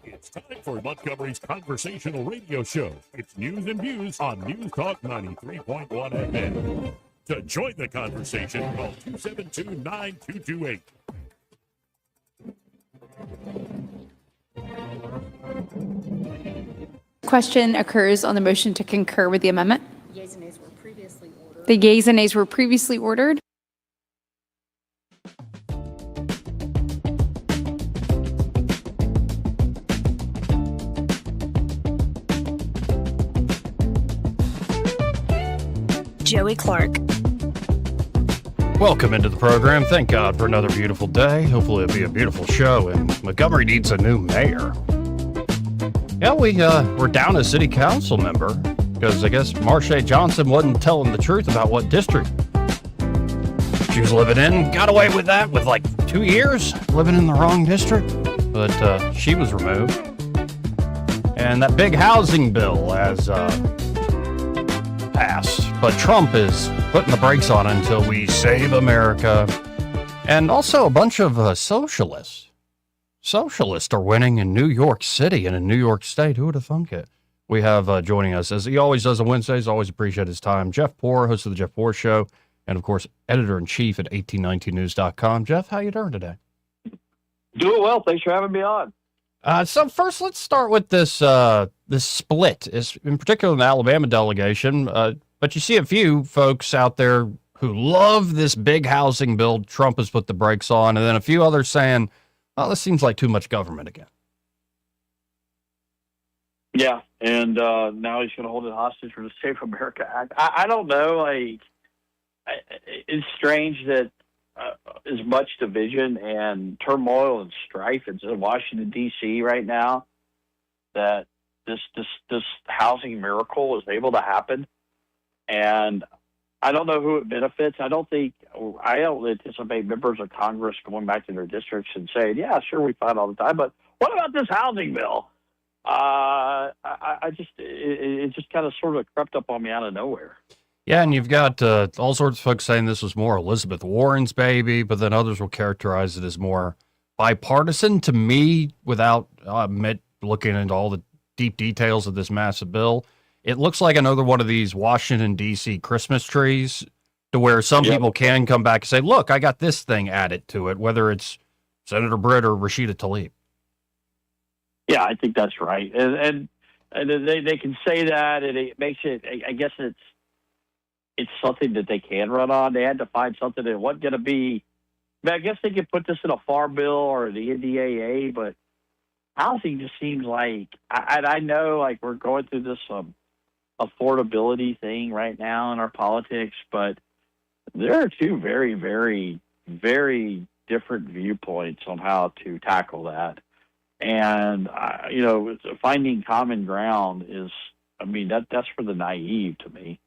It's time for Montgomery's conversational radio show. It's news and views on News Talk 93.1 FM. To join the conversation, call 272-9228. Question occurs on the motion to concur with the amendment. Yeas and nays were previously ordered. The yeas and nays were previously ordered. Joey Clark. Welcome into the program. Thank God for another beautiful day. Hopefully it'll be a beautiful show, and Montgomery needs a new mayor. Yeah, we're down a city council member because I guess Marcia Johnson wasn't telling the truth about what district she was living in. Got away with that with like 2 years living in the wrong district, but she was removed. And that big housing bill has passed, but Trump is putting the brakes on until we save America. And also a bunch of socialists. Socialists are winning in New York City and in New York State. Who would have thunk it? We have joining us, as he always does on Wednesdays, always appreciate his time, Jeff Poor, host of the Jeff Poor Show, and of course, editor-in-chief at 1819news.com. Jeff, how you doing today? Doing well. Thanks for having me on. So first, let's start with this this split, is in particular in the Alabama delegation. But you see a few folks out there who love this big housing bill Trump has put the brakes on, and then a few others saying, "Oh, this seems like too much government again." Yeah, and now he's going to hold it hostage for the Save America Act. I don't know. It's strange that as much division and turmoil and strife in Washington, D.C. right now, that this housing miracle is able to happen. And I don't know who it benefits. I don't anticipate members of Congress going back to their districts and saying, yeah, sure, we fight all the time, but what about this housing bill? It just kind of sort of crept up on me out of nowhere. Yeah, and you've got all sorts of folks saying this was more Elizabeth Warren's baby, but then others will characterize it as more bipartisan. To me, without looking into all the deep details of this massive bill, it looks like another one of these Washington, D.C. Christmas trees to where some people can come back and say, look, I got this thing added to it, whether it's Senator Britt or Rashida Tlaib. Yeah, I think that's right. And they can say that, and it makes it, I guess it's something that they can run on. They had to find something that wasn't going to be, I guess they could put this in a farm bill or the NDAA, but housing just seems like, I know like we're going through this affordability thing right now in our politics, but there are two very, very, very different viewpoints on how to tackle that. And, finding common ground is, that's for the naive to me.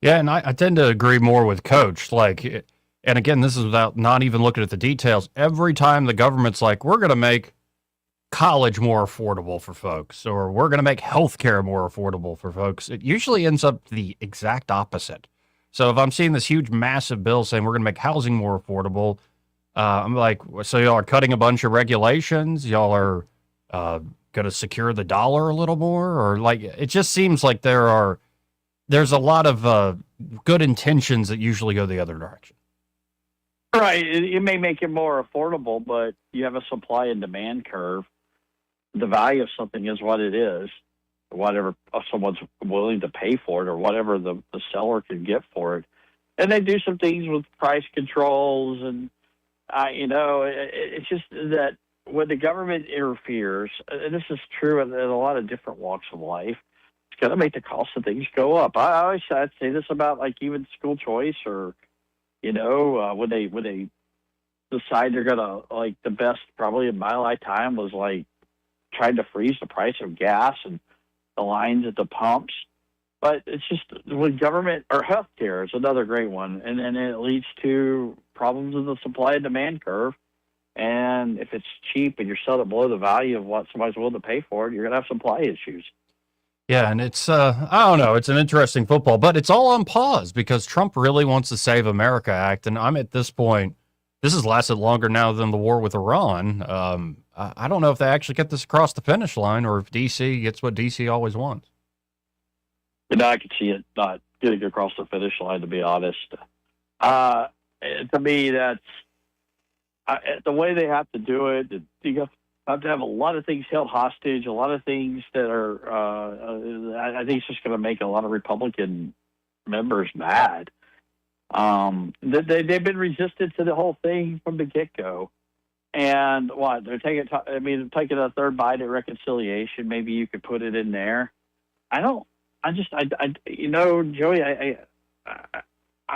Yeah, and I tend to agree more with Coach. And again, this is without not even looking at the details. Every time the government's like, we're going to make college more affordable for folks, or we're going to make healthcare more affordable for folks, it usually ends up the exact opposite. So if I'm seeing this huge, massive bill saying we're going to make housing more affordable, I'm like, so y'all are cutting a bunch of regulations? Y'all are going to secure the dollar a little more? Or like, it just seems like there's a lot of good intentions that usually go the other direction. Right. It may make it more affordable, but you have a supply and demand curve. The value of something is what it is, whatever someone's willing to pay for it or whatever the seller can get for it. And they do some things with price controls. And, it's just that when the government interferes, and this is true in a lot of different walks of life, it's going to make the cost of things go up. I'd say this about like even school choice or, when they decide they're going to, like, the best probably in my lifetime was like trying to freeze the price of gas and the lines at the pumps. But it's just with government or healthcare is another great one. And then it leads to problems in the supply and demand curve. And if it's cheap and you're selling it below the value of what somebody's willing to pay for it, you're going to have supply issues. Yeah, and it's, I don't know, it's an interesting football, but it's all on pause because Trump really wants the Save America Act. And I'm at this point, this has lasted longer now than the war with Iran. I don't know if they actually get this across the finish line or if DC gets what DC always wants. And I could see it not getting across the finish line, to be honest. To me, that's the way they have to do it. You have to have a lot of things held hostage, a lot of things that are, I think it's just going to make a lot of Republican members mad. They've been resistant to the whole thing from the get-go. And what they're taking a third bite at reconciliation. Maybe you could put it in there. Joey,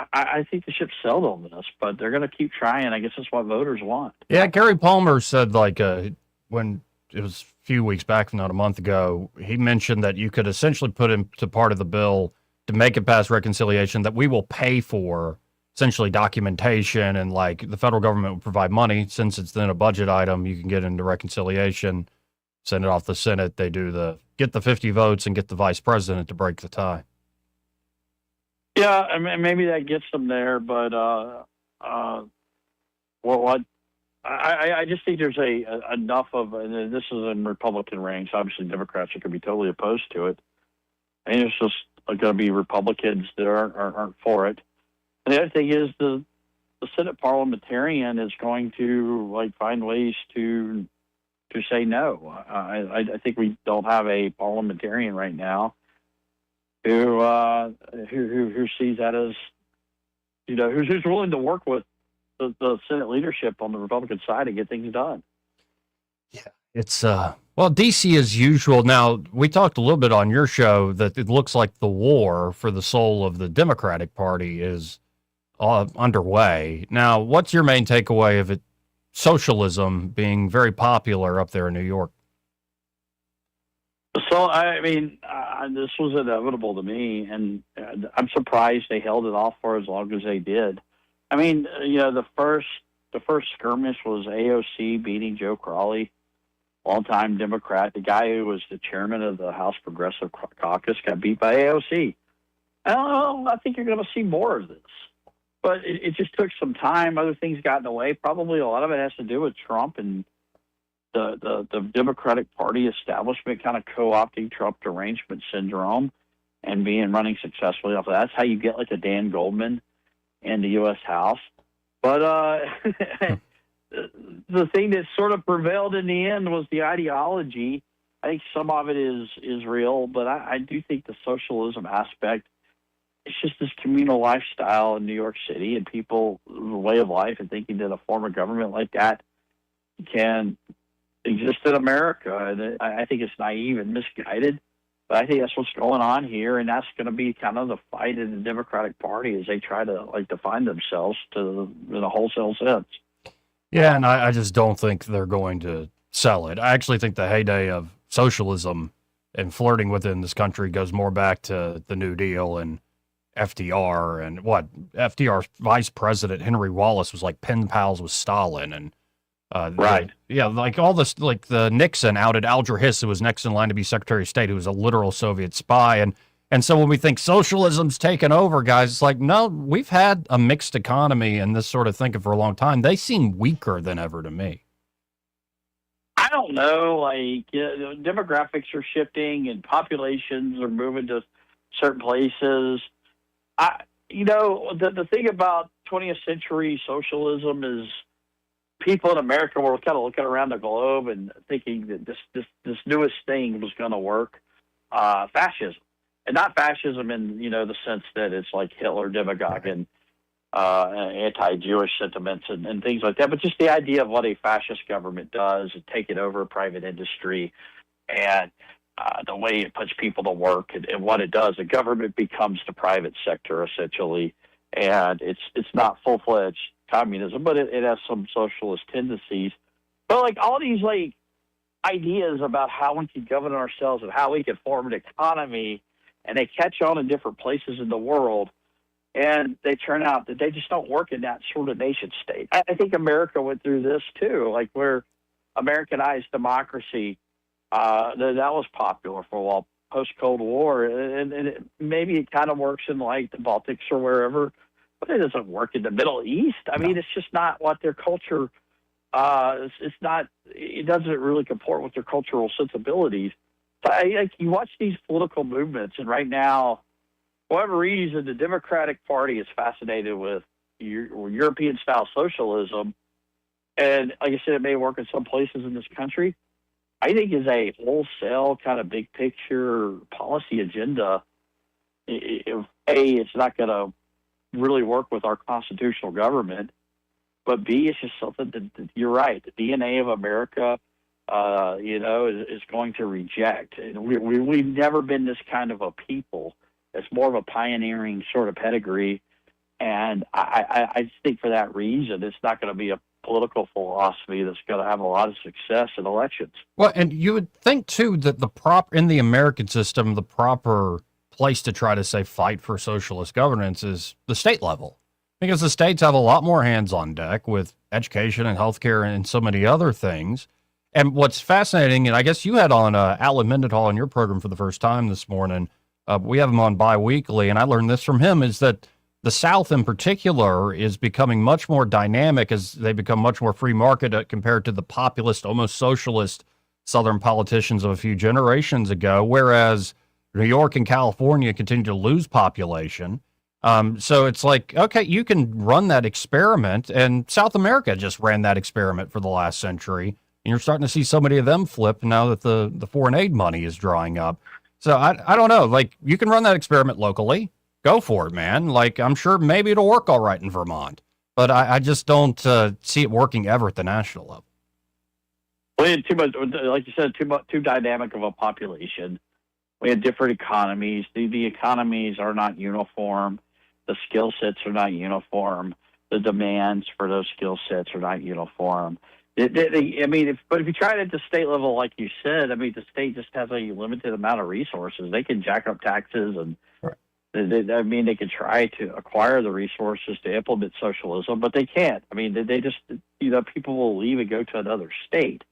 I think the ship sailed on this, but they're going to keep trying. I guess that's what voters want. Yeah, Gary Palmer said when it was a few weeks back, not a month ago, he mentioned that you could essentially put into part of the bill to make it past reconciliation that we will pay for essentially documentation and like the federal government would provide money. Since it's then a budget item, you can get into reconciliation, send it off the Senate. They get the 50 votes and get the vice president to break the tie. Yeah, I mean, maybe that gets them there, but I just think there's enough of, and this is in Republican ranks. Obviously, Democrats are going to be totally opposed to it, and it's just going to be Republicans that aren't for it. And the other thing is the Senate parliamentarian is going to find ways to say no. I think we don't have a parliamentarian right now who sees that as, who's willing to work with the Senate leadership on the Republican side and get things done. Yeah, it's DC as usual. Now, we talked a little bit on your show that it looks like the war for the soul of the Democratic Party is underway. Now, what's your main takeaway of it? Socialism being very popular up there in New York. So, this was inevitable to me, and I'm surprised they held it off for as long as they did. I mean, the first skirmish was AOC beating Joe Crowley, longtime Democrat. The guy who was the chairman of the House Progressive Caucus got beat by AOC. I think you're going to see more of this. But it just took some time. Other things got in the way. Probably a lot of it has to do with Trump and the Democratic Party establishment kind of co-opting Trump derangement syndrome and running successfully off of that. That's how you get like a Dan Goldman in the U.S. House. But the thing that sort of prevailed in the end was the ideology. I think some of it is real, but I do think the socialism aspect, it's just this communal lifestyle in New York City and people, way of life, and thinking that a form of government like that can exist in America. And I think it's naive and misguided, but I think that's what's going on here, and that's going to be kind of the fight in the Democratic Party as they try to define themselves in a wholesale sense. Yeah, and I just don't think they're going to sell it. I actually think the heyday of socialism and flirting within this country goes more back to the New Deal and FDR and FDR's vice president, Henry Wallace, was like pen pals with Stalin. And right. Like all this, like the Nixon outed Alger Hiss, who was next in line to be Secretary of State, who was a literal Soviet spy. And so when we think socialism's taken over, guys, it's like, no, we've had a mixed economy and this sort of thinking for a long time. They seem weaker than ever to me. I don't know. Demographics are shifting and populations are moving to certain places. The thing about 20th century socialism is people in America were kind of looking around the globe and thinking that this newest thing was going to work. Fascism. And not fascism in, the sense that it's like Hitler, demagogue, and anti-Jewish sentiments and things like that, but just the idea of what a fascist government does and taking over a private industry and the way it puts people to work and what it does. The government becomes the private sector, essentially, and it's not full-fledged communism, but it has some socialist tendencies. But all these ideas about how we can govern ourselves and how we can form an economy, and they catch on in different places in the world, and they turn out that they just don't work in that sort of nation state. I think America went through this too, where Americanized democracy, that was popular for a while, post-Cold War, and maybe it kind of works in the Baltics or wherever, but it doesn't work in the Middle East. I mean, it's just not what their culture. It's not. It doesn't really comport with their cultural sensibilities. So you watch these political movements, and right now, for whatever reason, the Democratic Party is fascinated with European-style socialism, and like I said, it may work in some places in this country. I think is a wholesale kind of big picture policy agenda. If it's not going to really work with our constitutional government, but B, it's just something that you're right. The DNA of America, is going to reject. And we've never been this kind of a people. It's more of a pioneering sort of pedigree. And I think for that reason, it's not going to be a political philosophy that's going to have a lot of success in elections. Well, and you would think too that in the American system, the proper place to try to say fight for socialist governance is the state level, because the states have a lot more hands on deck with education and healthcare and so many other things. And what's fascinating, and I guess you had on Alan Mendenhall in your program for the first time this morning. We have him on bi-weekly, and I learned this from him, is that the South in particular is becoming much more dynamic as they become much more free market compared to the populist, almost socialist Southern politicians of a few generations ago, whereas New York and California continue to lose population. So it's like, okay, you can run that experiment, and South America just ran that experiment for the last century, and you're starting to see so many of them flip now that the foreign aid money is drying up. So I don't know, like, you can run that experiment locally. Go for it, man. Like, I'm sure maybe it'll work all right in Vermont, but I just don't see it working ever at the national level. We had too much, like you said, too dynamic of a population. We had different economies. The economies are not uniform. The skill sets are not uniform. The demands for those skill sets are not uniform. But if you try it at the state level, like you said, I mean, the state just has a limited amount of resources. They can jack up taxes and. Right. They could try to acquire the resources to implement socialism, but they can't. I mean, they just, people will leave and go to another state.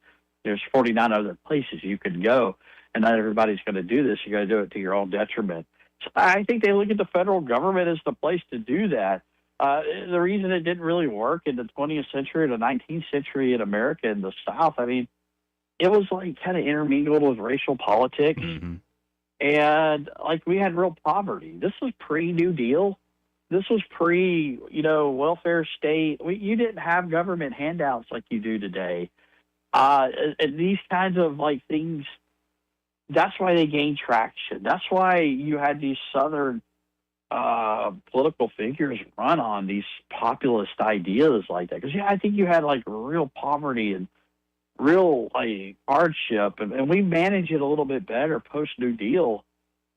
There's 49 other places you can go, and not everybody's going to do this. You got to do it to your own detriment. So I think they look at the federal government as the place to do that. The reason it didn't really work in the 20th century or the 19th century in America and the South, I mean, it was like kind of intermingled with racial politics. Mm-hmm. And like we had real poverty. This was pre-New Deal. This was welfare state. You didn't have government handouts like you do today. And these kinds of like things, that's why they gained traction. That's why you had these Southern political figures run on these populist ideas like that. Because I think you had like real poverty and real like hardship, and we manage it a little bit better post New Deal,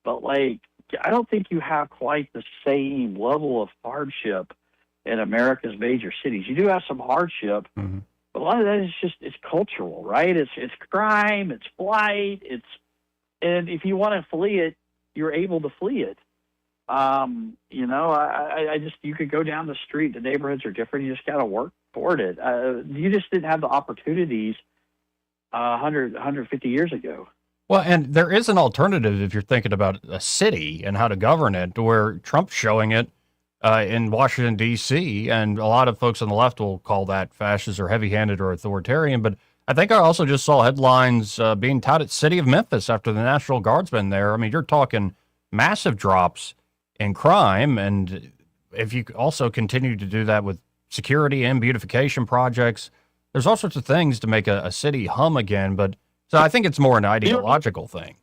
but like I don't think you have quite the same level of hardship in America's major cities. You do have some hardship, mm-hmm. but a lot of that is it's cultural, right? It's crime, it's blight, and if you want to flee it, you're able to flee it. You could go down the street. The neighborhoods are different. You just got to work toward it. You just didn't have the opportunities 150 years ago. Well, and there is an alternative if you're thinking about a city and how to govern it, where Trump's showing it in Washington, D.C., and a lot of folks on the left will call that fascist or heavy-handed or authoritarian. But I think I also just saw headlines being touted city of Memphis after the National Guardsmen there. I mean, you're talking massive drops in crime, and if you also continue to do that with security and beautification projects, there's all sorts of things to make a city hum again. But so I think it's more an ideological thing.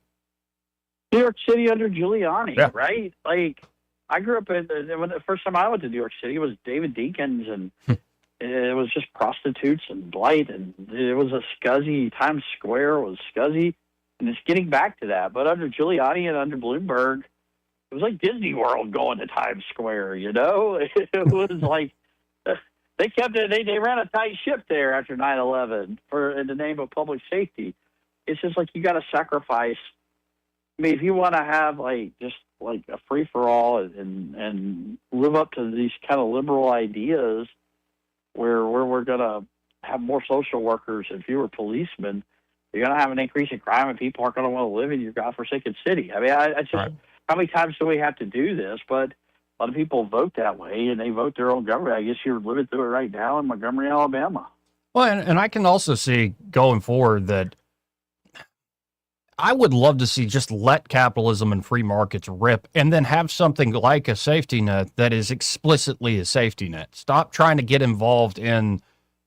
New York City under Giuliani, yeah. Right? Like I grew up when the first time I went to New York City was David Dinkins, and it was just prostitutes and blight, and it was a scuzzy. Times Square was scuzzy, and it's getting back to that. But under Giuliani and under Bloomberg, it was like Disney World going to Times Square. It was like. They kept it. They ran a tight ship there after 9/11 in the name of public safety. It's just like you got to sacrifice. I mean, if you want to have just a free for all and live up to these kind of liberal ideas, where we're gonna have more social workers and fewer policemen, you're gonna have an increase in crime, and people aren't gonna want to live in your godforsaken city. I mean, I just right. How many times do we have to do this? But A lot of people vote that way, and they vote their own government. I guess you're living through it right now in Montgomery, Alabama. Well, and I can also see going forward that I would love to see just let capitalism and free markets rip and then have something like a safety net that is explicitly a safety net. Stop trying to get involved in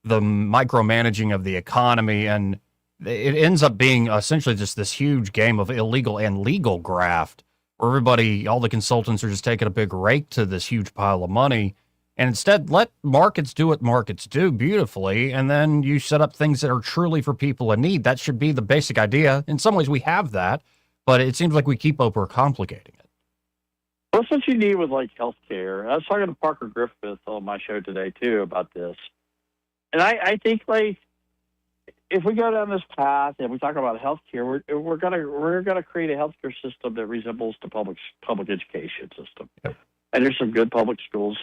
the micromanaging of the economy, and it ends up being essentially just this huge game of illegal and legal graft where everybody, all the consultants are just taking a big rake to this huge pile of money. And instead, let markets do what markets do beautifully, and then you set up things that are truly for people in need. That should be the basic idea. In some ways, we have that, but it seems like we keep overcomplicating it. That's what you need with like healthcare. I was talking to Parker Griffith on my show today too about this, and I think like if we go down this path and we talk about healthcare, we're gonna create a healthcare system that resembles the public education system. Yep. And there's some good public schools.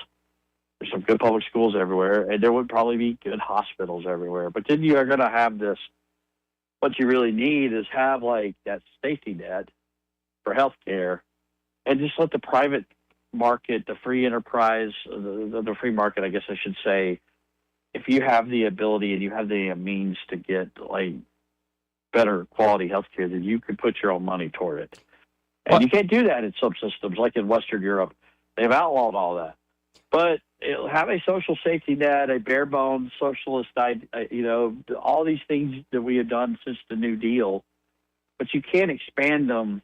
There's some good public schools everywhere, and there would probably be good hospitals everywhere. But then you are going to have this. What you really need is have like that safety net for healthcare, and just let the private market, the free enterprise, the free market, I guess I should say, if you have the ability and you have the means to get like better quality healthcare, then you can put your own money toward it. And you can't do that in some systems, like in Western Europe. They've outlawed all that. But it'll have a social safety net, a bare bones socialist, all these things that we have done since the New Deal. But you can't expand them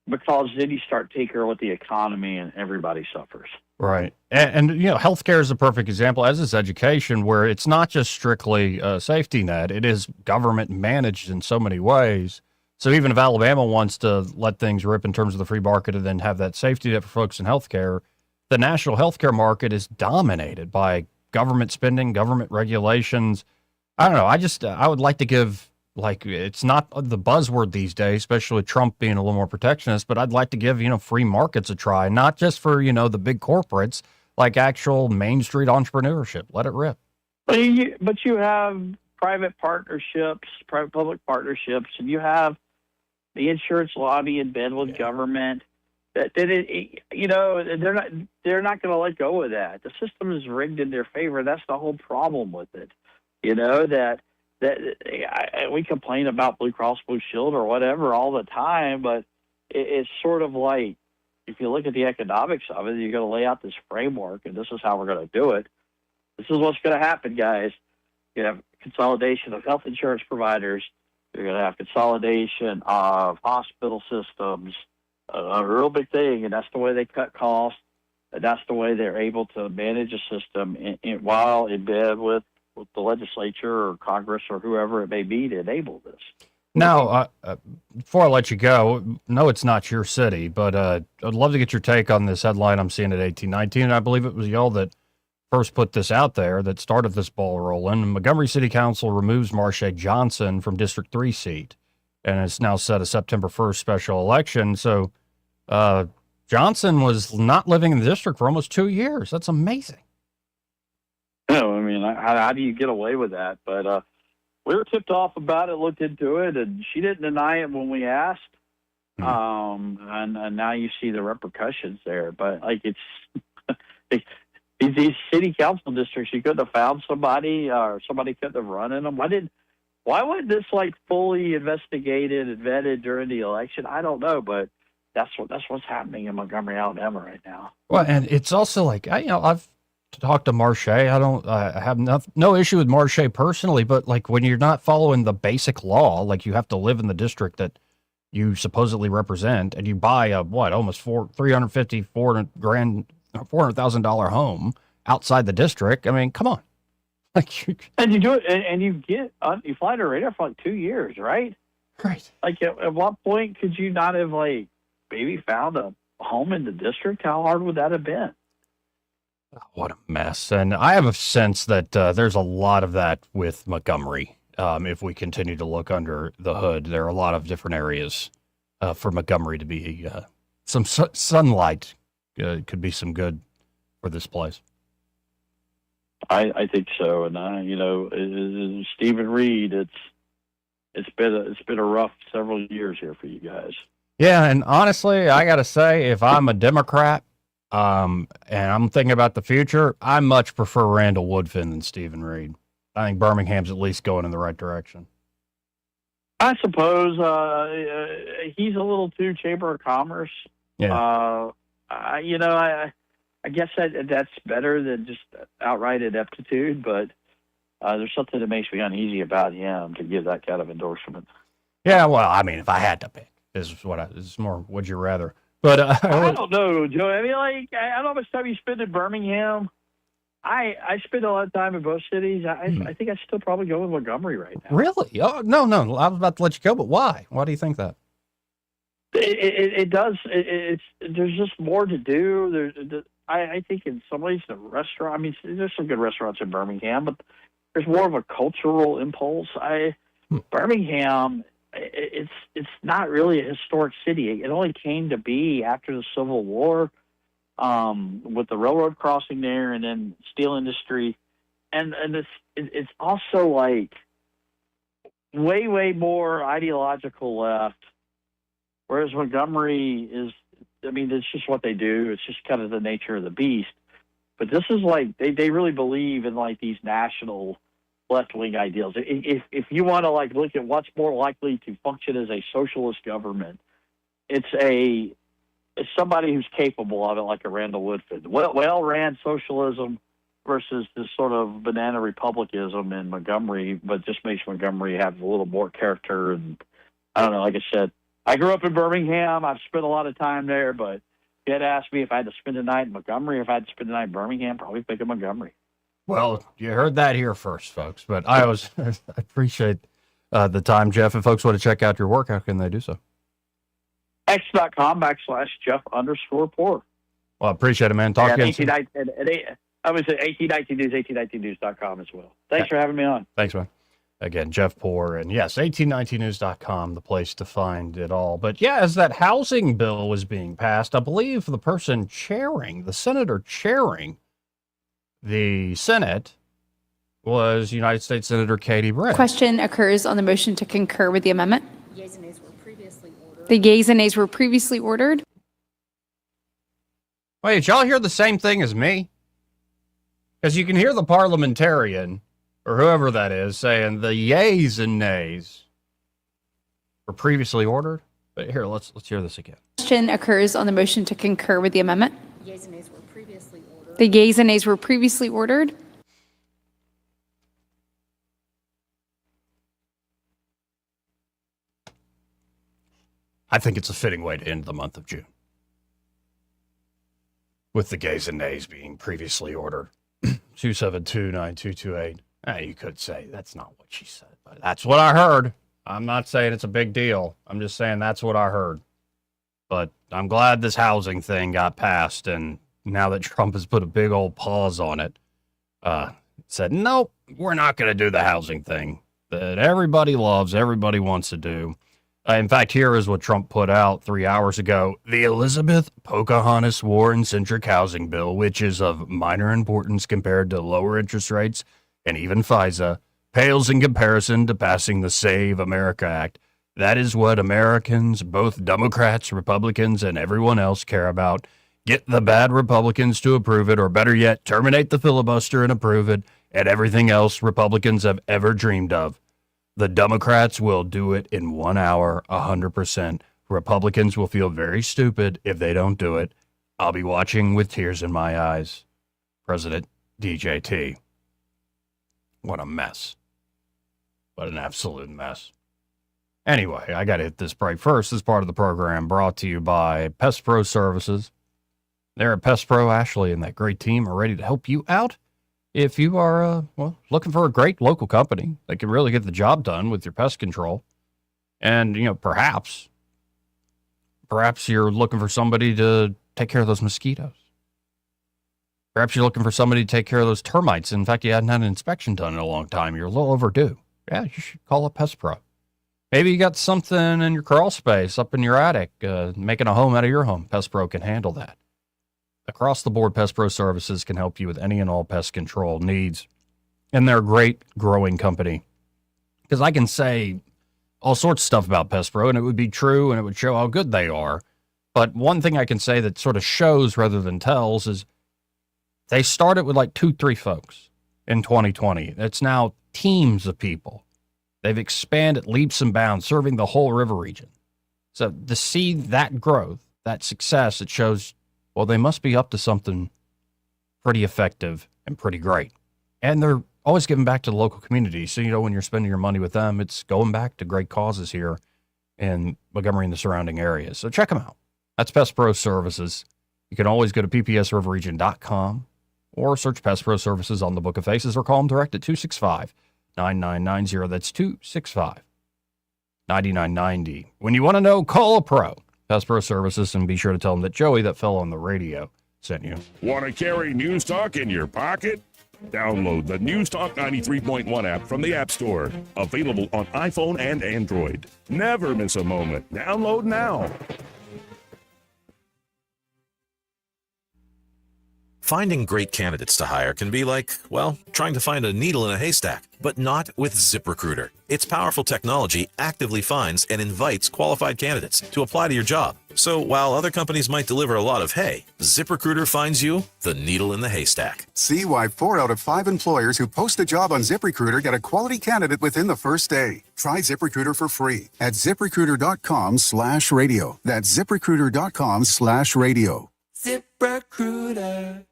because then you start tinkering with the economy and everybody suffers. Right. And healthcare is a perfect example, as is education, where it's not just strictly a safety net. It is government managed in so many ways. So even if Alabama wants to let things rip in terms of the free market and then have that safety net for folks in healthcare, the national healthcare market is dominated by government spending, government regulations. I don't know. I would like to give, like, it's not the buzzword these days, especially with Trump being a little more protectionist, but I'd like to give, free markets a try, not just for, the big corporates, like actual Main Street entrepreneurship. Let it rip. But you have private partnerships, private-public partnerships, and you have the insurance lobby in bed with government. They're not going to let go of that. The system is rigged in their favor. That's the whole problem with it. We complain about Blue Cross Blue Shield or whatever all the time, but it's sort of like if you look at the economics of it, you're going to lay out this framework, and this is how we're going to do it. This is what's going to happen, guys. You have consolidation of health insurance providers. You're going to have consolidation of hospital systems. A real big thing, and that's the way they cut costs, and that's the way they're able to manage a system while in bed with the legislature or Congress or whoever it may be to enable this. Now, before I let you go, no, it's not your city, but I'd love to get your take on this headline I'm seeing at 1819, and I believe it was y'all that first put this out there, that started this ball rolling. Montgomery City Council removes Marsha Johnson from District 3 seat, and it's now set a September 1st special election. So Johnson was not living in the district for almost 2 years. That's amazing. No, I mean, how do you get away with that? But we were tipped off about it, looked into it, and she didn't deny it when we asked. And now you see the repercussions there. But like these city council districts, you couldn't have found somebody, or somebody couldn't have run in them. Why wasn't this like fully investigated and vetted during the election? I don't know, but that's what's happening in Montgomery, Alabama right now. Well, and it's also like I've talked to Marsha. I have no issue with Marsha personally, but like when you're not following the basic law, like you have to live in the district that you supposedly represent, and you buy a almost $400,000 home outside the district. I mean, come on. And you do it, and you fly under radar for like 2 years, right? Right. Like, at what point could you not have like maybe found a home in the district? How hard would that have been? What a mess! And I have a sense that there's a lot of that with Montgomery. If we continue to look under the hood, there are a lot of different areas for Montgomery to be some sunlight could be some good for this place. I think so, and Stephen Reed, it's been a rough several years here for you guys. Yeah, and honestly, I got to say, if I'm a Democrat, And I'm thinking about the future. I much prefer Randall Woodfin than Stephen Reed. I think Birmingham's at least going in the right direction. I suppose he's a little too Chamber of Commerce. Yeah. I guess that's better than just outright ineptitude, but there's something that makes me uneasy about him to give that kind of endorsement. Yeah, well, I mean, if I had to pick, this is more would you rather. But I don't know, Joe. I mean, like, I don't know how much time you spend in Birmingham. I spend a lot of time in both cities. I think I'd still probably go with Montgomery right now. Really? Oh, no. I was about to let you go, but why? Why do you think that? It does. There's just more to do. I think in some ways the restaurant. I mean, there's some good restaurants in Birmingham, but there's more of a cultural impulse. Birmingham, it's not really a historic city. It only came to be after the Civil War, with the railroad crossing there, and then steel industry, and it's also like way more ideological left. Whereas Montgomery is, I mean, it's just what they do. It's just kind of the nature of the beast. But this is like, they really believe in like these national left-wing ideals. If you want to like look at what's more likely to function as a socialist government, it's somebody who's capable of it, like a Randall Woodfin. Well-ran socialism versus this sort of banana republicanism in Montgomery, but just makes Montgomery have a little more character. And I don't know, like I said, I grew up in Birmingham. I've spent a lot of time there, but if you had asked me if I had to spend the night in Montgomery or if I had to spend the night in Birmingham, probably pick a Montgomery. Well, you heard that here first, folks. But I appreciate the time, Jeff. If folks want to check out your work, how can they do so? X.com/Jeff_Poor. Well, I appreciate it, man. Talk to you soon. I was at 1819 News, 1819news.com as well. Thanks for having me on. Thanks, man. Again, Jeff Poor, and yes, 1819news.com, the place to find it all. But yeah, as that housing bill was being passed, I believe the senator chairing the Senate was United States Senator Katie Britt. Question occurs on the motion to concur with the amendment. Yeas and nays were previously ordered. The yeas and nays were previously ordered. Wait, did y'all hear the same thing as me? Because you can hear the parliamentarian, or whoever that is, saying the yeas and nays were previously ordered. But here, let's hear this again. Question occurs on the motion to concur with the amendment. Yeas and nays were previously ordered. The yeas and nays were previously ordered. I think it's a fitting way to end the month of June, with the yeas and nays being previously ordered. 272-9228. You could say that's not what she said, but that's what I heard. I'm not saying it's a big deal. I'm just saying that's what I heard. But I'm glad this housing thing got passed, and now that Trump has put a big old pause on it, said, nope, we're not going to do the housing thing that everybody loves, everybody wants to do. In fact, here is what Trump put out 3 hours ago. The Elizabeth Pocahontas Warren-centric housing bill, which is of minor importance compared to lower interest rates and even FISA, pales in comparison to passing the Save America Act. That is what Americans, both Democrats, Republicans, and everyone else care about. Get the bad Republicans to approve it, or better yet, terminate the filibuster and approve it, and everything else Republicans have ever dreamed of. The Democrats will do it in 1 hour, 100%. Republicans will feel very stupid if they don't do it. I'll be watching with tears in my eyes. President DJT. What a mess. What an absolute mess. Anyway, I got to hit this break first. This part of the program brought to you by Pest Pro Services. They're at Pest Pro. Ashley and that great team are ready to help you out. If you are, looking for a great local company that can really get the job done with your pest control, and, perhaps you're looking for somebody to take care of those mosquitoes. Perhaps you're looking for somebody to take care of those termites. In fact, you hadn't had an inspection done in a long time. You're a little overdue. Yeah, you should call up Pest Pro. Maybe you got something in your crawl space up in your attic, making a home out of your home. Pest Pro can handle that. Across the board, Pest Pro Services can help you with any and all pest control needs. And they're a great growing company. Because I can say all sorts of stuff about Pest Pro, and it would be true, and it would show how good they are. But one thing I can say that sort of shows rather than tells is they started with like 2-3 folks in 2020. It's now teams of people. They've expanded leaps and bounds, serving the whole river region. So to see that growth, that success, it shows, well, they must be up to something pretty effective and pretty great. And they're always giving back to the local community. So, when you're spending your money with them, it's going back to great causes here in Montgomery and the surrounding areas. So check them out. That's Pest Pro Services. You can always go to ppsriverregion.com or search Pest Pro Services on the Book of Faces or call them direct at 265-9990. That's 265-9990. When you want to know, call a pro. Pest Pro Services, and be sure to tell them that Joey, that fell on the radio, sent you. Want to carry News Talk in your pocket? Download the News Talk 93.1 app from the App Store. Available on iPhone and Android. Never miss a moment. Download now. Finding great candidates to hire can be like, well, trying to find a needle in a haystack, but not with ZipRecruiter. Its powerful technology actively finds and invites qualified candidates to apply to your job. So while other companies might deliver a lot of hay, ZipRecruiter finds you the needle in the haystack. See why 4 out of 5 employers who post a job on ZipRecruiter get a quality candidate within the first day. Try ZipRecruiter for free at ZipRecruiter.com/radio. That's ZipRecruiter.com/radio. ZipRecruiter.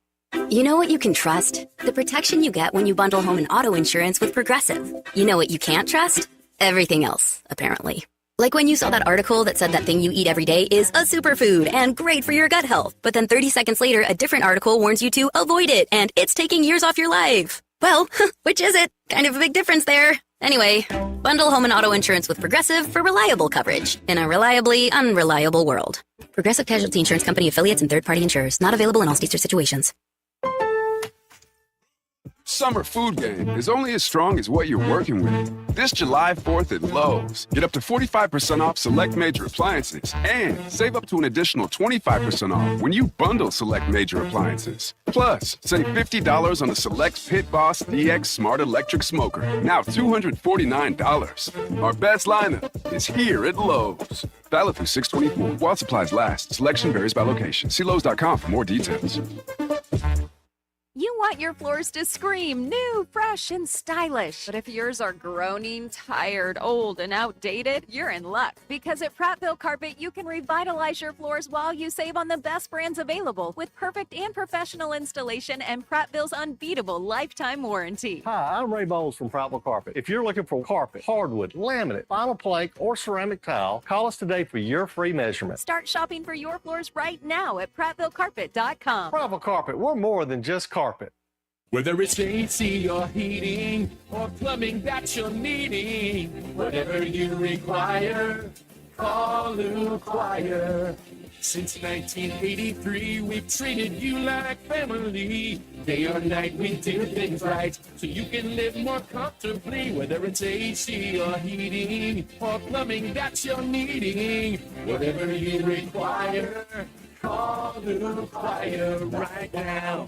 You know what you can trust? The protection you get when you bundle home and auto insurance with Progressive. You know what you can't trust? Everything else, apparently. Like when you saw that article that said that thing you eat every day is a superfood and great for your gut health. But then 30 seconds later, a different article warns you to avoid it and it's taking years off your life. Well, which is it? Kind of a big difference there. Anyway, bundle home and auto insurance with Progressive for reliable coverage in a reliably unreliable world. Progressive Casualty Insurance Company affiliates and third-party insurers. Not available in all states or situations. Summer food game is only as strong as what you're working with. This July 4th at Lowe's, get up to 45% off select major appliances and save up to an additional 25% off when you bundle select major appliances. Plus, save $50 on the select Pit Boss DX Smart Electric Smoker, now $249. Our best lineup is here at Lowe's. Valid through 6/24 while supplies last. Selection varies by location. See Lowe's.com for more details. You want your floors to scream new, fresh, and stylish. But if yours are groaning, tired, old, and outdated, you're in luck. Because at Prattville Carpet, you can revitalize your floors while you save on the best brands available with perfect and professional installation and Prattville's unbeatable lifetime warranty. Hi, I'm Ray Bowles from Prattville Carpet. If you're looking for carpet, hardwood, laminate, vinyl plank, or ceramic tile, call us today for your free measurement. Start shopping for your floors right now at PrattvilleCarpet.com. Prattville Carpet, we're more than just carpet. Whether it's AC or heating or plumbing that you're needing, whatever you require, call Lou Choir. Since 1983, we've treated you like family. Day or night, we do things right so you can live more comfortably. Whether it's AC or heating or plumbing that you're needing, whatever you require, call Lou Choir right now.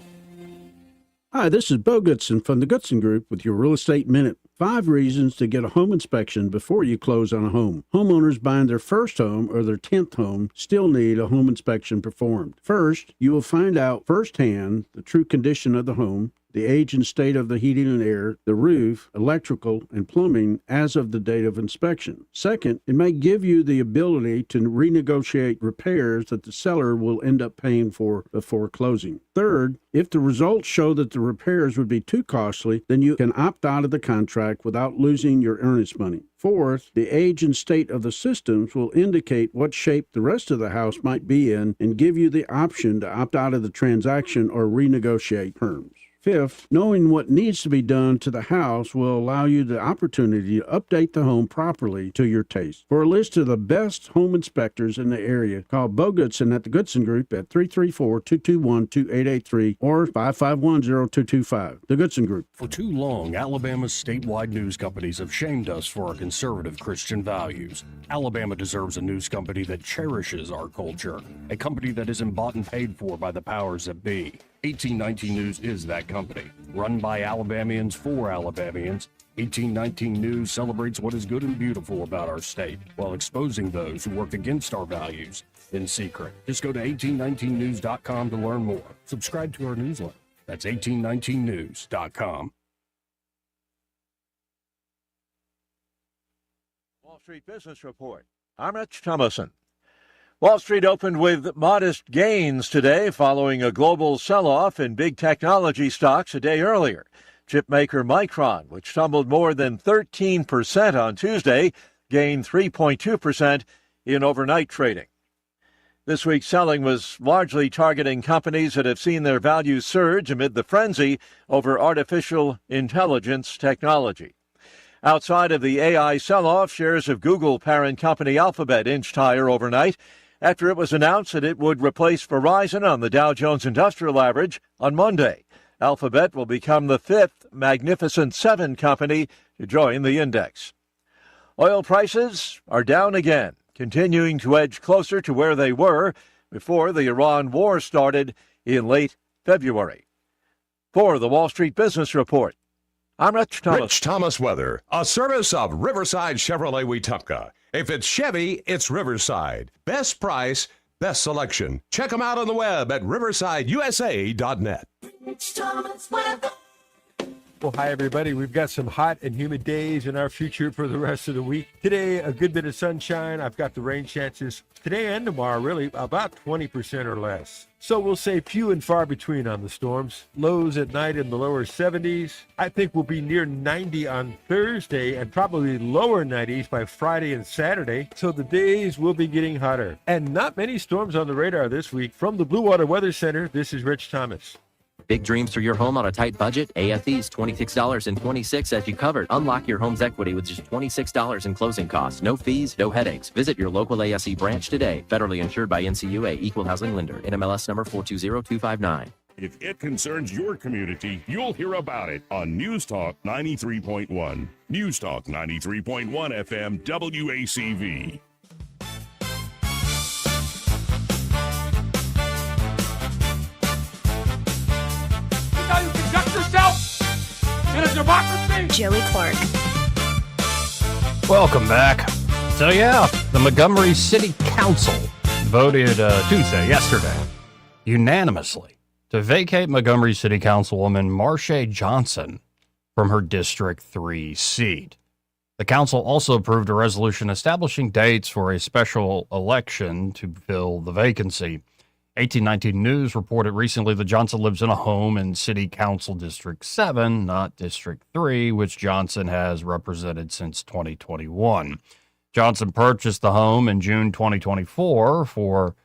Hi, this is Bo Goodson from the Goodson Group with your Real Estate Minute. 5 reasons to get a home inspection before you close on a home. Homeowners buying their first home or their 10th home still need a home inspection performed. First, you will find out firsthand the true condition of the home, the age and state of the heating and air, the roof, electrical, and plumbing as of the date of inspection. Second, it may give you the ability to renegotiate repairs that the seller will end up paying for before closing. Third, if the results show that the repairs would be too costly, then you can opt out of the contract without losing your earnest money. Fourth, the age and state of the systems will indicate what shape the rest of the house might be in and give you the option to opt out of the transaction or renegotiate terms. Fifth, knowing what needs to be done to the house will allow you the opportunity to update the home properly to your taste. For a list of the best home inspectors in the area, call Bo Goodson at the Goodson Group at 334-221-2883 or 551-0225. The Goodson Group. For too long, Alabama's statewide news companies have shamed us for our conservative Christian values. Alabama deserves a news company that cherishes our culture, a company that isn't bought and paid for by the powers that be. 1819 News is that company. Run by Alabamians for Alabamians, 1819 News celebrates what is good and beautiful about our state while exposing those who work against our values in secret. Just go to 1819news.com to learn more. Subscribe to our newsletter. That's 1819news.com. Wall Street Business Report. I'm Rich Thomason. Wall Street opened with modest gains today following a global sell-off in big technology stocks a day earlier. Chipmaker Micron, which tumbled more than 13% on Tuesday, gained 3.2% in overnight trading. This week's selling was largely targeting companies that have seen their values surge amid the frenzy over artificial intelligence technology. Outside of the AI sell-off, shares of Google parent company Alphabet inched higher overnight after it was announced that it would replace Verizon on the Dow Jones Industrial Average on Monday. Alphabet will become the fifth Magnificent Seven company to join the index. Oil prices are down again, continuing to edge closer to where they were before the Iran war started in late February. For the Wall Street Business Report, I'm Rich Thomas. Rich Thomas Weather, a service of Riverside Chevrolet Wetumpka. If it's Chevy, it's Riverside. Best price, best selection. Check them out on the web at riversideusa.net. Rich Thomas Weather. Well, hi, everybody. We've got some hot and humid days in our future for the rest of the week. Today, a good bit of sunshine. I've got the rain chances today and tomorrow, really, about 20% or less. So we'll say few and far between on the storms. Lows at night in the lower 70s. I think we'll be near 90 on Thursday and probably lower 90s by Friday and Saturday. So the days will be getting hotter. And not many storms on the radar this week. From the Blue Water Weather Center, this is Rich Thomas. Big dreams for your home on a tight budget? AFE's $26.26 as you covered. Unlock your home's equity with just $26 in closing costs. No fees, no headaches. Visit your local ASE branch today. Federally insured by NCUA, Equal Housing Lender. NMLS number 420259. If it concerns your community, you'll hear about it on News Talk 93.1. News Talk 93.1 FM WACV. How you conduct yourself in a democracy. Joey Clark. Welcome back. So yeah, the Montgomery City Council voted yesterday, unanimously to vacate Montgomery City Councilwoman Marsha Johnson from her District 3 seat. The council also approved a resolution establishing dates for a special election to fill the vacancy. 1819 News reported recently that Johnson lives in a home in City Council District 7, not District 3, which Johnson has represented since 2021. Johnson purchased the home in June 2024 for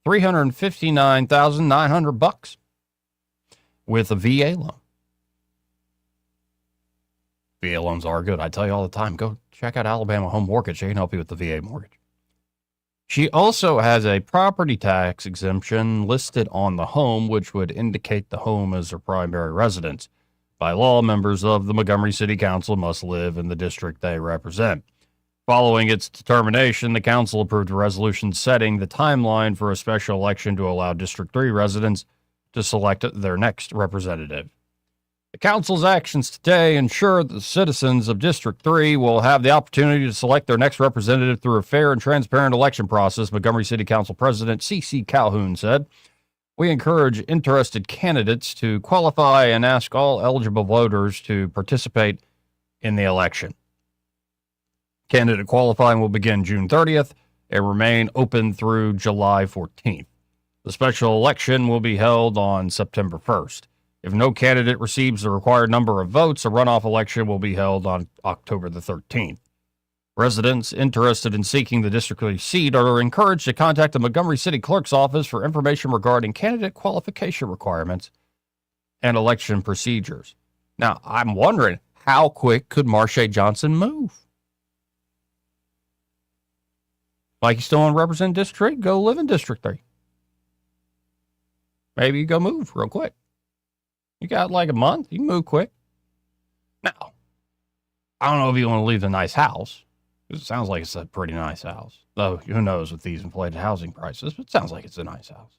$359,900 with a VA loan. VA loans are good. I tell you all the time, go check out Alabama Home Mortgage. They can help you with the VA mortgage. She also has a property tax exemption listed on the home, which would indicate the home as her primary residence. By law, members of the Montgomery City Council must live in the district they represent. Following its determination, the council approved a resolution setting the timeline for a special election to allow District 3 residents to select their next representative. The council's actions today ensure that the citizens of District 3 will have the opportunity to select their next representative through a fair and transparent election process, Montgomery City Council President C.C. Calhoun said. We encourage interested candidates to qualify and ask all eligible voters to participate in the election. Candidate qualifying will begin June 30th and remain open through July 14th. The special election will be held on September 1st. If no candidate receives the required number of votes, a runoff election will be held on October the 13th. Residents interested in seeking the District 3 seat are encouraged to contact the Montgomery City Clerk's office for information regarding candidate qualification requirements and election procedures. Now, I'm wondering, how quick could Marsha Johnson move? Like you still want to represent District 3? Go live in District 3. Maybe you go move real quick. You got like a month. You can move quick. Now, I don't know if you want to leave the nice house. It sounds like it's a pretty nice house. Though, who knows with these inflated housing prices, but it sounds like it's a nice house.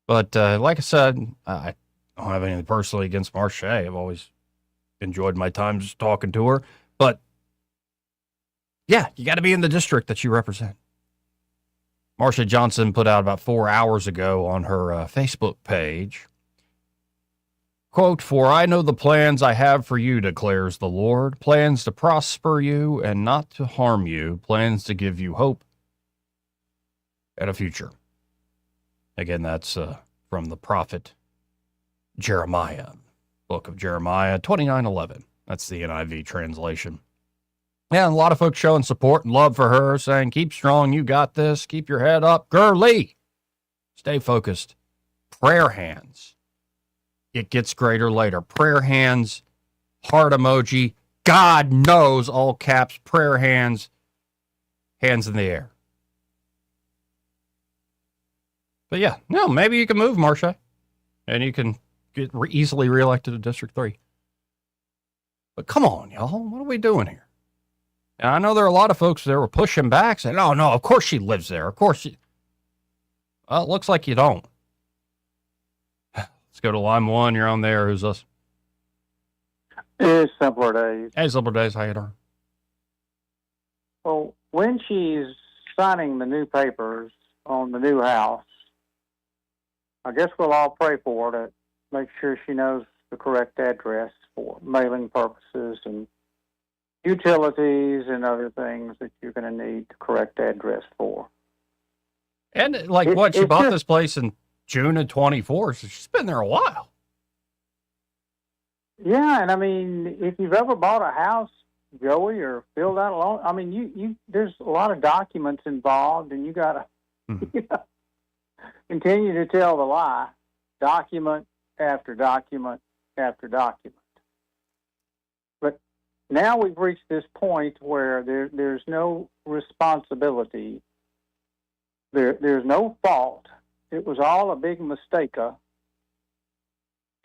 But like I said, I don't have anything personally against Marche. I've always enjoyed my time just talking to her. But yeah, you got to be in the district that you represent. Marsha Johnson put out about 4 hours ago on her Facebook page, quote, "For I know the plans I have for you, declares the Lord, plans to prosper you and not to harm you, plans to give you hope and a future." Again, that's from the prophet Jeremiah, book of Jeremiah 29:11. That's the NIV translation. Yeah, and a lot of folks showing support and love for her, saying, keep strong, you got this, keep your head up, girly. Stay focused. Prayer hands. It gets greater later. Prayer hands, heart emoji, God knows, all caps, prayer hands, hands in the air. But yeah, no, maybe you can move, Marcia, and you can get easily reelected to District 3. But come on, y'all, what are we doing here? And I know there are a lot of folks that were pushing back, saying, oh, no, of course she lives there. Of course she... Well, it looks like you don't. Let's go to line 1. You're on there. Who's us? It's Simpler Days. Hey, Simpler Days. How you doing? Well, when she's signing the new papers on the new house, I guess we'll all pray for her to make sure she knows the correct address for mailing purposes and utilities and other things that you're going to need the correct address for. And she bought this place in June of 24, so she's been there a while. Yeah, and I mean, if you've ever bought a house, Joey, or filled out a loan, I mean, you there's a lot of documents involved, and you got to continue to tell the lie, document after document after document. But now we've reached this point where there's no responsibility. There's no fault. It was all a big mistake,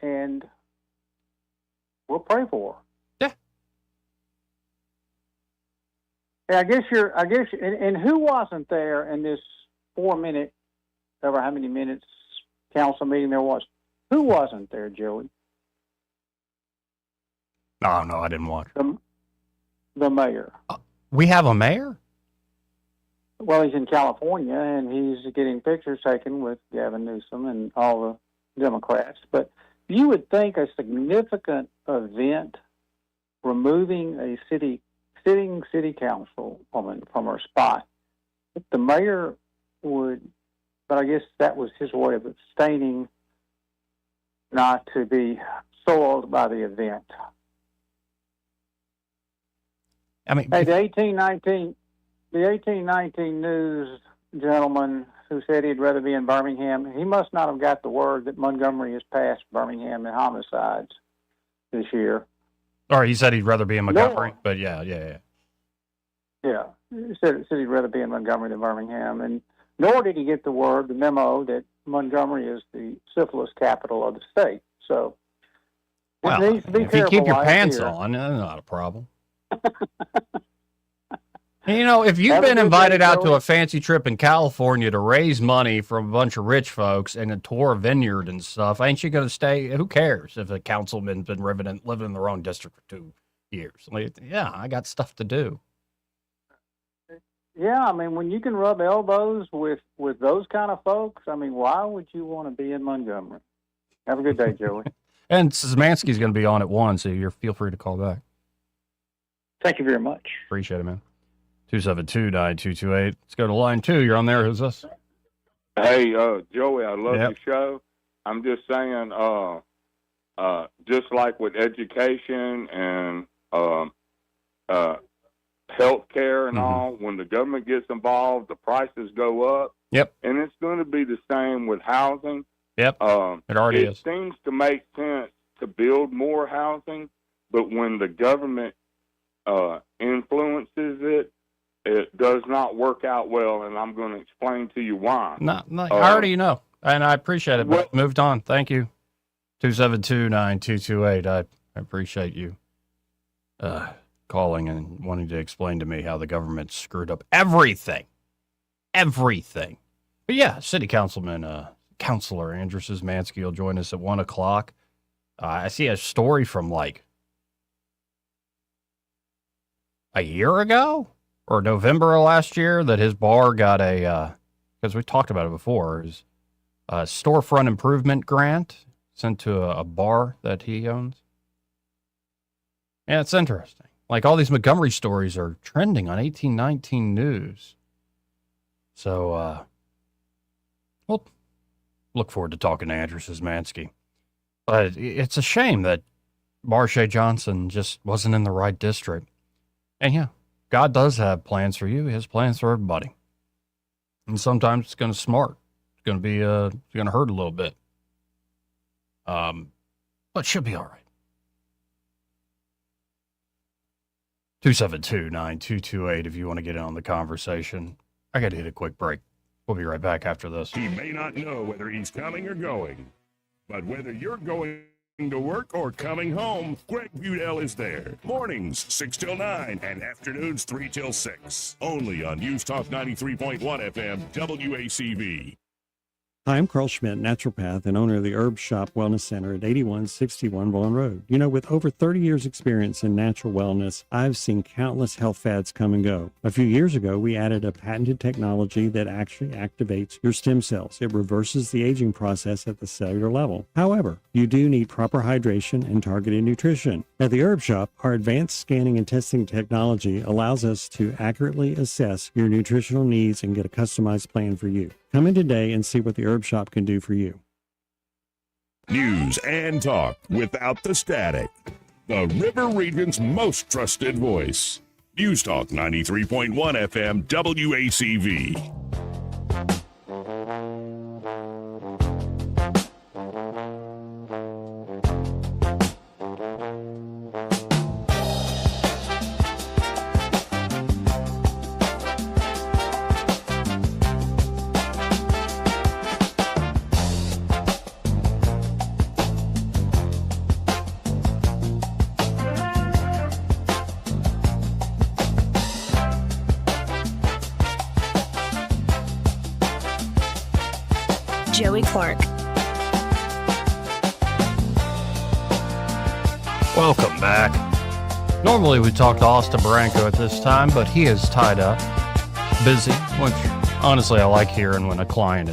and we'll pray for her. Yeah. And who wasn't there in this 4-minute, ever how many minutes council meeting there was? Who wasn't there, Joey? Oh, no, I didn't watch. The mayor. We have a mayor? Well, he's in California, and he's getting pictures taken with Gavin Newsom and all the Democrats. But you would think a significant event, removing a sitting city councilwoman from her spot, if the mayor would, but I guess that was his way of abstaining not to be soiled by the event. I mean, hey, the 1819 News gentleman who said he'd rather be in Birmingham, he must not have got the word that Montgomery has passed Birmingham in homicides this year. Or he said he'd rather be in Montgomery, but yeah. Yeah, he said he'd rather be in Montgomery than Birmingham, and nor did he get the memo that Montgomery is the syphilis capital of the state. So, well, needs to be if you keep your pants here. on, that's not a problem. You know, if you've been invited out to a fancy trip in California to raise money from a bunch of rich folks and a tour of vineyard and stuff, ain't you going to stay? Who cares if a councilman's been living in their own district for 2 years? Like, yeah, I got stuff to do. Yeah, I mean, when you can rub elbows with those kind of folks, I mean, why would you want to be in Montgomery? Have a good day, Joey. And Szymanski's going to be on at 1, so feel free to call back. Thank you very much. Appreciate it, man. 272-9228. Let's go to line 2. You're on there. Who's this? Hey, Joey, I love your show. I'm just saying, just like with education and health care and all, when the government gets involved, the prices go up. Yep. And it's going to be the same with housing. Yep. It already is. It seems to make sense to build more housing, but when the government influences it, it does not work out well, and I'm going to explain to you why. No, I already know, and I appreciate it, but moved on. Thank you. 272-9228. I appreciate you calling and wanting to explain to me how the government screwed up everything. But yeah, city councilman Counselor Andrew Szymanski will join us at 1 o'clock. I see a story from like a year ago or November of last year that his bar got because we talked about it before, is a storefront improvement grant sent to a bar that he owns. Yeah, it's interesting. Like all these Montgomery stories are trending on 1819 News. So, we'll look forward to talking to Andrew Szymanski. But it's a shame that Marsha Johnson just wasn't in the right district. And yeah, God does have plans for you. He has plans for everybody. And sometimes it's going to smart. It's going to be, it's going to hurt a little bit. But she'll be all right. 272-9228 if you want to get in on the conversation. I got to hit a quick break. We'll be right back after this. He may not know whether he's coming or going, but whether you're going to work or coming home, Greg Budell is there. Mornings 6 till 9 and afternoons 3 till 6. Only on News Talk 93.1 FM WACV. Hi, I'm Carl Schmidt, naturopath and owner of the Herb Shop Wellness Center at 8161 Vaughan Road. You know, with over 30 years experience in natural wellness, I've seen countless health fads come and go. A few years ago, we added a patented technology that actually activates your stem cells. It reverses the aging process at the cellular level. However, you do need proper hydration and targeted nutrition. At the Herb Shop, our advanced scanning and testing technology allows us to accurately assess your nutritional needs and get a customized plan for you. Come in today and see what the Herb Shop can do for you. News and talk without the static. The River Region's most trusted voice. News Talk 93.1 FM WACV. Joey Clark. Welcome back. Normally we talk to Austin Branco at this time, but he is tied up, busy, which honestly I like hearing when a client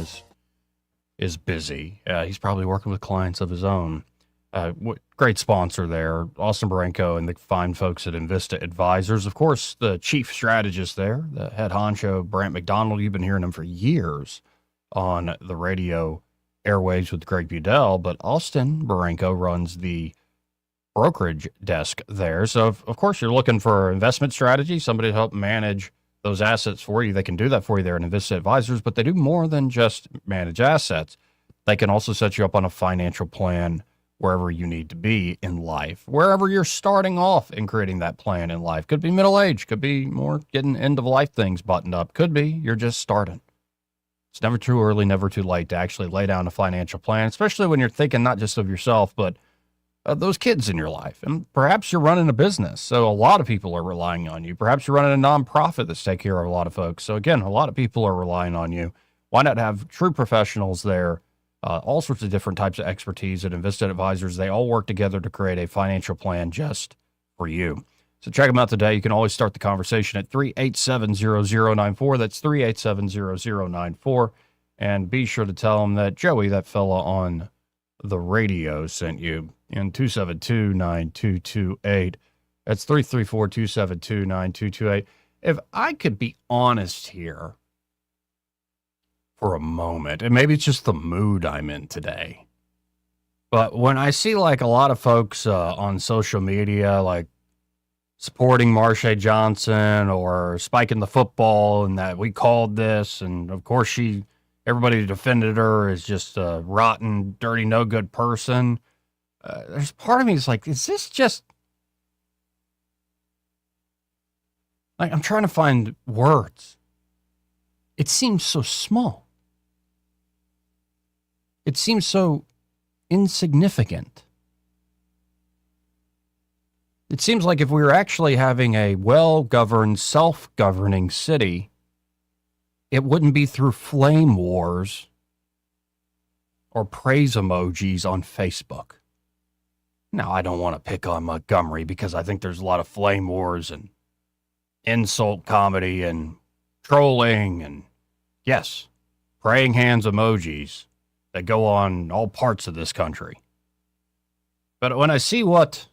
is busy. He's probably working with clients of his own. Great sponsor there, Austin Branco and the fine folks at Invista Advisors. Of course, the chief strategist there, the head honcho, Brant McDonald. You've been hearing him for years on the radio airwaves with Greg Budell, but Austin Branco runs the brokerage desk there. So, of course, you're looking for investment strategy, somebody to help manage those assets for you. They can do that for you there at Invista Advisors, but they do more than just manage assets. They can also set you up on a financial plan wherever you need to be in life, wherever you're starting off in creating that plan in life. Could be middle age, could be more getting end of life things buttoned up, could be you're just starting. It's never too early, never too late to actually lay down a financial plan, especially when you're thinking not just of yourself, but those kids in your life. And perhaps you're running a business, so a lot of people are relying on you. Perhaps you're running a nonprofit that's taking care of a lot of folks. So again, a lot of people are relying on you. Why not have true professionals there, all sorts of different types of expertise at Invista Advisors. They all work together to create a financial plan just for you. So check them out today. You can always start the conversation at 387-0094. That's 387-0094. And be sure to tell them that Joey, that fella on the radio, sent you. In 272-9228. That's 334-272-9228. If I could be honest here for a moment, and maybe it's just the mood I'm in today, but when I see like a lot of folks on social media, like supporting Marsha Johnson or spiking the football and that we called this, and of course everybody who defended her is just a rotten, dirty, no good person. There's part of me that's like, is this just like, I'm trying to find words. It seems so small. It seems so insignificant. It seems like if we were actually having a well-governed, self-governing city, it wouldn't be through flame wars or praise emojis on Facebook. Now, I don't want to pick on Montgomery because I think there's a lot of flame wars and insult comedy and trolling and, yes, praying hands emojis that go on all parts of this country. But when I see what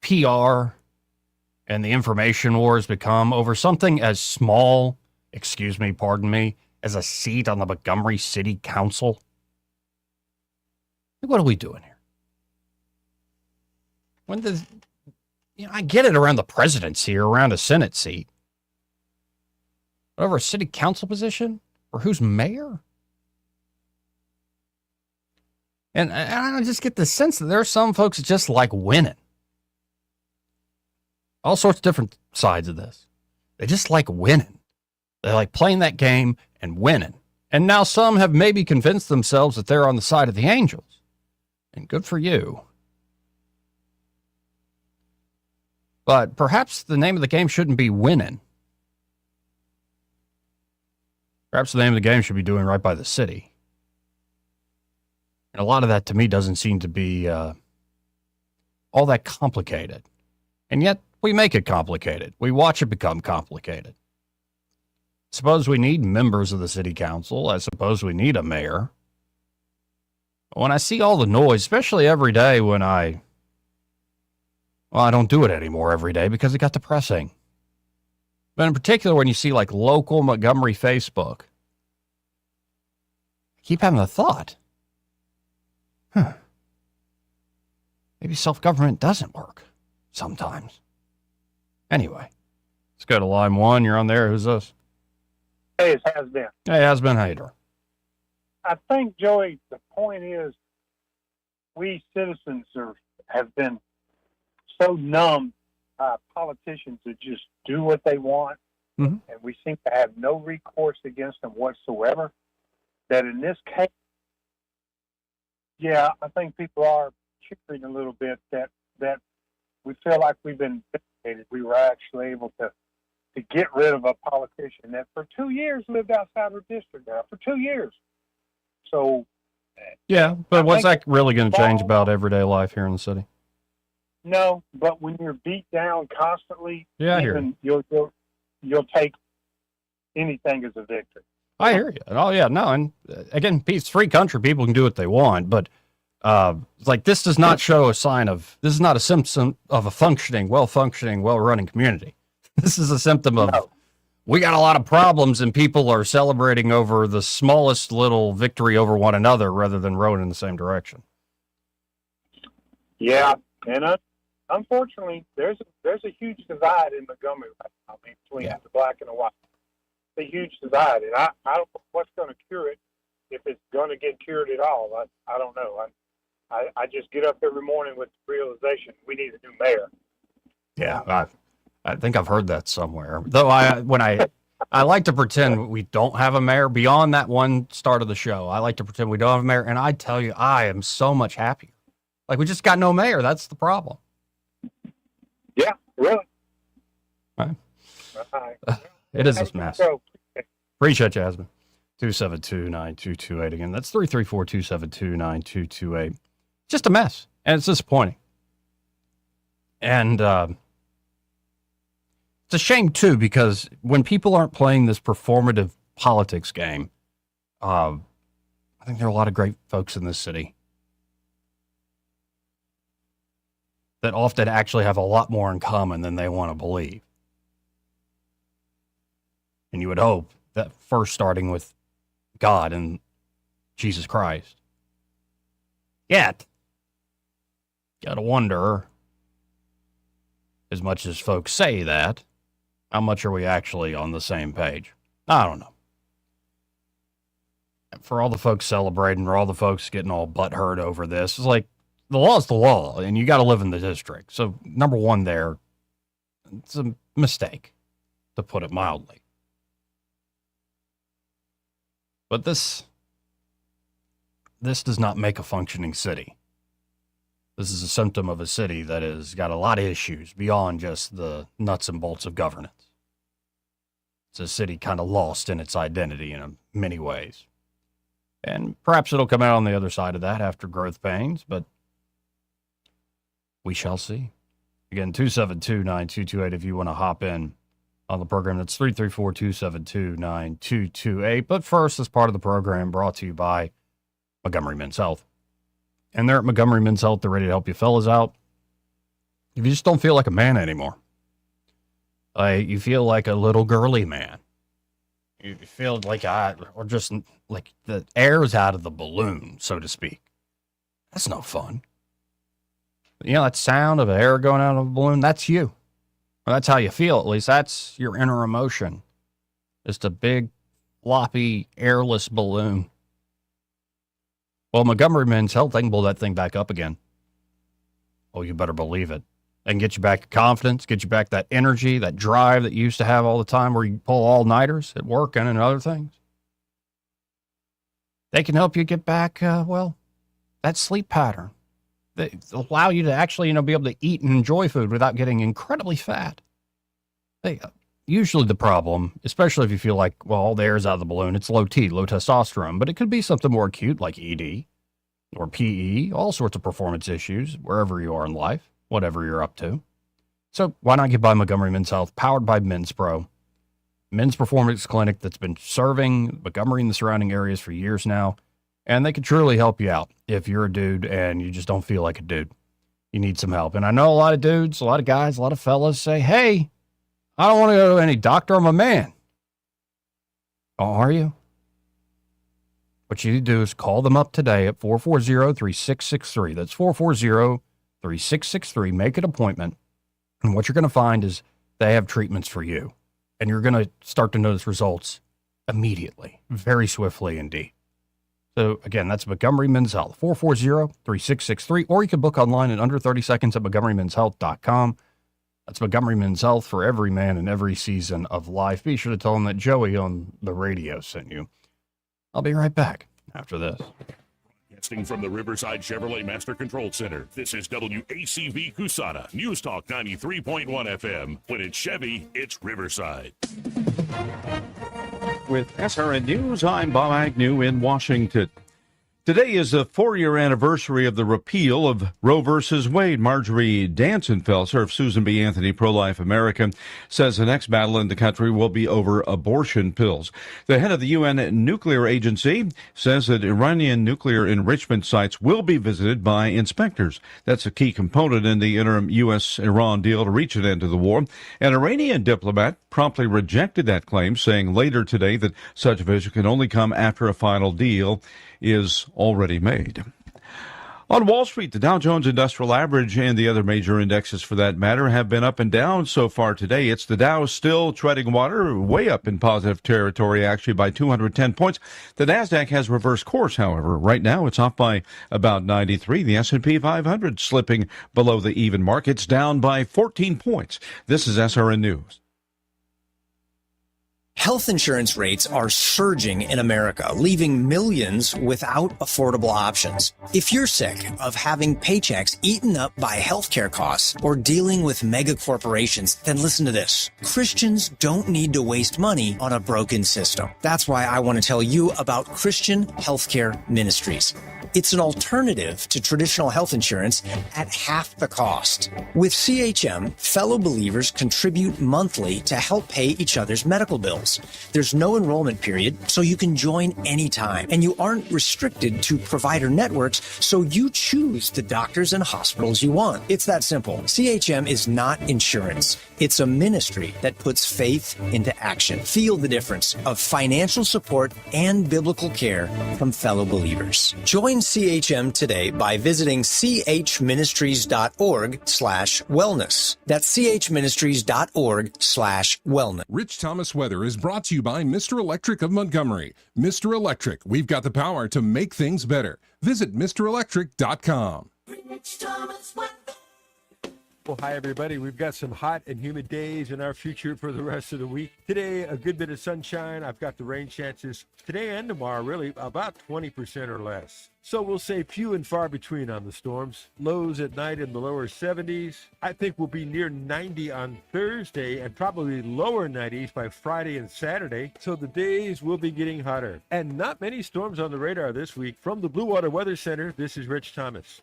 PR and the information wars become over something as small, pardon me, as a seat on the Montgomery City Council, what are we doing here? I get it around the presidency or around a Senate seat. But over a city council position? Or who's mayor? And I just get the sense that there are some folks that just like winning. All sorts of different sides of this. They just like winning. They like playing that game and winning. And now some have maybe convinced themselves that they're on the side of the Angels. And good for you. But perhaps the name of the game shouldn't be winning. Perhaps the name of the game should be doing right by the city. And a lot of that to me doesn't seem to be all that complicated. And yet we make it complicated. We watch it become complicated. Suppose we need members of the city council. I suppose we need a mayor. When I see all the noise, especially every day when I don't do it anymore every day because it got depressing. But in particular, when you see like local Montgomery Facebook, I keep having the thought, maybe self-government doesn't work sometimes. Anyway, let's go to line one. You're on there. Who's this? Hey, it has been. Hey, Has-Been. How you doing? I think, Joey, the point is we citizens have been so numb by politicians that just do what they want, and we seem to have no recourse against them whatsoever, that in this case, yeah, I think people are cheering a little bit that we feel like we've been vindicated. We were actually able to get rid of a politician that for 2 years lived outside our district now, for 2 years. So, yeah, but what's that really going to change about everyday life here in the city? No, but when you're beat down constantly, yeah, I hear you. You'll take anything as a victory. I hear you. Oh yeah, no, and again, it's free country. People can do what they want, but like this does not show a sign of. This is not a symptom of a functioning, well-running community. This is a symptom of we got a lot of problems, and people are celebrating over the smallest little victory over one another rather than rowing in the same direction. Yeah, and unfortunately, there's a huge divide in Montgomery right now between the black and the white. It's a huge divide, and I don't know what's going to cure it, if it's going to get cured at all. I don't know. I just get up every morning with the realization we need a new mayor. Yeah, I think I've heard that somewhere. Though I like to pretend we don't have a mayor. Beyond that one start of the show, I like to pretend we don't have a mayor, and I tell you, I am so much happier. Like, we just got no mayor. That's the problem. Yeah, really. Right. It is a mess. Appreciate you, Has-Been. 272-9228 again. That's 334-272-9228. Just a mess, and it's disappointing. And it's a shame, too, because when people aren't playing this performative politics game, I think there are a lot of great folks in this city that often actually have a lot more in common than they want to believe. And you would hope that first starting with God and Jesus Christ. Yet, gotta wonder, as much as folks say that, how much are we actually on the same page? I don't know. For all the folks celebrating, or all the folks getting all butthurt over this, it's like, the law is the law, and you got to live in the district. So, number one there, it's a mistake, to put it mildly. But this does not make a functioning city. This is a symptom of a city that has got a lot of issues beyond just the nuts and bolts of governance. It's a city kind of lost in its identity in many ways. And perhaps it'll come out on the other side of that after growth pains, but we shall see. Again, 272-9228 if you want to hop in on the program. That's 334-272-9228. But first, as part of the program, brought to you by Montgomery Men's Health. And they're at Montgomery Men's Health. They're ready to help you fellas out. If you just don't feel like a man anymore, you feel like a little girly man. You feel like or just like the air's out of the balloon, so to speak. That's no fun. You know, that sound of air going out of a balloon, that's you. Or that's how you feel, at least. That's your inner emotion. Just a big, floppy, airless balloon. Well, Montgomery Men's Health, they can blow that thing back up again. Oh, you better believe it. They can get you back confidence, get you back that energy, that drive that you used to have all the time where you pull all-nighters at work and other things. They can help you get back, that sleep pattern. They allow you to actually, be able to eat and enjoy food without getting incredibly fat. Usually the problem, especially if you feel like, all the air's out of the balloon, it's low T, low testosterone, but it could be something more acute like ED or PE, all sorts of performance issues, wherever you are in life, whatever you're up to. So why not get by Montgomery Men's Health, powered by Men's Pro, men's performance clinic that's been serving Montgomery and the surrounding areas for years now. And they can truly help you out if you're a dude and you just don't feel like a dude. You need some help. And I know a lot of dudes, a lot of guys, a lot of fellas say, hey, I don't want to go to any doctor. I'm a man. Oh, are you? What you need to do is call them up today at 440-3663. That's 440-3663. Make an appointment. And what you're going to find is they have treatments for you. And you're going to start to notice results immediately, very swiftly indeed. So, again, that's Montgomery Men's Health, 440-3663, or you can book online in under 30 seconds at MontgomeryMen'sHealth.com. That's Montgomery Men's Health for every man in every season of life. Be sure to tell them that Joey on the radio sent you. I'll be right back after this. Broadcasting from the Riverside Chevrolet Master Control Center, this is WACV Cusana, News Talk 93.1 FM. When it's Chevy, it's Riverside. With SRN News, I'm Bob Agnew in Washington. Today is the 4-year anniversary of the repeal of Roe v. Wade. Marjorie Dansenfelser of Susan B. Anthony Pro-Life America says the next battle in the country will be over abortion pills. The head of the UN Nuclear Agency says that Iranian nuclear enrichment sites will be visited by inspectors. That's a key component in the interim U.S.-Iran deal to reach an end to the war. An Iranian diplomat promptly rejected that claim, saying later today that such a visit can only come after a final deal is already made. On Wall Street, the Dow Jones Industrial Average and the other major indexes for that matter have been up and down so far today. It's the Dow still treading water, way up in positive territory actually by 210 points. The Nasdaq has reversed course, however. Right now it's off by about 93. The S&P 500 slipping below the even mark. It's down by 14 points. This is SRN News. Health insurance rates are surging in America, leaving millions without affordable options. If you're sick of having paychecks eaten up by healthcare costs or dealing with mega corporations, then listen to this. Christians don't need to waste money on a broken system. That's why I want to tell you about Christian Healthcare Ministries. It's an alternative to traditional health insurance at half the cost. With CHM, fellow believers contribute monthly to help pay each other's medical bills. There's no enrollment period, so you can join anytime. And you aren't restricted to provider networks, so you choose the doctors and hospitals you want. It's that simple. CHM is not insurance. It's a ministry that puts faith into action. Feel the difference of financial support and biblical care from fellow believers. Join CHM today by visiting chministries.org/wellness. That's chministries.org/wellness. Rich Thomas Weather is brought to you by Mr. Electric of Montgomery. Mr. Electric, we've got the power to make things better. Visit MrElectric.com. Rich Thomas Weather. Well, hi, everybody. We've got some hot and humid days in our future for the rest of the week. Today, a good bit of sunshine. I've got the rain chances today and tomorrow, really, about 20% or less. So we'll say few and far between on the storms. Lows at night in the lower 70s. I think we'll be near 90 on Thursday and probably lower 90s by Friday and Saturday. So the days will be getting hotter. And not many storms on the radar this week. From the Blue Water Weather Center, this is Rich Thomas.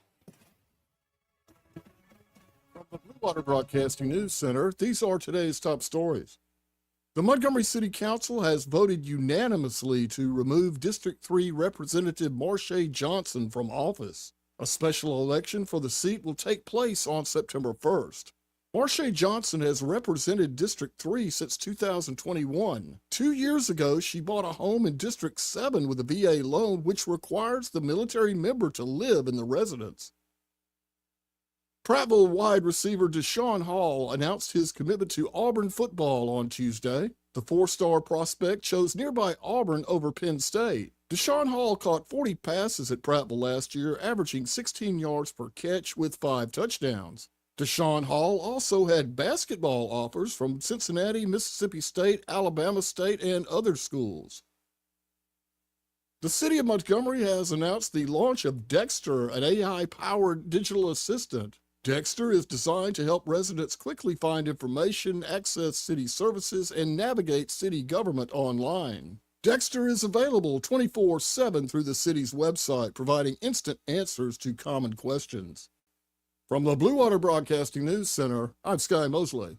From the Blue Water Broadcasting News Center, these are today's top stories. The Montgomery City Council has voted unanimously to remove District 3 Representative Marsha Johnson from office. A special election for the seat will take place on September 1st. Marsha Johnson has represented District 3 since 2021. 2 years ago, she bought a home in District 7 with a VA loan, which requires the military member to live in the residence. Prattville wide receiver Deshaun Hall announced his commitment to Auburn football on Tuesday. The four-star prospect chose nearby Auburn over Penn State. Deshaun Hall caught 40 passes at Prattville last year, averaging 16 yards per catch with 5 touchdowns. Deshaun Hall also had basketball offers from Cincinnati, Mississippi State, Alabama State, and other schools. The city of Montgomery has announced the launch of Dexter, an AI-powered digital assistant. Dexter is designed to help residents quickly find information, access city services, and navigate city government online. Dexter is available 24/7 through the city's website, providing instant answers to common questions. From the Blue Water Broadcasting News Center, I'm Sky Mosley.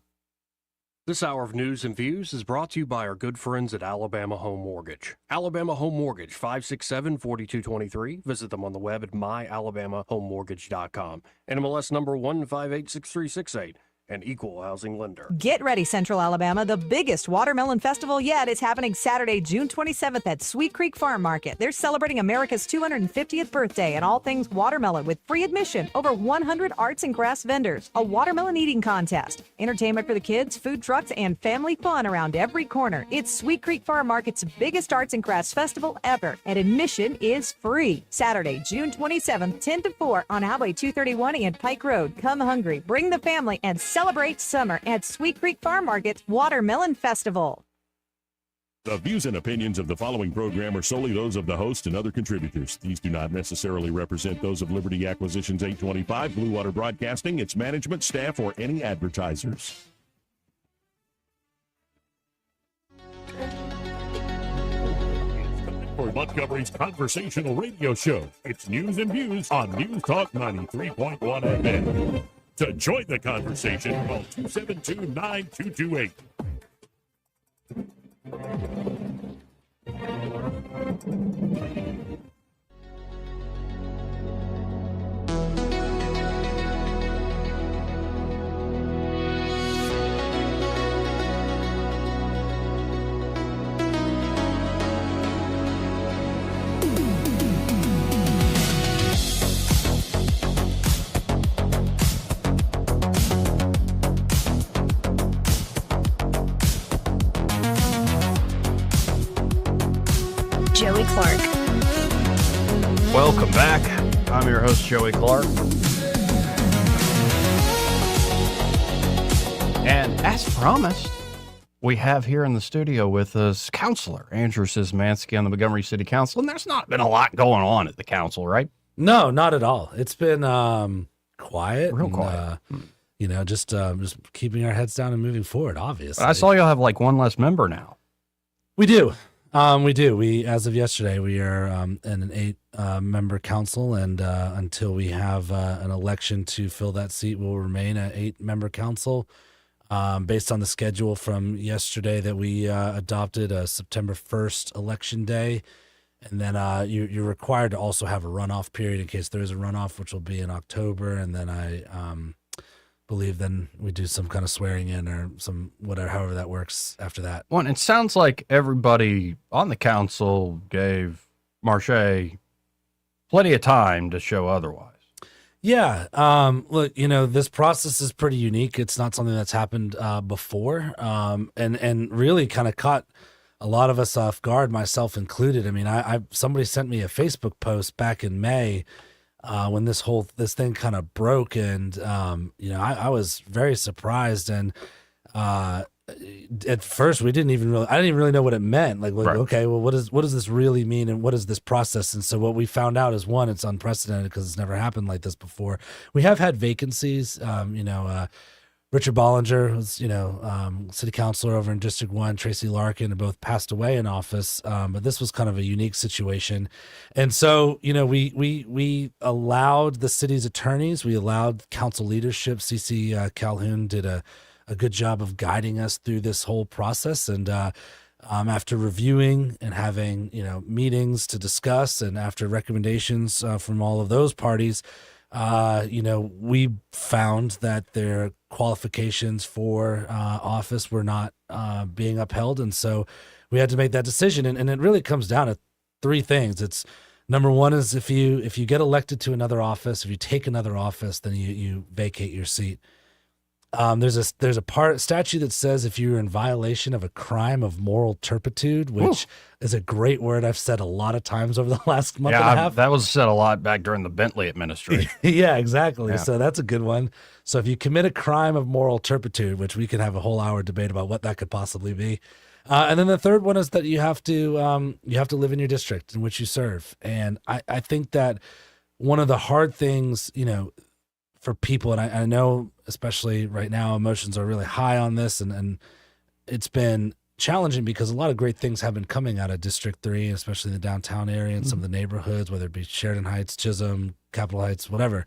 This hour of news and views is brought to you by our good friends at Alabama Home Mortgage. Alabama Home Mortgage, 567-4223. Visit them on the web at myalabamahomemortgage.com. NMLS number 1586368. An equal housing lender. Get ready, Central Alabama. The biggest watermelon festival yet is happening Saturday, June 27th at Sweet Creek Farm Market. They're celebrating America's 250th birthday and all things watermelon with free admission, over 100 arts and crafts vendors, a watermelon eating contest, entertainment for the kids, food trucks, and family fun around every corner. It's Sweet Creek Farm Market's biggest arts and crafts festival ever, and admission is free. Saturday, June 27th, 10 to 4 on Highway 231 and Pike Road. Come hungry, bring the family, and celebrate summer at Sweet Creek Farm Market Watermelon Festival. The views and opinions of the following program are solely those of the host and other contributors. These do not necessarily represent those of Liberty Acquisitions 825, Blue Water Broadcasting, its management, staff, or any advertisers. For Montgomery's conversational radio show, it's News and Views on News Talk 93.1 FM. To join the conversation, call 272-9228. Joey Clark. Welcome back. I'm your host, Joey Clark. And as promised, we have here in the studio with us Counselor Andrew Szymanski on the Montgomery City Council. And there's not been a lot going on at the council, right? No, not at all. It's been quiet. Real quiet. You know, just keeping our heads down and moving forward, obviously. But I saw y'all have like one less member now. We do. We do. We, as of yesterday, we are in an 8-member council, and until we have an election to fill that seat, we'll remain an 8-member council. Based on the schedule from yesterday that we adopted, September 1st election day, and then you're required to also have a runoff period in case there is a runoff, which will be in October, and then I believe then we do some kind of swearing in or some whatever, however that works after that. Well, it sounds like everybody on the council gave Marsha plenty of time to show otherwise. Yeah. Look, you know, this process is pretty unique. It's not something that's happened before, and really kind of caught a lot of us off guard, myself included. I mean, somebody sent me a Facebook post back in May when this thing kind of broke, and I was very surprised, and at first I didn't even really know what it meant. Like Right. okay, well, what does this really mean, and what is this process? And so what we found out is, one, it's unprecedented because it's never happened like this before. We have had vacancies. Richard Bollinger was, city councilor over in District 1, Tracy Larkin, have both passed away in office. But this was kind of a unique situation. And so, we allowed the city's attorneys, we allowed council leadership. CC Calhoun did a good job of guiding us through this whole process. And after reviewing and having, meetings to discuss, and after recommendations from all of those parties, we found that their qualifications for office were not being upheld. And so we had to make that decision. And it really comes down to three things. It's number one is if you get elected to another office, if you take another office, then you vacate your seat. There's a statute that says if you're in violation of a crime of moral turpitude, which is a great word I've said a lot of times over the last month and a half. That was said a lot back during the Bentley administration. Yeah, exactly. Yeah. So that's a good one. So if you commit a crime of moral turpitude, which we could have a whole hour debate about what that could possibly be. And then the third one is that you have to live in your district in which you serve. And I think that one of the hard things, for people, and I know especially right now emotions are really high on this, and it's been challenging because a lot of great things have been coming out of District 3, especially in the downtown area and some of the neighborhoods, whether it be Sheridan Heights, Chisholm, Capitol Heights, whatever.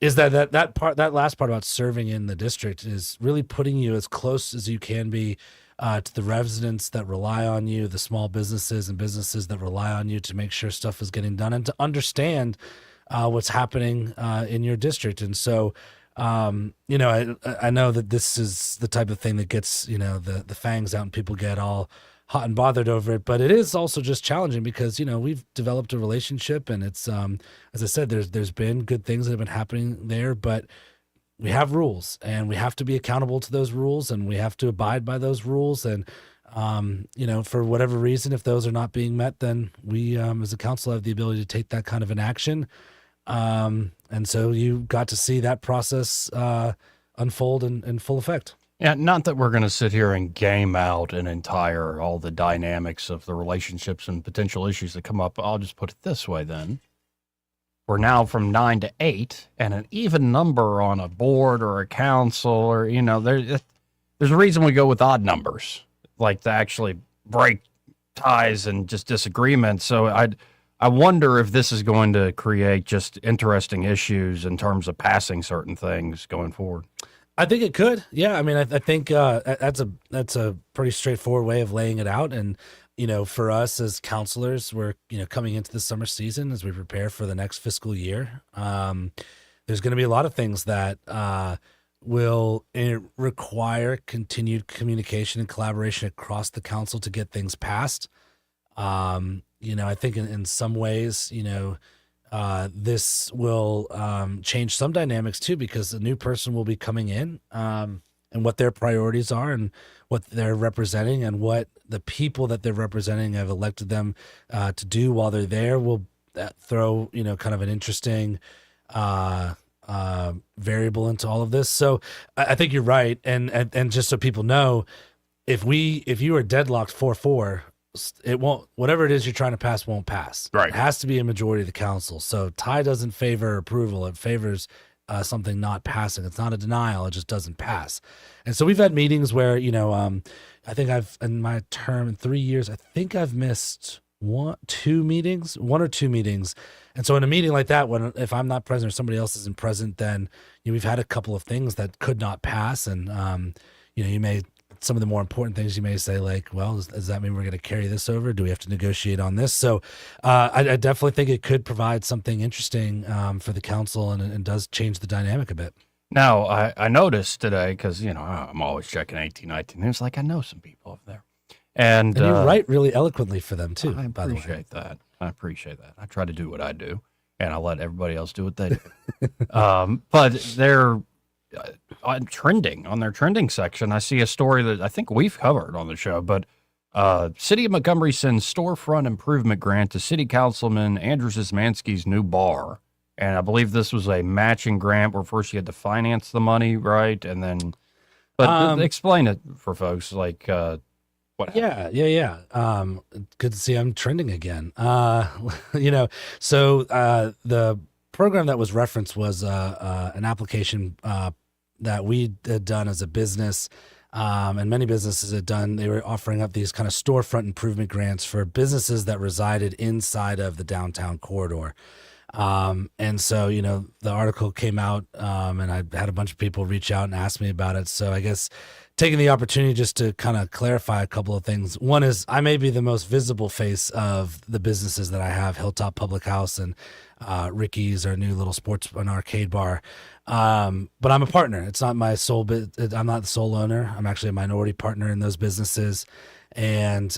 Is that last part about serving in the district is really putting you as close as you can be to the residents that rely on you, the small businesses and businesses that rely on you to make sure stuff is getting done, and to understand what's happening in your district. And so, I know that this is the type of thing that gets, the fangs out and people get all hot and bothered over it. But it is also just challenging because, we've developed a relationship, and it's, as I said, there's been good things that have been happening there, but we have rules, and we have to be accountable to those rules, and we have to abide by those rules. And, for whatever reason, if those are not being met, then we, as a council, have the ability to take that kind of an action. And so you got to see that process unfold in full effect. Yeah, not that we're going to sit here and game out all the dynamics of the relationships and potential issues that come up. I'll just put it this way then. We're now from 9 to 8, and an even number on a board or a council, or, there's a reason we go with odd numbers, like to actually break ties and just disagreements. So I wonder if this is going to create just interesting issues in terms of passing certain things going forward. I think it could. Yeah. I mean, I think that's a pretty straightforward way of laying it out. And, for us as counselors, we're, coming into the summer season as we prepare for the next fiscal year. There's going to be a lot of things that will require continued communication and collaboration across the council to get things passed. I think in some ways, this will change some dynamics too, because a new person will be coming in, and what their priorities are and what they're representing and what the people that they're representing have elected them to do while they're there will throw, kind of an interesting variable into all of this. So I think you're right. And just so people know, if you are deadlocked 4-4, it won't, whatever it is you're trying to pass won't pass. Right. It has to be a majority of the council. So tie doesn't favor approval. It favors something not passing. It's not a denial. It just doesn't pass. And so we've had meetings where, I think in my term in 3 years, I think I've missed one or two meetings. And so in a meeting like that, if I'm not present or somebody else isn't present, then we've had a couple of things that could not pass. And, some of the more important things you may say, like, well, does that mean we're going to carry this over? Do we have to negotiate on this? So I definitely think it could provide something interesting for the council, and does change the dynamic a bit. Now, I noticed today, because, I'm always checking 1819 News, like I know some people over there. And you write really eloquently for them, too, by the way. I appreciate that. I try to do what I do, and I let everybody else do what they do. But they're on their trending section. I see a story that I think we've covered on the show, but City of Montgomery sends storefront improvement grant to City Councilman Andrew Szymanski's new bar. And I believe this was a matching grant where first you had to finance the money, right? And then, but explain it for folks, like what happened. Yeah. Good to see I'm trending again. So the program that was referenced was an application that we had done as a business. And many businesses had done. They were offering up these kind of storefront improvement grants for businesses that resided inside of the downtown corridor. And so, the article came out, and I had a bunch of people reach out and ask me about it. So I guess taking the opportunity just to kind of clarify a couple of things. One is I may be the most visible face of the businesses that I have, Hilltop Public House and Ricky's, our new little sports and arcade bar. But I'm a partner. It's not my sole I'm not the sole owner. I'm actually a minority partner in those businesses. And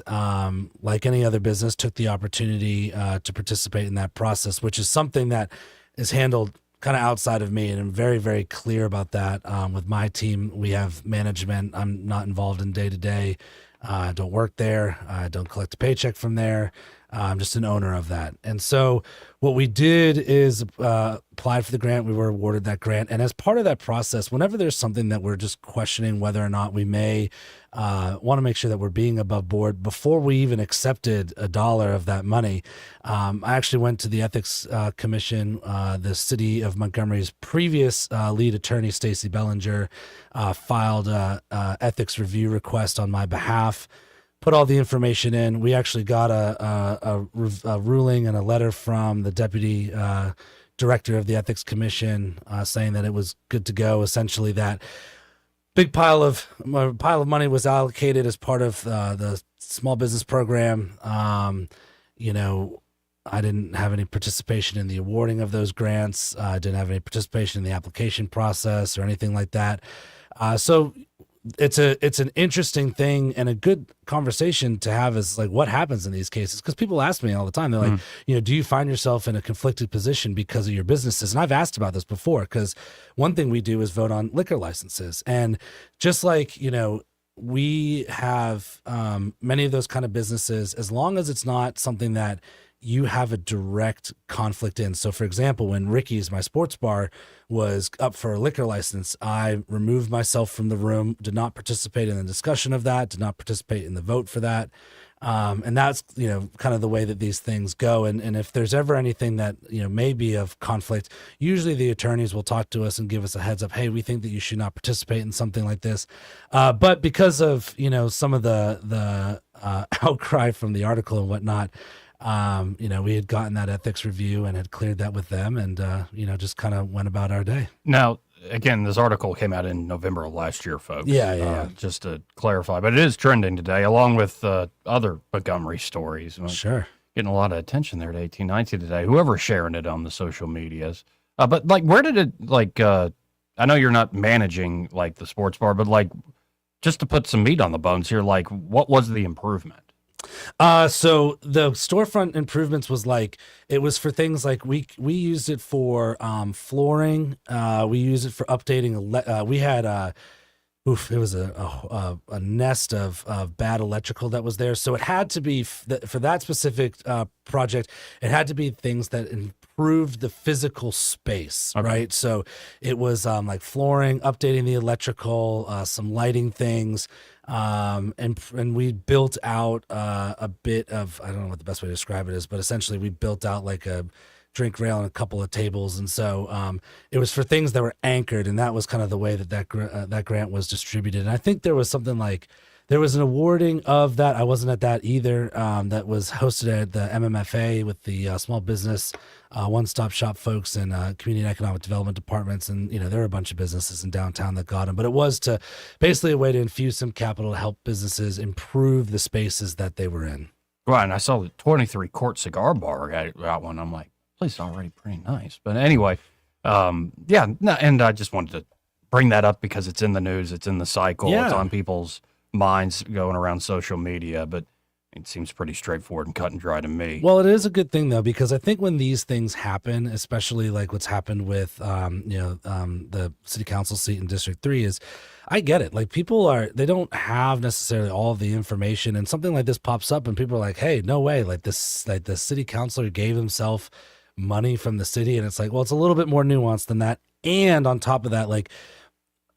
like any other business, took the opportunity to participate in that process, which is something that is handled kind of outside of me. And I'm very, very clear about that. With my team, we have management. I'm not involved in day-to-day. I don't work there. I don't collect a paycheck from there. I'm just an owner of that. And so what we did is applied for the grant. We were awarded that grant. And as part of that process, whenever there's something that we're just questioning whether or not we may want to make sure that we're being above board, before we even accepted $1 of that money, I actually went to the Ethics Commission. The City of Montgomery's previous lead attorney, Stacy Bellinger, filed a ethics review request on my behalf. Put all the information in. We actually got a ruling and a letter from the deputy director of the Ethics Commission saying that it was good to go. Essentially, that big pile of money was allocated as part of the small business program. I didn't have any participation in the awarding of those grants. I didn't have any participation in the application process or anything like that. So it's an interesting thing and a good conversation to have is like what happens in these cases, because people ask me all the time, they're like, do you find yourself in a conflicted position because of your businesses? And I've asked about this before, because one thing we do is vote on liquor licenses, and just like we have many of those kind of businesses, as long as it's not something that you have a direct conflict in. So for example, when Ricky's, my sports bar, was up for a liquor license, I removed myself from the room, did not participate in the discussion of that, did not participate in the vote for that. And that's, kind of the way that these things go. And if there's ever anything that, may be of conflict, usually the attorneys will talk to us and give us a heads up. Hey, we think that you should not participate in something like this. But because of, some of the outcry from the article and whatnot, we had gotten that ethics review and had cleared that with them, and just kind of went about our day. Now, again, this article came out in November of last year, folks. Yeah. Just to clarify, but it is trending today, along with other Montgomery stories. Sure. Getting a lot of attention there at 1819 today, whoever's sharing it on the social medias. But where did it, I know you're not managing the sports bar, but just to put some meat on the bones here, what was the improvement? So the storefront improvements was it was for things like we used it for flooring. We used it for updating. We had it was a nest of bad electrical that was there. So it had to be for that specific project. It had to be things that improved the physical space, right? So it was flooring, updating the electrical, some lighting things. And we built out a bit of, I don't know what the best way to describe it is, but essentially we built out a drink rail and a couple of tables. And so it was for things that were anchored, and that was kind of the way that grant was distributed. And I think there was something there was an awarding of that. I wasn't at that either. That was hosted at the MMFA with the small business one-stop shop folks and community and economic development departments. And, there were a bunch of businesses in downtown that got them, but it was to basically a way to infuse some capital to help businesses improve the spaces that they were in. Right. And I saw the 23 Court Cigar Bar got one. I'm like, place is already pretty nice. But anyway, and I just wanted to bring that up because it's in the news. It's in the cycle. Yeah. It's on people's minds going around social media. But It seems pretty straightforward and cut and dry to me. Well, it is a good thing though, because I think when these things happen, especially like what's happened with, the city council seat in District 3 is, I get it. Like they don't have necessarily all of the information, and something like this pops up and people are like, hey, no way. Like the city councilor gave himself money from the city. And it's like, well, it's a little bit more nuanced than that. And on top of that, like,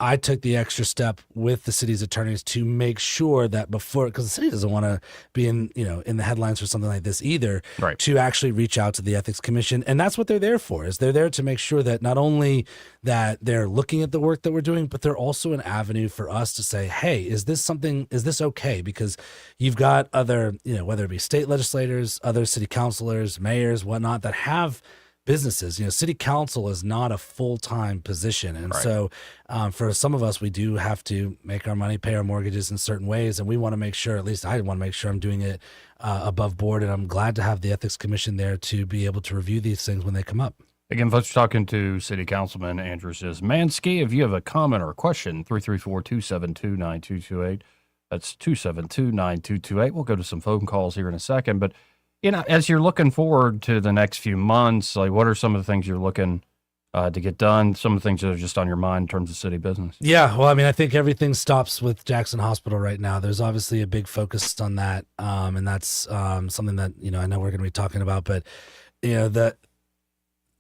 I took the extra step with the city's attorneys to make sure that before, because the city doesn't want to be in the headlines for something like this either, right, to actually reach out to the ethics commission. And that's what they're there for, is they're there to make sure that not only that they're looking at the work that we're doing, but they're also an avenue for us to say, hey, is this okay? Because you've got other, whether it be state legislators, other city councilors, mayors, whatnot, that have businesses. City council is not a full-time position. And so for some of us, we do have to make our money, pay our mortgages in certain ways. And we want to make sure, at least I want to make sure I'm doing it above board. And I'm glad to have the ethics commission there to be able to review these things when they come up. Again, folks, talking to City Councilman Andrew Szymanski. If you have a comment or a question, 334-272-9228. That's 272-9228. We'll go to some phone calls here in a second. But as you're looking forward to the next few months, like what are some of the things you're looking to get done? Some of the things that are just on your mind in terms of city business? Yeah, well, I mean, I think everything stops with Jackson Hospital right now. There's obviously a big focus on that, and that's something that I know we're going to be talking about. But I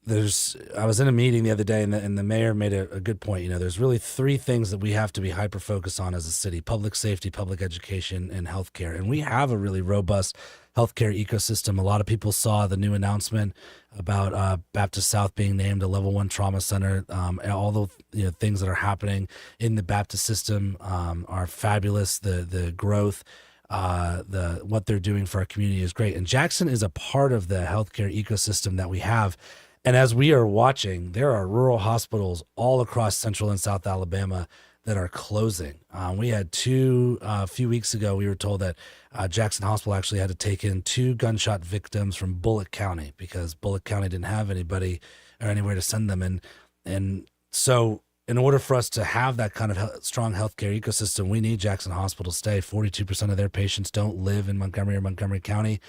was in a meeting the other day, and the mayor made a good point. There's really three things that we have to be hyper focused on as a city: public safety, public education, and healthcare. And we have a really robust healthcare ecosystem. A lot of people saw the new announcement about Baptist South being named a level 1 trauma center. All the things that are happening in the Baptist system are fabulous. The growth, what they're doing for our community is great. And Jackson is a part of the healthcare ecosystem that we have. And as we are watching, there are rural hospitals all across Central and South Alabama that are closing. We had a few weeks ago, we were told that Jackson Hospital actually had to take in 2 gunshot victims from Bullock County because Bullock County didn't have anybody or anywhere to send them. And so in order for us to have that kind of strong healthcare ecosystem, we need Jackson Hospital to stay. 42% of their patients don't live in Montgomery or Montgomery County.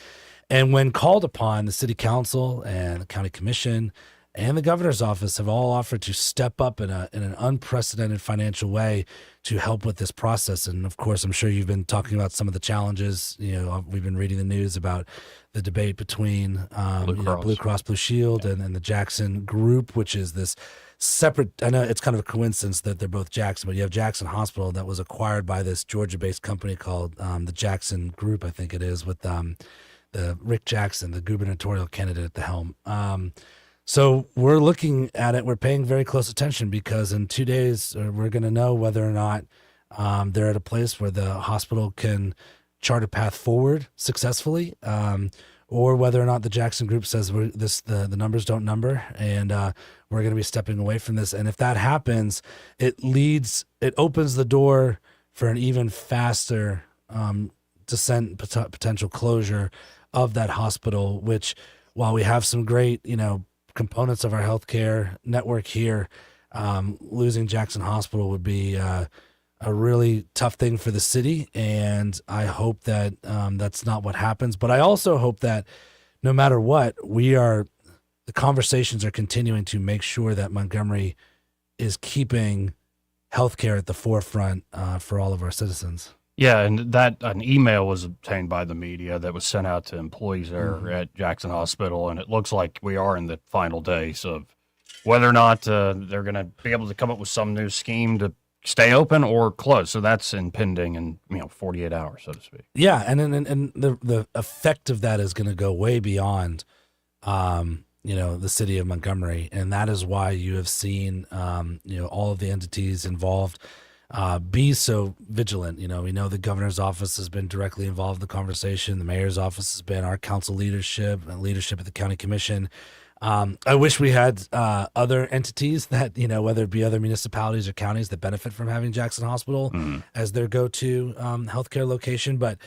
And when called upon, the city council and the county commission and the governor's office have all offered to step up in an unprecedented financial way to help with this process. And of course, I'm sure you've been talking about some of the challenges. We've been reading the news about the debate between Blue Cross Blue Shield and the Jackson Group, which is this separate. I know it's kind of a coincidence that they're both Jackson, but you have Jackson Hospital that was acquired by this Georgia-based company called the Jackson Group, I think it is, with the Rick Jackson, the gubernatorial candidate at the helm. So we're looking at it. We're paying very close attention because in 2 days, we're going to know whether or not they're at a place where the hospital can chart a path forward successfully, or whether or not the Jackson Group says the numbers don't number, and we're going to be stepping away from this. And if that happens, it opens the door for an even faster potential closure of that hospital, which, while we have some great, components of our healthcare network here, losing Jackson Hospital would be a really tough thing for the city. And I hope that that's not what happens. But I also hope that no matter what, the conversations are continuing to make sure that Montgomery is keeping healthcare at the forefront for all of our citizens. Yeah, and an email was obtained by the media that was sent out to employees there at Jackson Hospital, and it looks like we are in the final days of whether or not they're going to be able to come up with some new scheme to stay open or close. So that's impending in 48 hours, so to speak. Yeah, and the effect of that is going to go way beyond the city of Montgomery, and that is why you have seen all of the entities involved be so vigilant. We know the governor's office has been directly involved in the conversation. The mayor's office has been, our council leadership at the county commission. I wish we had other entities that, whether it be other municipalities or counties that benefit from having Jackson Hospital as their go-to healthcare location. But,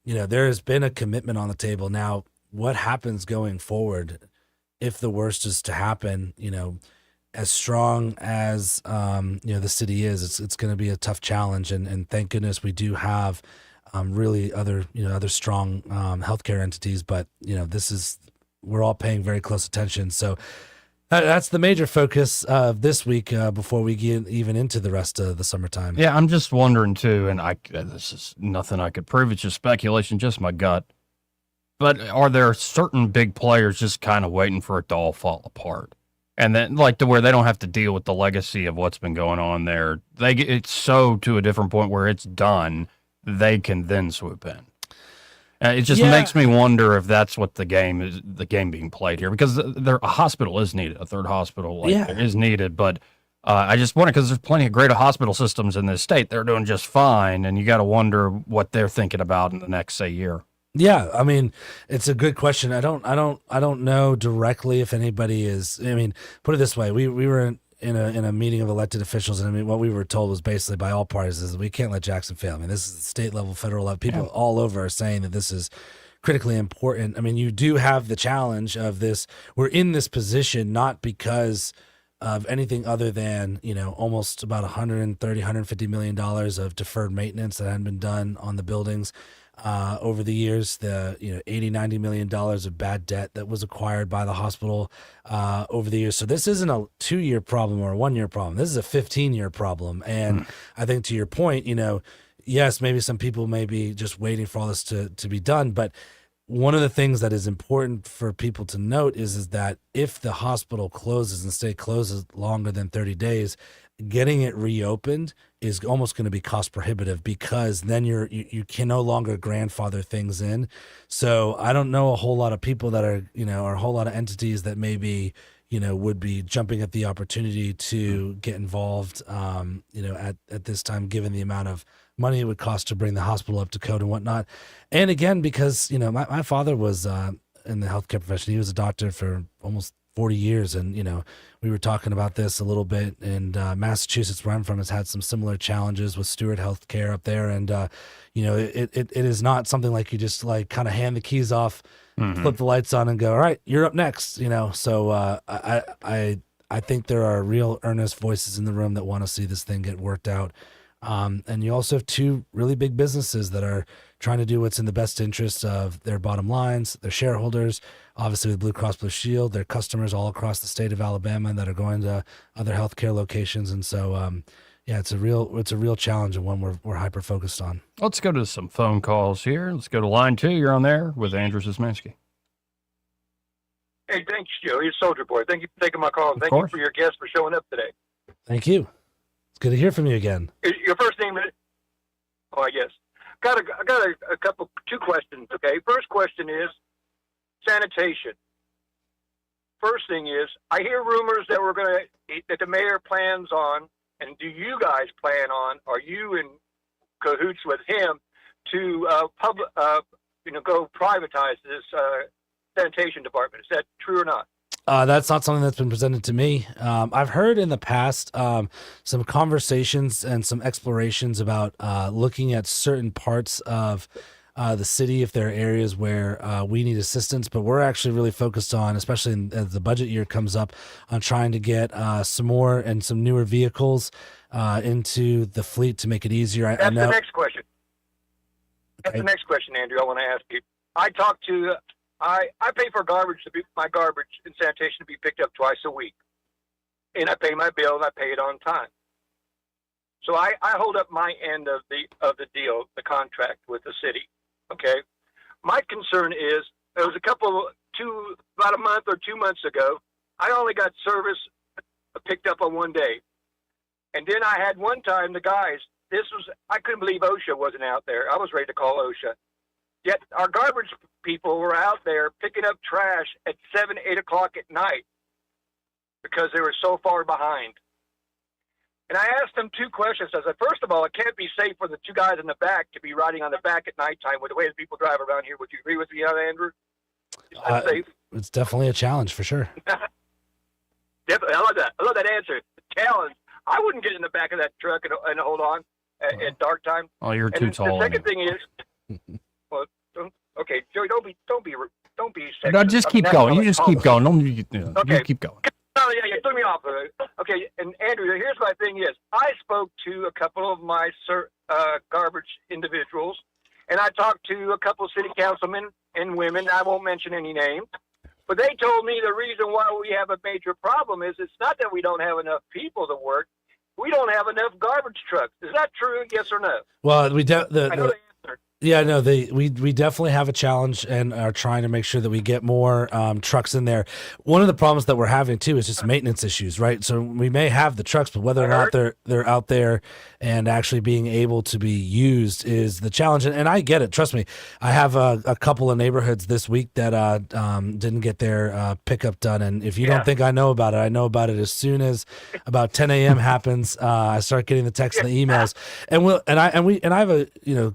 there has been a commitment on the table. Now, what happens going forward if the worst is to happen, as strong as the city is, it's going to be a tough challenge, and thank goodness we do have really other strong healthcare entities. But we're all paying very close attention. So that's the major focus of this week before we get even into the rest of the summertime. Yeah, I'm just wondering too, and this is nothing I could prove. It's just speculation, just my gut. But are there certain big players just kind of waiting for it to all fall apart? And then, like, to where they don't have to deal with the legacy of what's been going on there. It's so to a different point where it's done, they can then swoop in. It just makes me wonder if that's what the game being played here, because a hospital is needed, a third hospital is needed. But I just wonder, because there's plenty of great hospital systems in this state, they're doing just fine, and you got to wonder what they're thinking about in the next, say, year. Yeah, I mean, it's a good question. I don't know directly if anybody is. I mean, put it this way: we were in a meeting of elected officials, and I mean, what we were told was basically by all parties is we can't let Jackson fail. I mean, this is state level, federal level. People all over are saying that this is critically important. I mean, you do have the challenge of this. We're in this position not because of anything other than almost about $150 million of deferred maintenance that hadn't been done on the buildings. Over the years, the $80-90 million of bad debt that was acquired by the hospital over the years. So this isn't a 2-year problem or a 1-year problem. This is a 15-year problem. And I think to your point, yes, maybe some people may be just waiting for all this to be done. But one of the things that is important for people to note is that if the hospital closes and stay closes longer than 30 days, getting it reopened is almost going to be cost prohibitive, because then you can no longer grandfather things in. So I don't know a whole lot of people that are, or a whole lot of entities that maybe, would be jumping at the opportunity to get involved, at this time, given the amount of money it would cost to bring the hospital up to code and whatnot. And again, because, my father was in the healthcare profession. He was a doctor for almost 40 years. And, we were talking about this a little bit, and Massachusetts, where I'm from, has had some similar challenges with Steward Healthcare up there. And, it is not something like you just kind of hand the keys off, flip the lights on and go, all right, you're up next, So I think there are real earnest voices in the room that want to see this thing get worked out. And you also have two really big businesses that are trying to do what's in the best interest of their bottom lines, their shareholders, obviously with Blue Cross Blue Shield, their customers all across the state of Alabama that are going to other healthcare locations. And so, it's a real challenge, and one we're hyper focused on. Let's go to some phone calls here. Let's go to line 2. You're on there with Andrew Szymanski. Hey, thanks, Joe. You're Soldier Boy. Thank you for taking my call, and thank you for your guest for showing up today. Thank you. It's good to hear from you again. Your first name is? Oh, I guess. I got two questions. Okay. First question is sanitation. First thing is, I hear rumors that that the mayor plans on, and do you guys plan on? Are you in cahoots with him to go privatize this sanitation department? Is that true or not? That's not something that's been presented to me. I've heard in the past some conversations and some explorations about looking at certain parts of the city if there are areas where we need assistance, but we're actually really focused on, especially as the budget year comes up, on trying to get some more and some newer vehicles into the fleet to make it easier. That's the next question. That's the next question, Andrew, I want to ask you. I pay for my garbage and sanitation to be picked up twice a week, and I pay my bill and I pay it on time. So I hold up my end of the deal, the contract with the city. Okay, my concern is there was about a month or 2 months ago, I only got service picked up on one day, and then I had one time the guys. I couldn't believe OSHA wasn't out there. I was ready to call OSHA. Yet our garbage people were out there picking up trash at 7, 8 o'clock at night because they were so far behind. And I asked them two questions. I said, first of all, it can't be safe for the two guys in the back to be riding on the back at nighttime with the way that people drive around here. Would you agree with me, Andrew? Is that safe? It's definitely a challenge for sure. Definitely. I love that answer. The challenge. I wouldn't get in the back of that truck and hold on at dark time. Oh, you're too tall. The second thing is, okay, Joey, don't be sexist. No, just keep going. You just keep going. You keep going. Oh, yeah, you threw me off. Okay, and Andrew, here's my thing is, I spoke to a couple of my garbage individuals, And I talked to a couple of city councilmen and women. I won't mention any names. But they told me the reason why we have a major problem is it's not that we don't have enough people to work. We don't have enough garbage trucks. Is that true? Yes or no? Well, I know the answer. Yeah, no, we definitely have a challenge and are trying to make sure that we get more trucks in there. One of the problems that we're having too is just maintenance issues, right? So we may have the trucks, but whether or not they're out there and actually being able to be used is the challenge. And I get it. Trust me, I have a couple of neighborhoods this week that didn't get their pickup done. And if you don't think I know about it, I know about it as soon as about 10 a.m. happens. I start getting the texts and the emails, and I have a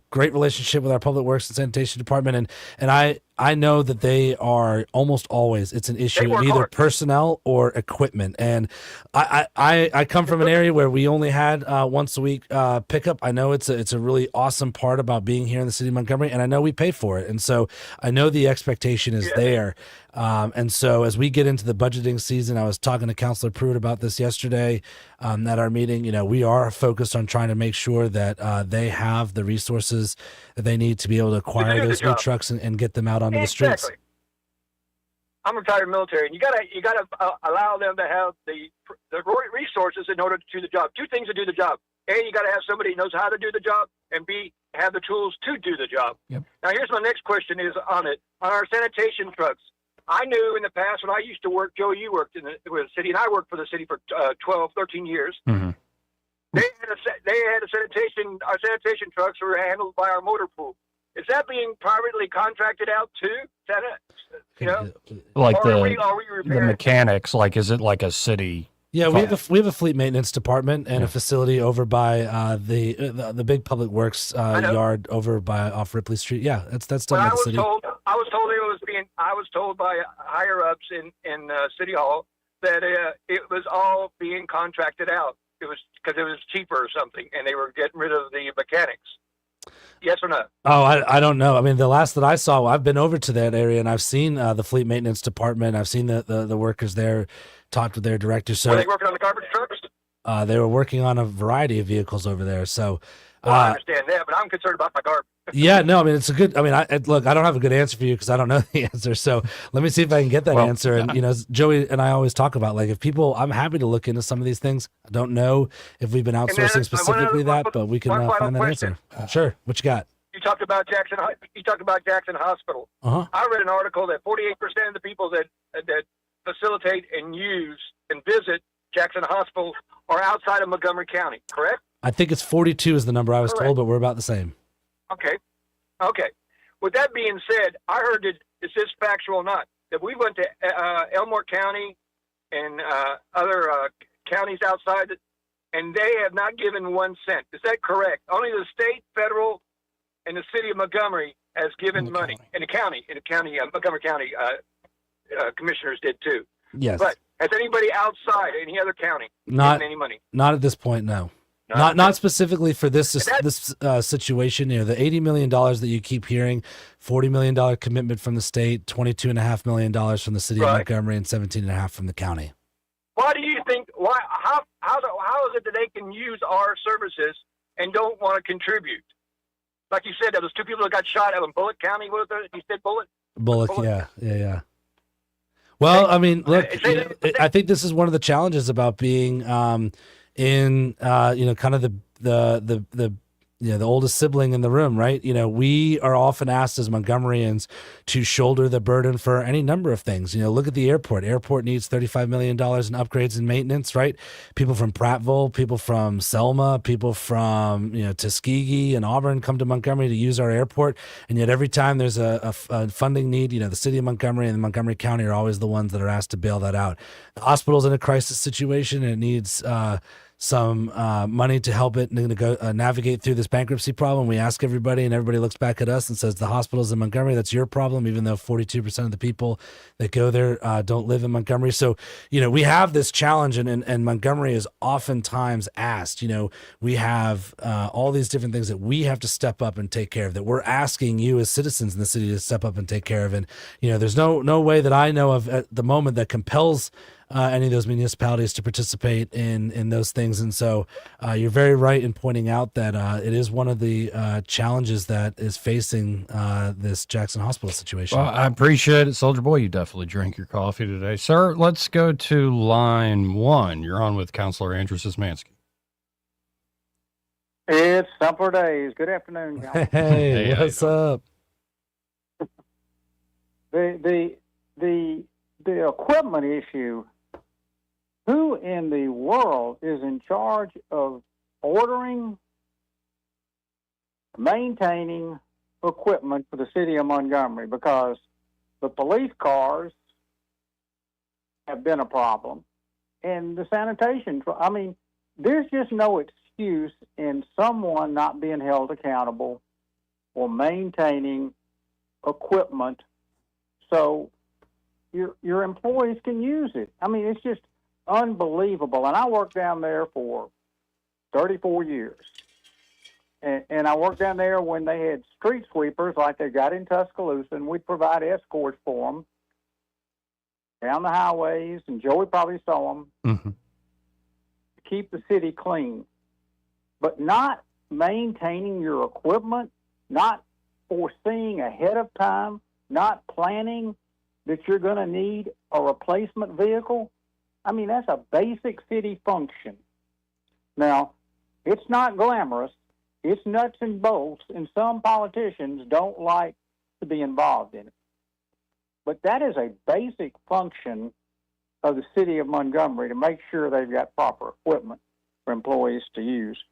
great relationship with our public works and sanitation department, and I know that they are almost always, it's an issue of either personnel or equipment. And I come from an area where we only had once a week pickup. I know it's a really awesome part about being here in the city of Montgomery, and I know we pay for it. And so I know the expectation is there. And so as we get into the budgeting season, I was talking to Councilor Pruitt about this yesterday at our meeting. We are focused on trying to make sure that they have the resources that they need to be able to acquire those new trucks and get them out onto the streets. I'm retired military, and you gotta allow them to have the resources in order to do the job. Two things to do the job: A, you got to have somebody who knows how to do the job, and B, have the tools to do the job. Yep. Now, here's my next question: is on our sanitation trucks. I knew in the past when I used to work, Joe, you worked with the city, and I worked for the city for 12, 13 years. Mm-hmm. Our sanitation trucks were handled by our motor pool. Is that being privately contracted out too? Like or the mechanics, like, is it like a city? Yeah, we have a fleet maintenance department and a facility over by the big public works yard over off Ripley Street. Yeah, that's done by the city. I was told by higher ups in City Hall that it was all being contracted out. It was because it was cheaper or something, and they were getting rid of the mechanics. Yes or no? Oh, I don't know. I mean, the last that I saw, I've been over to that area and I've seen the fleet maintenance department. I've seen the workers there, talked with their director. So were they working on the garbage trucks? They were working on a variety of vehicles over there. So I understand that, but I'm concerned about my garbage. Yeah, no, I mean, it's a good, I mean, look, I don't have a good answer for you because I don't know the answer. So let me see if I can get that answer. And, Joey and I always talk about, like, if people, I'm happy to look into some of these things. I don't know if we've been outsourcing specifically but we can find that answer. Sure. What you got? You talked about Jackson Hospital. Uh-huh. I read an article that 48% of the people that facilitate and use and visit Jackson Hospital are outside of Montgomery County, correct? I think it's 42 is the number I was told, but we're about the same. Okay. With that being said, I heard that, is this factual or not, that we went to Elmore County and other counties outside, and they have not given 1 cent. Is that correct? Only the state, federal, and the city of Montgomery has given money. And the Montgomery County commissioners did too. Yes. But has anybody outside any other county given any money? Not at this point, no. Not specifically for this situation. The $80 million that you keep hearing, $40 million commitment from the state, $22.5 million from the city of Montgomery, and $17.5 from the county. Why do you think? How is it that they can use our services and don't want to contribute? Like you said, there was 2 people that got shot out in Bullock County. What was it? You said Bullock? Bullock, yeah. Well, I mean, look, I think this is one of the challenges about being in kind of the oldest sibling in the room, right? We are often asked as Montgomeryans to shoulder the burden for any number of things. Look at the airport. Airport needs $35 million in upgrades and maintenance, right? People from Prattville, people from Selma, people from Tuskegee and Auburn come to Montgomery to use our airport, and yet every time there's a funding need, the city of Montgomery and the Montgomery County are always the ones that are asked to bail that out. The hospital's in a crisis situation, and it needs some money to help it navigate through this bankruptcy problem. We ask everybody, and everybody looks back at us and says, the hospital's in Montgomery, that's your problem, even though 42% of the people that go there don't live in Montgomery. So, we have this challenge, and Montgomery is oftentimes asked, we have all these different things that we have to step up and take care of, that we're asking you as citizens in the city to step up and take care of. And, there's no way that I know of at the moment that compels any of those municipalities to participate in those things. And so you're very right in pointing out that it is one of the challenges that is facing this Jackson Hospital situation. Well, I appreciate it, Soldier Boy. You definitely drank your coffee today. Sir, let's go to line 1. You're on with Counselor Andrew Szymanski. It's Stumper Days. Good afternoon, guys. Hey, what's up? The equipment issue. Who in the world is in charge of ordering, maintaining equipment for the city of Montgomery? Because the police cars have been a problem, and the sanitation. I mean, there's just no excuse in someone not being held accountable for maintaining equipment so your employees can use it. I mean, it's just unbelievable. And I worked down there for 34 years. And I worked down there when they had street sweepers like they got in Tuscaloosa, and we'd provide escorts for them down the highways, and Joey probably saw them, to keep the city clean. But not maintaining your equipment, not foreseeing ahead of time, not planning that you're going to need a replacement vehicle. I mean, that's a basic city function. Now, it's not glamorous. It's nuts and bolts, and some politicians don't like to be involved in it. But that is a basic function of the city of Montgomery, to make sure they've got proper equipment for employees to use.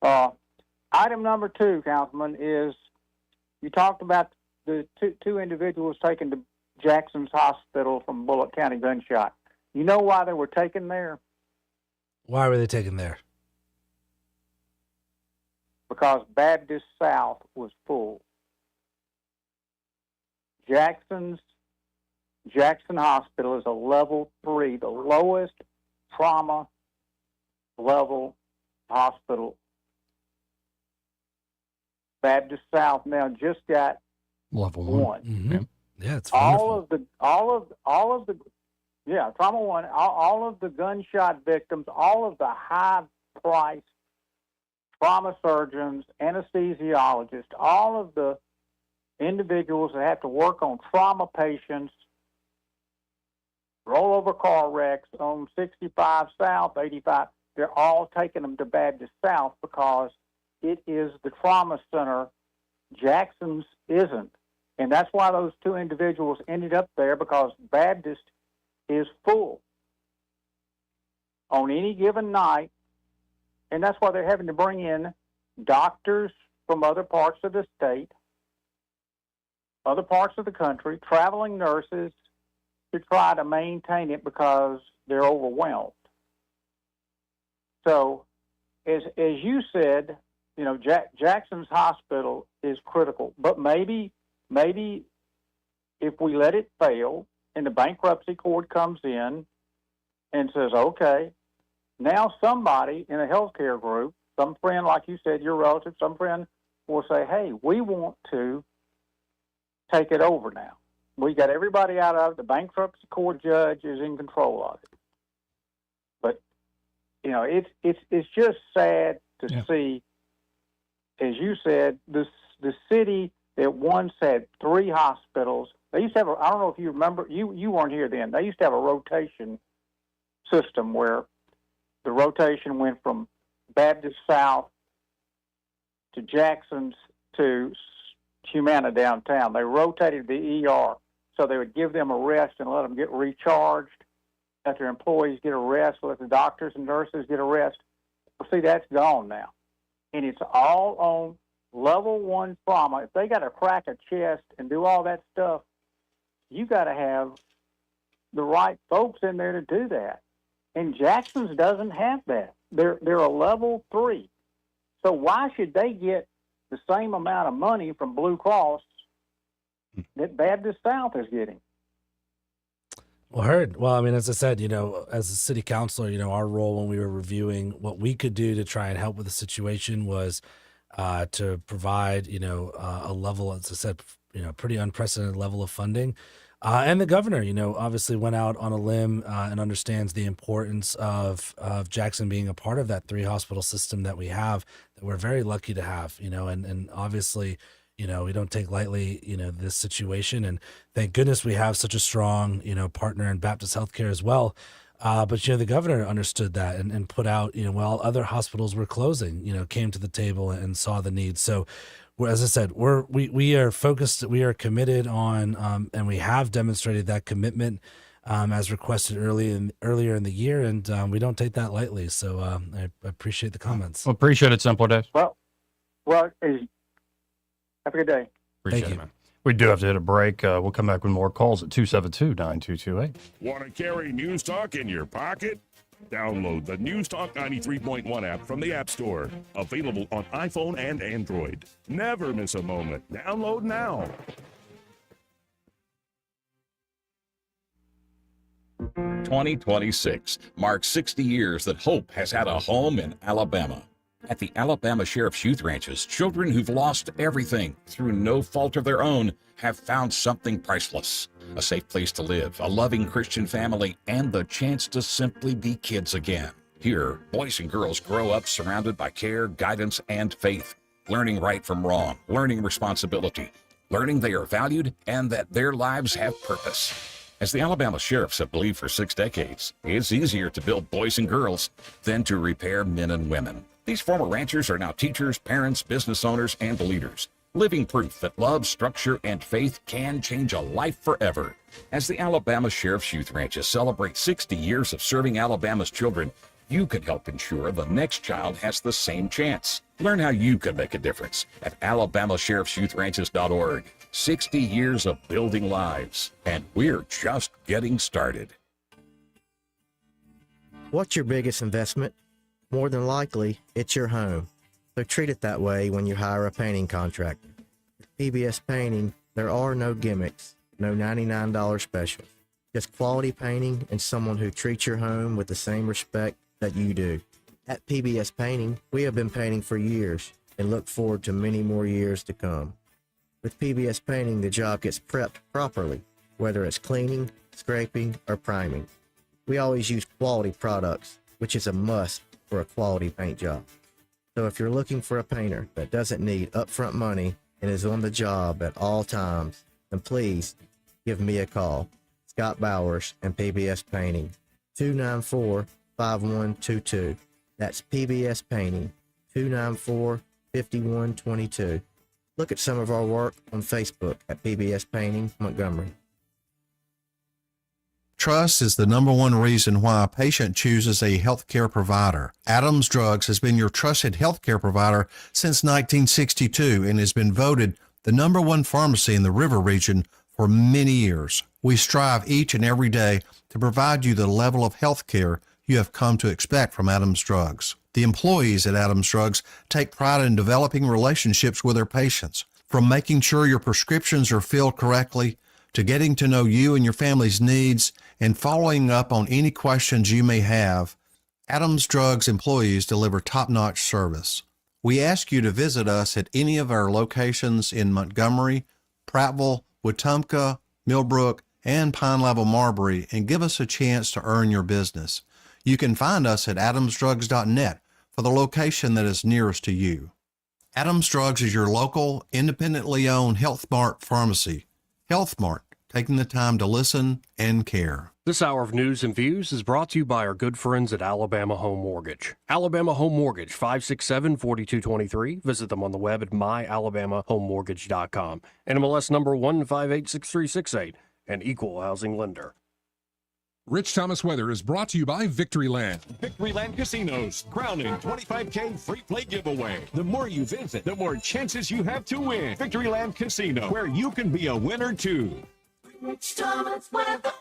Item number 2, Councilman, is you talked about the two individuals taken to Jackson's Hospital from Bullock County gunshot. You know why they were taken there? Why were they taken there? Because Baptist South was full. Jackson Hospital is a level 3, the lowest trauma level hospital. Baptist South now just got level 1. Mm-hmm. Yeah, it's wonderful. all of the trauma 1. All of the gunshot victims, all of the high-priced trauma surgeons, anesthesiologists, all of the individuals that have to work on trauma patients, rollover car wrecks on 65 South, 85, they're all taking them to Baptist South because it is the trauma center. Jackson's isn't. And that's why those 2 individuals ended up there, because Baptist is full on any given night. And that's why they're having to bring in doctors from other parts of the state, other parts of the country, traveling nurses, to try to maintain it because they're overwhelmed. So, as you said, you know, Jackson's Hospital is critical. But maybe if we let it fail and the bankruptcy court comes in and says, okay, now somebody in a healthcare group, some friend, like you said, your relative, some friend will say, hey, we want to take it over now. We got everybody out of it. The bankruptcy court judge is in control of it. But, you know, it's just sad to see, as you said, the city that once had 3 hospitals. They used to have, I don't know if you remember, you weren't here then. They used to have a rotation system where the rotation went from Baptist South to Jackson's to Humana downtown. They rotated the ER, so they would give them a rest and let them get recharged, let their employees get a rest, let the doctors and nurses get a rest. Well, see, that's gone now. And it's all on level 1 trauma. If they got to crack a chest and do all that stuff, you got to have the right folks in there to do that. And Jackson's doesn't have that. They're a level 3. So why should they get the same amount of money from Blue Cross that Baptist South is getting? Well, I mean, as I said, you know, as a city councilor, you know, our role when we were reviewing what we could do to try and help with the situation was to provide, you know, a level, as I said, you know, pretty unprecedented level of funding. And the governor, obviously went out on a limb and understands the importance of Jackson being a part of that 3-hospital system that we have, that we're very lucky to have, and obviously, we don't take lightly, this situation. And thank goodness we have such a strong, partner in Baptist Healthcare as well. But, the governor understood that and put out, while other hospitals were closing, came to the table and saw the need. So, as I said, we are focused, we are committed on, and we have demonstrated that commitment as requested earlier in the year, and we don't take that lightly. So I appreciate the comments. Well, appreciate it, Simpler Dave. Well, have a good day. Appreciate it, man. We do have to hit a break. We'll come back with more calls at 272-9228. Want to carry News Talk in your pocket? Download the News Talk 93.1 app from the App Store. Available on iPhone and Android. Never miss a moment. Download now. "2026 marks 60 years that hope has had a home in Alabama. At the Alabama Sheriff's Youth Ranches, children who've lost everything through no fault of their own have found something priceless. A safe place to live, a loving Christian family, and the chance to simply be kids again. Here, boys and girls grow up surrounded by care, guidance, and faith, learning right from wrong, learning responsibility, learning they are valued and that their lives have purpose. As the Alabama Sheriffs have believed for 6 decades, it's easier to build boys and girls than to repair men and women. These former ranchers are now teachers, parents, business owners, and leaders, living proof that love, structure, and faith can change a life forever. As the Alabama Sheriff's Youth Ranches celebrate 60 years of serving Alabama's children, you can help ensure the next child has the same chance. Learn how you can make a difference at alabamasheriffsyouthranches.org. 60 years of building lives, and we're just getting started. What's your biggest investment? More than likely, it's your home. So treat it that way when you hire a painting contractor. With PBS Painting, there are no gimmicks, no $99 specials. Just quality painting and someone who treats your home with the same respect that you do. At PBS Painting, we have been painting for years and look forward to many more years to come. With PBS Painting, the job gets prepped properly, whether it's cleaning, scraping, or priming. We always use quality products, which is a must for a quality paint job. So if you're looking for a painter that doesn't need upfront money and is on the job at all times, then please give me a call. Scott Bowers and PBS Painting, 294-5122. That's PBS Painting, 294-5122. Look at some of our work on Facebook at PBS Painting Montgomery. Trust is the number one reason why a patient chooses a healthcare provider. Adams Drugs has been your trusted healthcare provider since 1962 and has been voted the number one pharmacy in the River region for many years. We strive each and every day to provide you the level of healthcare you have come to expect from Adams Drugs. The employees at Adams Drugs take pride in developing relationships with their patients, from making sure your prescriptions are filled correctly to getting to know you and your family's needs and following up on any questions you may have. Adams Drugs employees deliver top-notch service. We ask you to visit us at any of our locations in Montgomery, Prattville, Wetumpka, Millbrook, and Pine Level Marbury and give us a chance to earn your business. You can find us at adamsdrugs.net for the location that is nearest to you. Adams Drugs is your local, independently owned Health Mart pharmacy. Health Mart, taking the time to listen and care. This hour of news and views is brought to you by our good friends at Alabama Home Mortgage. Alabama Home Mortgage, 567-4223. Visit them on the web at myalabamahomemortgage.com. NMLS number 1586368, an equal housing lender. Rich Thomas Weather is brought to you by Victoryland. Victoryland Casinos, crowning 25K free play giveaway. The more you visit, the more chances you have to win. Victoryland Casino, where you can be a winner too. Rich Thomas Weather.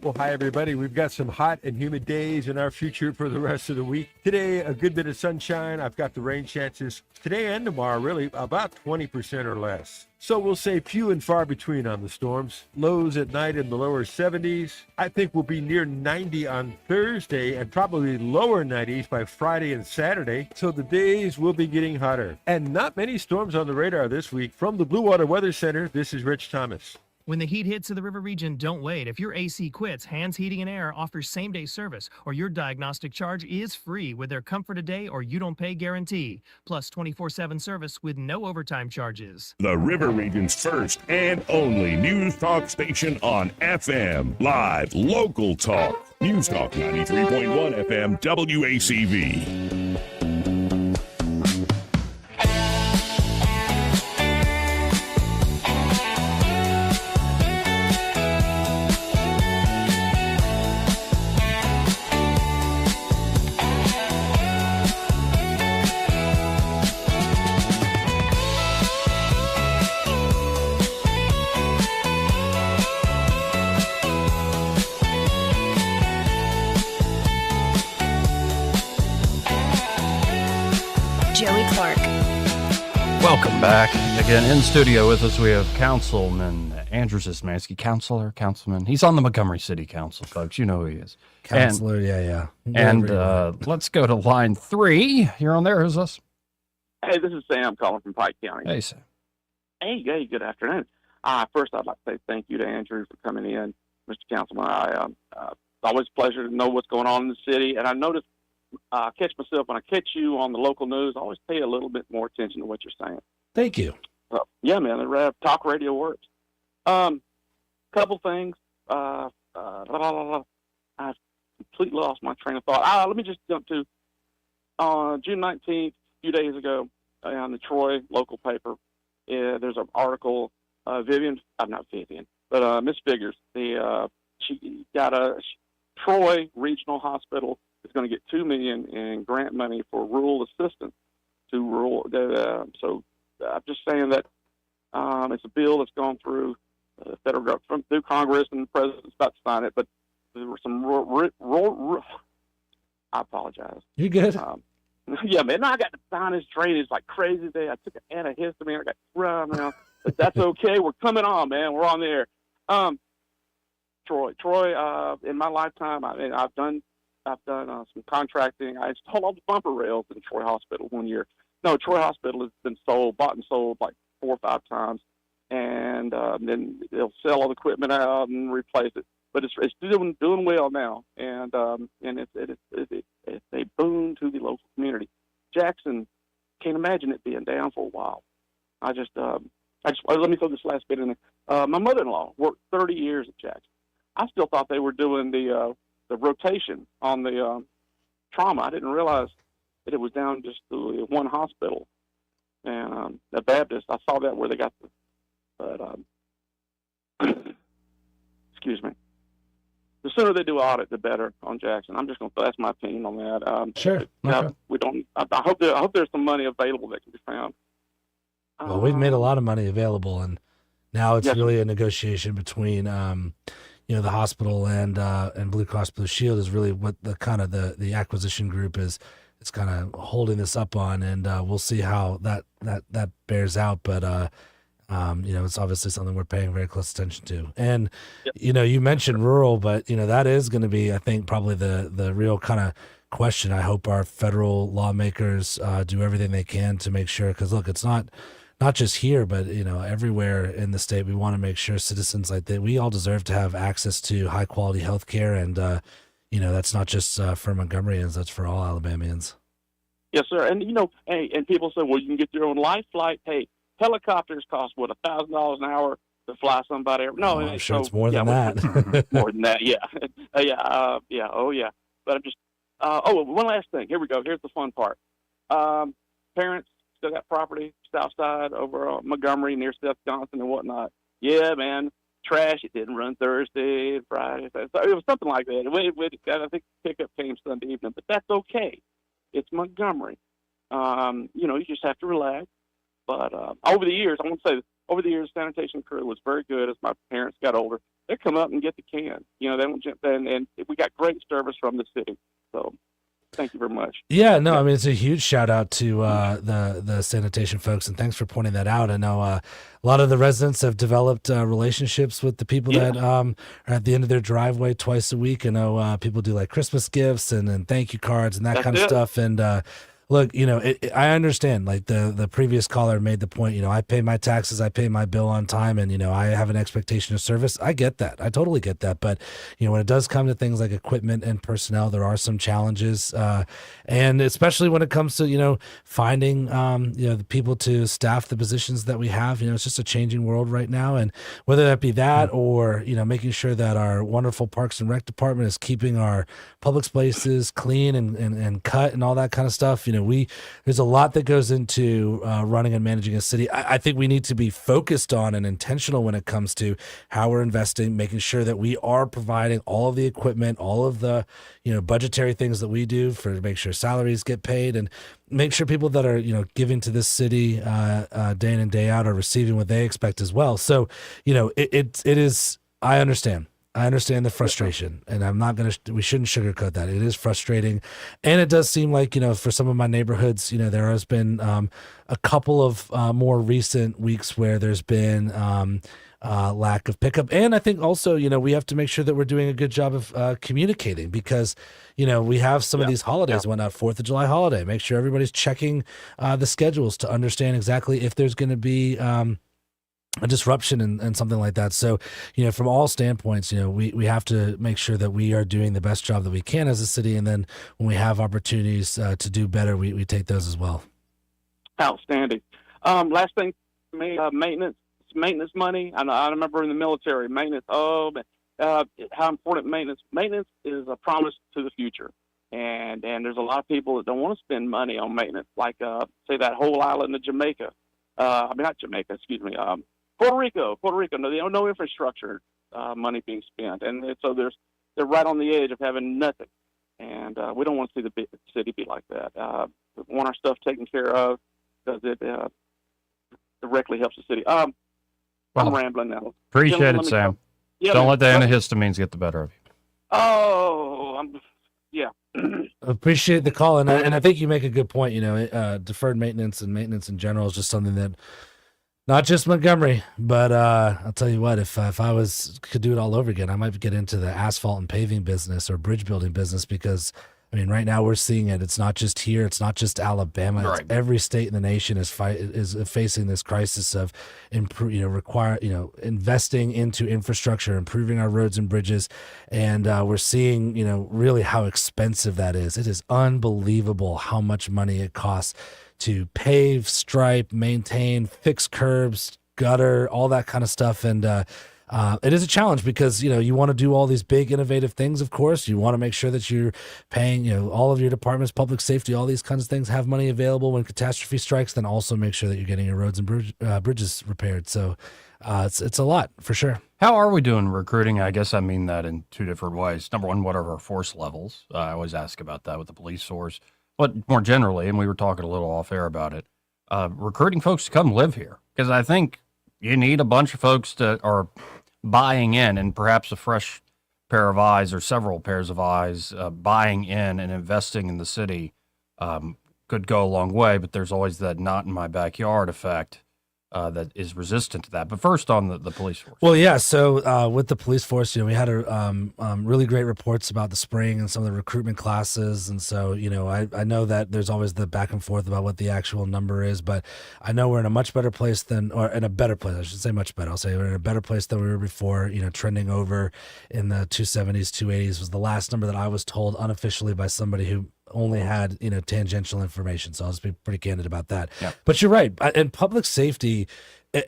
Well, hi, everybody. We've got some hot and humid days in our future for the rest of the week. Today, a good bit of sunshine. I've got the rain chances today and tomorrow, really about 20% or less. So we'll say few and far between on the storms. Lows at night in the lower 70s. I think we'll be near 90 on Thursday and probably lower 90s by Friday and Saturday. So the days will be getting hotter. And not many storms on the radar this week. From the Blue Water Weather Center, this is Rich Thomas. When the heat hits to the river region, don't wait. If your AC quits, Hands Heating and Air offers same-day service, or your diagnostic charge is free with their Comfort a Day or You Don't Pay guarantee, plus 24/7 service with no overtime charges. The River Region's first and only news talk station on FM. Live, local talk. News Talk 93.1 FM WACV. Joey Clark. Welcome back. Again, in studio with us, we have Councilman Andrew Szymanski, Councilman. He's on the Montgomery City Council, folks. You know who he is. Counselor, yeah. And let's go to line 3. You're on there. Who's this? Hey, this is Sam calling from Pike County. Hey, Sam. Hey, good afternoon. First, I'd like to say thank you to Andrew for coming in, Mr. Councilman. It's always a pleasure to know what's going on in the city, and I noticed catch myself when I catch you on the local news. I always pay a little bit more attention to what you're saying. Thank you. Yeah, man, the talk radio works. Couple things. I've completely lost my train of thought. Let me just jump to June 19th, a few days ago, in the Troy local paper. There's an article. Miss Figures. She got Troy Regional Hospital is going to get $2 million in grant money for rural assistance to rural. So I'm just saying that it's a bill that's gone through the federal government, through Congress, and the president's about to sign it. But there were some I apologize. You good? Yeah, man. No, I got the sinus drainage like crazy today. I took an antihistamine. I got run now, but that's okay. We're coming on, man. We're on there. Troy. In my lifetime, I've done some contracting. I installed all the bumper rails in Troy Hospital one year. No, Troy Hospital has been bought and sold like 4 or 5 times, and then they'll sell all the equipment out and replace it. But it's doing well now, and it's a boon to the local community. Jackson, can't imagine it being down for a while. Let me throw this last bit in there. My mother-in-law worked 30 years at Jackson. I still thought they were doing the rotation on the trauma. I didn't realize that it was down just to one hospital. And the Baptist, I saw that where they got excuse me. The sooner they do audit, the better on Jackson. I'm just going to, that's my opinion on that. Sure. Okay. I hope there's some money available that can be found. Well, we've made a lot of money available, and now it's really a negotiation between, the hospital and Blue Cross Blue Shield is really what the acquisition group is. It's kind of holding this up on, and we'll see how that bears out. But it's obviously something we're paying very close attention to. And you mentioned rural, but that is going to be, I think, probably the real kind of question. I hope our federal lawmakers do everything they can to make sure, because look, it's not just here, but everywhere in the state, we want to make sure citizens like that, we all deserve to have access to high quality health care. And that's not just for Montgomeryans, that's for all Alabamians. Yes, sir. And and people say, well, you can get your own life flight. Hey, helicopters cost $1,000 an hour to fly somebody. No, I'm sure it's more than that. More than that, yeah. Oh, yeah. But I'm just. One last thing. Here we go. Here's the fun part. Parents still got property south side over Montgomery near Seth Johnson and whatnot. Yeah, man. Trash. It didn't run Thursday and Friday. So it was something like that. I think pickup came Sunday evening, but that's okay. It's Montgomery. You just have to relax. But over the years, sanitation crew was very good as my parents got older. They come up and get the can. They don't jump in, and we got great service from the city. So thank you very much. Yeah, no, I mean, it's a huge shout out to the sanitation folks, and thanks for pointing that out. I know a lot of the residents have developed relationships with the people that are at the end of their driveway twice a week. I know people do like Christmas gifts and thank you cards and that kind of stuff. And Look, I understand. Like the previous caller made the point. I pay my taxes, I pay my bill on time, and I have an expectation of service. I get that. I totally get that. But when it does come to things like equipment and personnel, there are some challenges, and especially when it comes to finding the people to staff the positions that we have. It's just a changing world right now, and whether that be that or making sure that our wonderful Parks and Rec department is keeping our public spaces clean and cut and all that kind of stuff. There's a lot that goes into running and managing a city. I think we need to be focused on and intentional when it comes to how we're investing, making sure that we are providing all of the equipment, all of the budgetary things that we do to make sure salaries get paid, and make sure people that are giving to this city day in and day out are receiving what they expect as well. So it is. I understand. I understand the frustration, and we shouldn't sugarcoat that. It is frustrating. And it does seem like, for some of my neighborhoods, there has been a couple of more recent weeks where there's been lack of pickup. And I think also, we have to make sure that we're doing a good job of communicating, because, we have some of these holidays, went out 4th of July holiday. Make sure everybody's checking the schedules to understand exactly if there's going to be a disruption and something like that. So, from all standpoints, we have to make sure that we are doing the best job that we can as a city. And then when we have opportunities to do better, we take those as well. Outstanding. Last thing for me, maintenance money. I remember in the military, maintenance. How important maintenance is a promise to the future. And there's a lot of people that don't want to spend money on maintenance, like, say that whole island of Jamaica. Not Jamaica, excuse me. Puerto Rico, no infrastructure money being spent, and so they're right on the edge of having nothing, and we don't want to see the city be like that. We want our stuff taken care of because it directly helps the city. I'm rambling now. Appreciate it, Sam. Don't let the antihistamines get the better of you. Yeah. Appreciate the call, and I think you make a good point. Deferred maintenance and maintenance in general is just something that. Not just Montgomery, but I'll tell you what, if I could do it all over again, I might get into the asphalt and paving business or bridge building business, because, right now we're seeing it. It's not just here. It's not just Alabama. Right. It's every state in the nation is facing this crisis of investing into infrastructure, improving our roads and bridges. And we're seeing, really how expensive that is. It is unbelievable how much money it costs to pave, stripe, maintain, fix curbs, gutter, all that kind of stuff. And it is a challenge because, you want to do all these big innovative things, of course. You want to make sure that you're paying, all of your departments, public safety, all these kinds of things have money available when catastrophe strikes, then also make sure that you're getting your roads and bridges repaired. So it's a lot, for sure. How are we doing recruiting? I guess I mean that in two different ways. Number one, what are our force levels? I always ask about that with the police force. But more generally, and we were talking a little off air about it, recruiting folks to come live here, because I think you need a bunch of folks that are buying in, and perhaps a fresh pair of eyes or several pairs of eyes buying in and investing in the city could go a long way. But there's always that not in my backyard effect that is resistant to that. But first on the police force. Well, yeah. So with the police force, we had really great reports about the spring and some of the recruitment classes. And so, I know that there's always the back and forth about what the actual number is, but I know we're in a much better place or in a better place. I should say much better. I'll say we're in a better place than we were before, trending over in the 270s, 280s was the last number that I was told unofficially by somebody who only had tangential information, so I'll just be pretty candid about that. Yeah. But you're right. In public safety,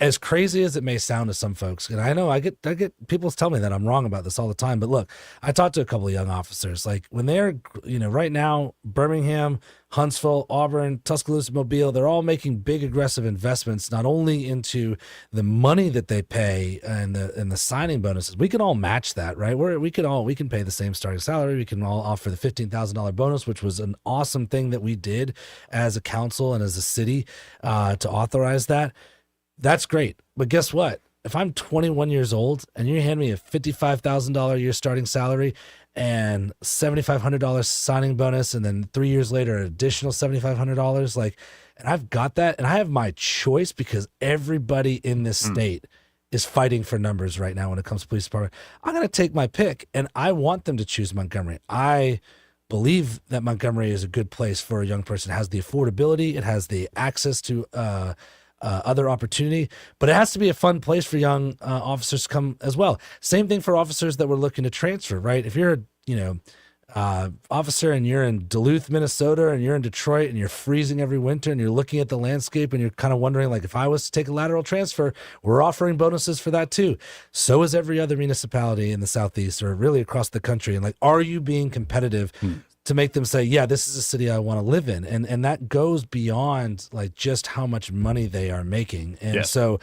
as crazy as it may sound to some folks, and I know I get people tell me that I'm wrong about this all the time, but look, I talked to a couple of young officers, like when they're right now, Birmingham, Huntsville, Auburn, Tuscaloosa, Mobile, they're all making big aggressive investments, not only into the money that they pay and the signing bonuses. We can all match that, right? We can pay the same starting salary. We can all offer the $15,000 bonus, which was an awesome thing that we did as a council and as a city to authorize that. That's great. But guess what? If I'm 21 years old and you hand me a $55,000 a year starting salary and $7,500 signing bonus, and then 3 years later, an additional $7,500, and I've got that, and I have my choice because everybody in this state is fighting for numbers right now when it comes to police department. I'm going to take my pick, and I want them to choose Montgomery. I believe that Montgomery is a good place for a young person. It has the affordability, it has the access to other opportunity, but it has to be a fun place for young officers to come as well. Same thing for officers that were looking to transfer, right? If you're officer and you're in Duluth, Minnesota, and you're in Detroit and you're freezing every winter and you're looking at the landscape and you're kind of wondering, like, if I was to take a lateral transfer, we're offering bonuses for that too. So is every other municipality in the Southeast or really across the country. And like, are you being competitive to make them say, yeah, this is a city I want to live in? And that goes beyond like just how much money they are making. And so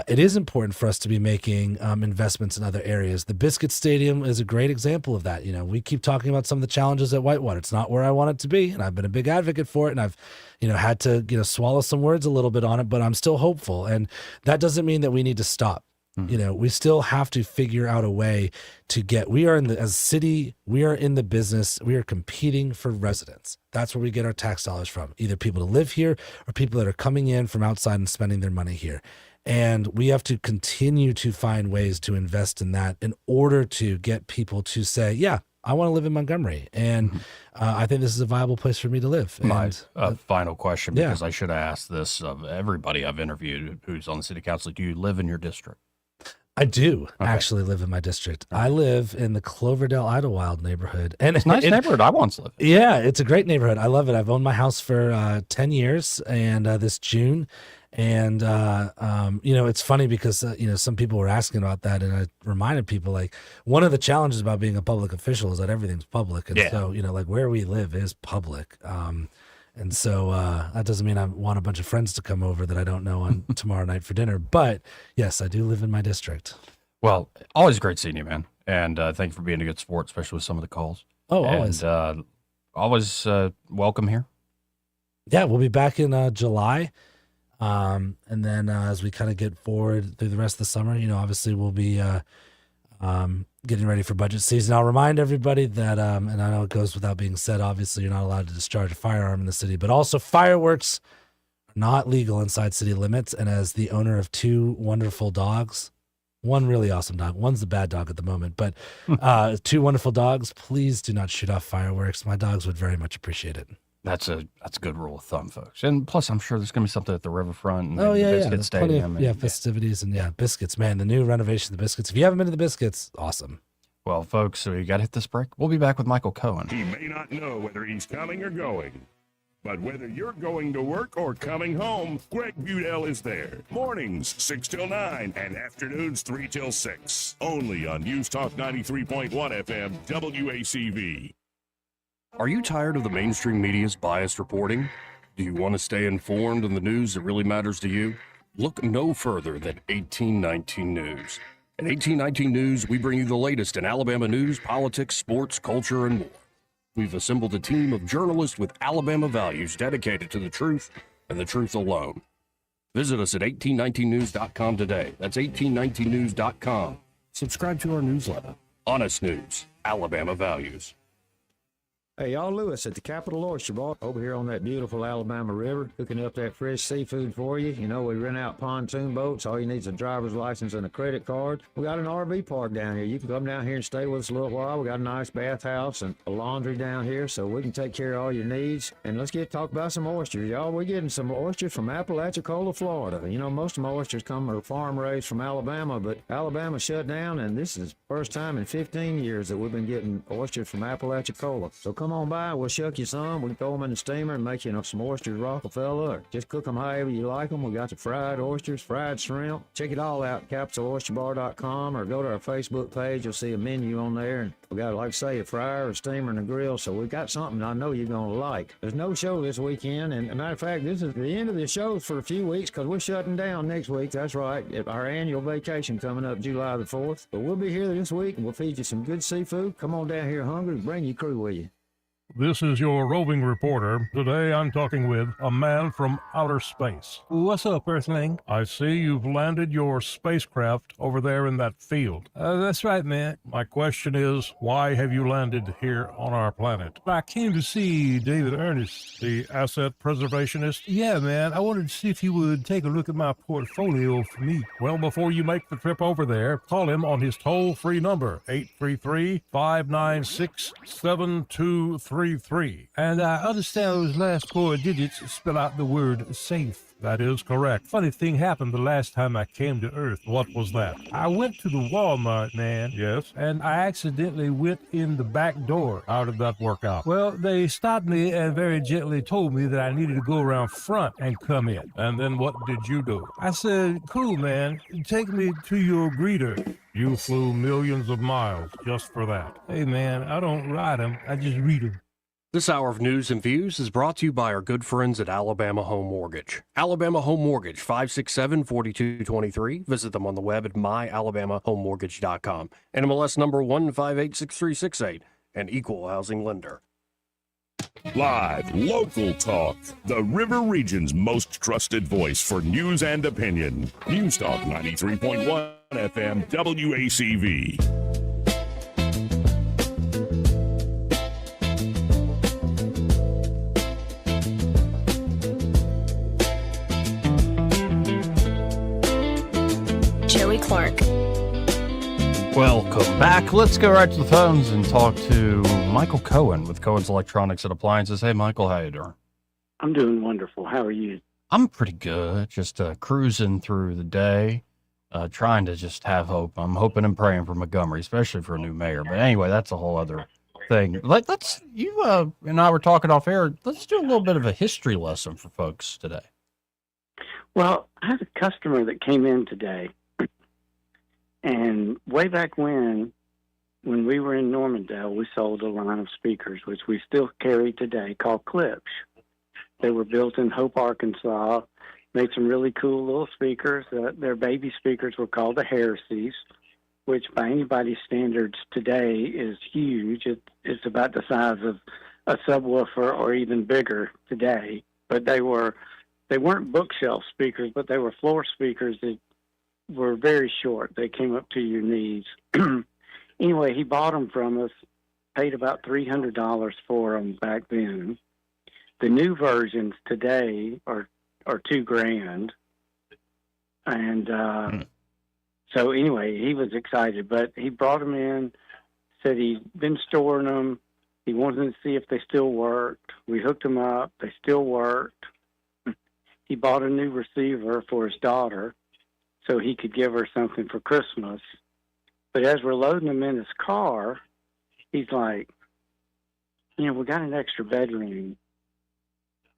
it is important for us to be making investments in other areas. The Biscuit Stadium is a great example of that. We keep talking about some of the challenges at Whitewater. It's not where I want it to be, and I've been a big advocate for it, and I've had to swallow some words a little bit on it, but I'm still hopeful. And that doesn't mean that we need to stop. We still have to figure out a way to as a city, we are in the business, we are competing for residents. That's where we get our tax dollars from, either people to live here or people that are coming in from outside and spending their money here. And we have to continue to find ways to invest in that in order to get people to say, yeah, I want to live in Montgomery. And I think this is a viable place for me to live. My final question, because I should have asked this of everybody I've interviewed who's on the city council. Do you live in your district? I do actually live in my district. I live in the Cloverdale Idlewild neighborhood. And it's a nice neighborhood. I once lived in. Yeah, it's a great neighborhood. I love it. I've owned my house for 10 years and this June. And, it's funny because, some people were asking about that. And I reminded people, like, one of the challenges about being a public official is that everything's public. And so, like where we live is public. And so that doesn't mean I want a bunch of friends to come over that I don't know on tomorrow night for dinner. But yes, I do live in my district. Well, always great seeing you, man. And thank you for being a good sport, especially with some of the calls. Oh, always. And always welcome here. Yeah, we'll be back in July. And then as we kind of get forward through the rest of the summer, obviously we'll be getting ready for budget season. I'll remind everybody that, and I know it goes without being said, obviously you're not allowed to discharge a firearm in the city, but also fireworks are not legal inside city limits. And as the owner of two wonderful dogs, one really awesome dog, one's the bad dog at the moment, but two wonderful dogs, please do not shoot off fireworks. My dogs would very much appreciate it. That's a good rule of thumb, folks. And plus, I'm sure there's going to be something at the riverfront and Biscuit Stadium. Festivities and Biscuits, man. The new renovation of the Biscuits. If you haven't been to the Biscuits, awesome. Well, folks, so you got to hit this break. We'll be back with Michael Cohen. He may not know whether he's coming or going, but whether you're going to work or coming home, Greg Budell is there. Mornings 6 till 9 and afternoons 3 till 6. Only on News Talk 93.1 FM WACV. Are you tired of the mainstream media's biased reporting? Do you want to stay informed on the news that really matters to you? Look no further than 1819 News. At 1819 News, we bring you the latest in Alabama news, politics, sports, culture, and more. We've assembled a team of journalists with Alabama values dedicated to the truth and the truth alone. Visit us at 1819news.com today. That's 1819news.com. Subscribe to our newsletter. Honest News, Alabama Values. Hey, y'all, Lewis at the Capital Oyster Bar over here on that beautiful Alabama River, cooking up that fresh seafood for you. We rent out pontoon boats. All you need is a driver's license and a credit card. We got an RV park down here. You can come down here and stay with us a little while. We got a nice bathhouse and a laundry down here, so we can take care of all your needs. And let's talk about some oysters, y'all. We're getting some oysters from Apalachicola, Florida. Most of my oysters are farm raised from Alabama, but Alabama shut down, and this is the first time in 15 years that we've been getting oysters from Apalachicola. So come on by, we'll shuck you some. We can throw them in the steamer and make you some oysters Rockefeller, or just cook them however you like them. We got the fried oysters, fried shrimp. Check it all out, CapitalOysterBar.com, or go to our Facebook page. You'll see a menu on there, and we got, like I say, a fryer, a steamer, and a grill. So we got something I know you're gonna like. There's no show this weekend, and as a matter of fact, this is the end of the shows for a few weeks because we're shutting down next week. That's right, our annual vacation coming up July the 4th. But we'll be here this week, and we'll feed you some good seafood. Come on down here hungry, bring your crew with you. This is your roving reporter. Today I'm talking with a man from outer space. What's up, Earthling? I see you've landed your spacecraft over there in that field. That's right, man. My question is, why have you landed here on our planet? I came to see David Ernest. The asset preservationist? Yeah, man. I wanted to see if he would take a look at my portfolio for me. Well, before you make the trip over there, call him on his toll-free number, 833-596-7233. And I understand those last 4 digits spell out the word safe. That is correct. Funny thing happened the last time I came to Earth. What was that? I went to the Walmart, man. Yes? And I accidentally went in the back door. How did that work out? Well, they stopped me and very gently told me that I needed to go around front and come in. And then what did you do? I said, cool, man. Take me to your greeter. You flew millions of miles just for that. Hey, man, I don't ride them. I just read them. This hour of news and views is brought to you by our good friends at Alabama Home Mortgage. Alabama Home Mortgage, 567-4223. Visit them on the web at myalabamahomemortgage.com. NMLS number 1586368, an equal housing lender. Live, local talk. The River Region's most trusted voice for news and opinion. News Talk 93.1 FM WACV. Joey Clark. Welcome back. Let's go right to the phones and talk to Michael Cohen with Cohen's Electronics and Appliances. Hey, Michael, how you doing? I'm doing wonderful. How are you? I'm pretty good. Just cruising through the day, trying to just have hope. I'm hoping and praying for Montgomery, especially for a new mayor. But anyway, that's a whole other thing. Let's you and I were talking off air. Let's do a little bit of a history lesson for folks today. Well, I had a customer that came in today. And way back when we were in Normandale, we sold a line of speakers, which we still carry today, called Klipsch. They were built in Hope, Arkansas, made some really cool little speakers. Their baby speakers were called the Heresies, which by anybody's standards today is huge. It's about the size of a subwoofer or even bigger today. But they weren't bookshelf speakers, but they were floor speakers that were very short. They came up to your knees. Anyway, he bought them from us, paid about $300 for them back then. The new versions today are $2,000. And so anyway, he was excited, but he brought them in, said he'd been storing them. He wanted to see if they still worked. We hooked them up. They still worked. He bought a new receiver for his daughter so he could give her something for Christmas. But as we're loading him in his car, he's like, we got an extra bedroom.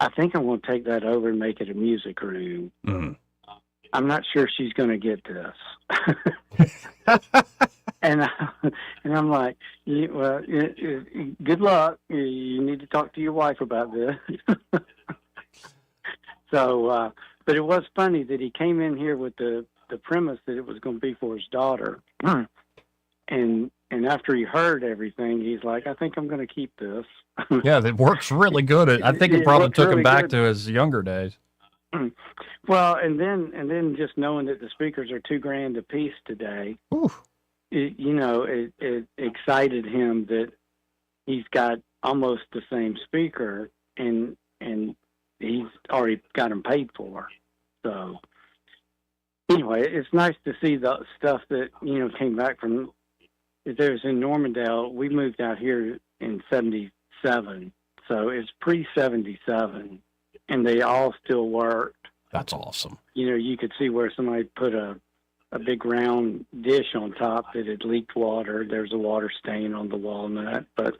I think I'm going to take that over and make it a music room. Mm. I'm not sure she's going to get this. and I'm like, good luck. You need to talk to your wife about this. So, but it was funny that he came in here with the premise that it was going to be for his daughter. And after he heard everything, he's like, I think I'm going to keep this. Yeah, that works really good. I think it probably took him back to his younger days. Well, and then just knowing that the speakers are $2,000 a piece today, it excited him that he's got almost the same speaker and he's already got them paid for. So anyway, it's nice to see the stuff that, came back from, there was in Normandale. We moved out here in 77. So it's pre-77 and they all still worked. That's awesome. You could see where somebody put a big round dish on top that had leaked water. There's a water stain on the walnut, but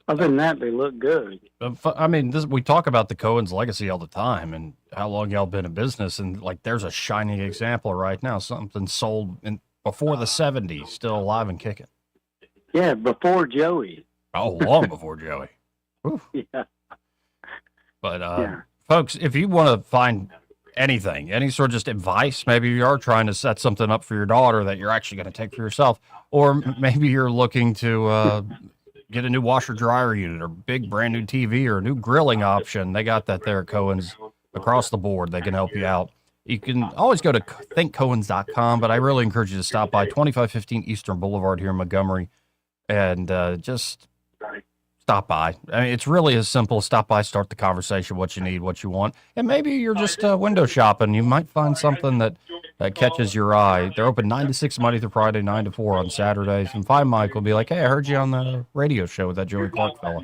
other than that, they look good. I mean, we talk about the Cohen's legacy all the time and how long y'all been in business. And there's a shining example right now. Something sold before the 70s, still alive and kicking. Yeah, before Joey. Oh, long before Joey. Yeah. But, folks, if you want to find anything, any sort of just advice, maybe you are trying to set something up for your daughter that you're actually going to take for yourself, or maybe you're looking to, get a new washer dryer unit or big brand new TV or a new grilling option, they got that there at Cohen's across the board. They can help you out. You can always go to thinkcohens.com, but I really encourage you to stop by 2515 Eastern Boulevard here in Montgomery and just stop by. I mean, it's really as simple as stop by, start the conversation, what you need, what you want. And maybe you're just window shopping. You might find something that catches your eye. They're open 9 to 6 Monday through Friday, 9 to 4 on Saturdays. And find Mike will be like, hey, I heard you on the radio show with that Joey Clark fella.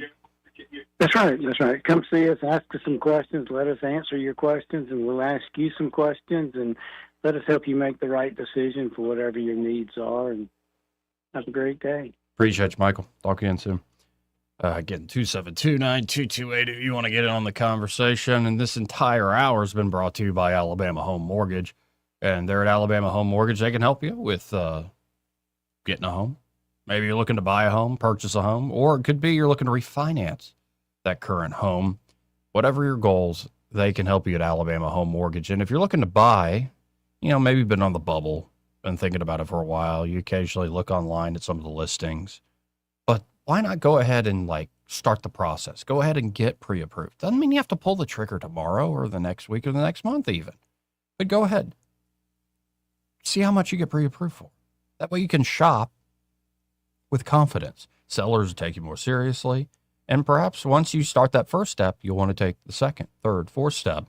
That's right. That's right. Come see us, ask us some questions, let us answer your questions, and we'll ask you some questions, and let us help you make the right decision for whatever your needs are. And have a great day. Appreciate you, Michael. Talk again soon. Again, 272-9228 if you want to get in on the conversation. And this entire hour has been brought to you by Alabama Home Mortgage. And they're at Alabama Home Mortgage. They can help you with getting a home. Maybe you're looking to buy a home, purchase a home, or it could be you're looking to refinance that current home. Whatever your goals, they can help you at Alabama Home Mortgage. And if you're looking to buy, maybe you've been on the bubble and thinking about it for a while. You occasionally look online at some of the listings. But why not go ahead and start the process? Go ahead and get pre-approved. Doesn't mean you have to pull the trigger tomorrow or the next week or the next month even. But go ahead. See how much you get pre-approved for. That way you can shop with confidence. Sellers take you more seriously. And perhaps once you start that first step, you'll want to take the second, third, fourth step.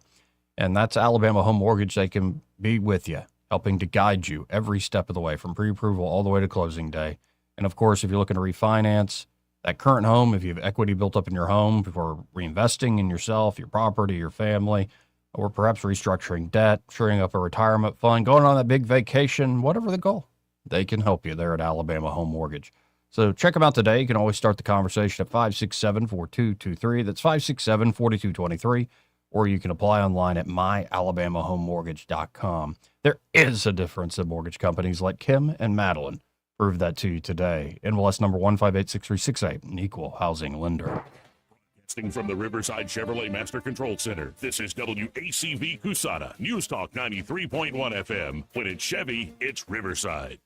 And that's Alabama Home Mortgage. They can be with you, helping to guide you every step of the way from pre-approval all the way to closing day. And of course, if you're looking to refinance that current home, if you have equity built up in your home for reinvesting in yourself, your property, your family, or perhaps restructuring debt, shoring up a retirement fund, going on that big vacation, whatever the goal, they can help you there at Alabama Home Mortgage. So check them out today. You can always start the conversation at 567-4223. That's 567-4223. Or you can apply online at myalabamahomemortgage.com. There is a difference in mortgage companies like Kim and Madeline. Prove that to you today. NMLS number 1586368, an equal housing lender. Broadcasting from the Riverside Chevrolet Master Control Center, this is WACV Cusana, News Talk 93.1 FM. When it's Chevy, it's Riverside.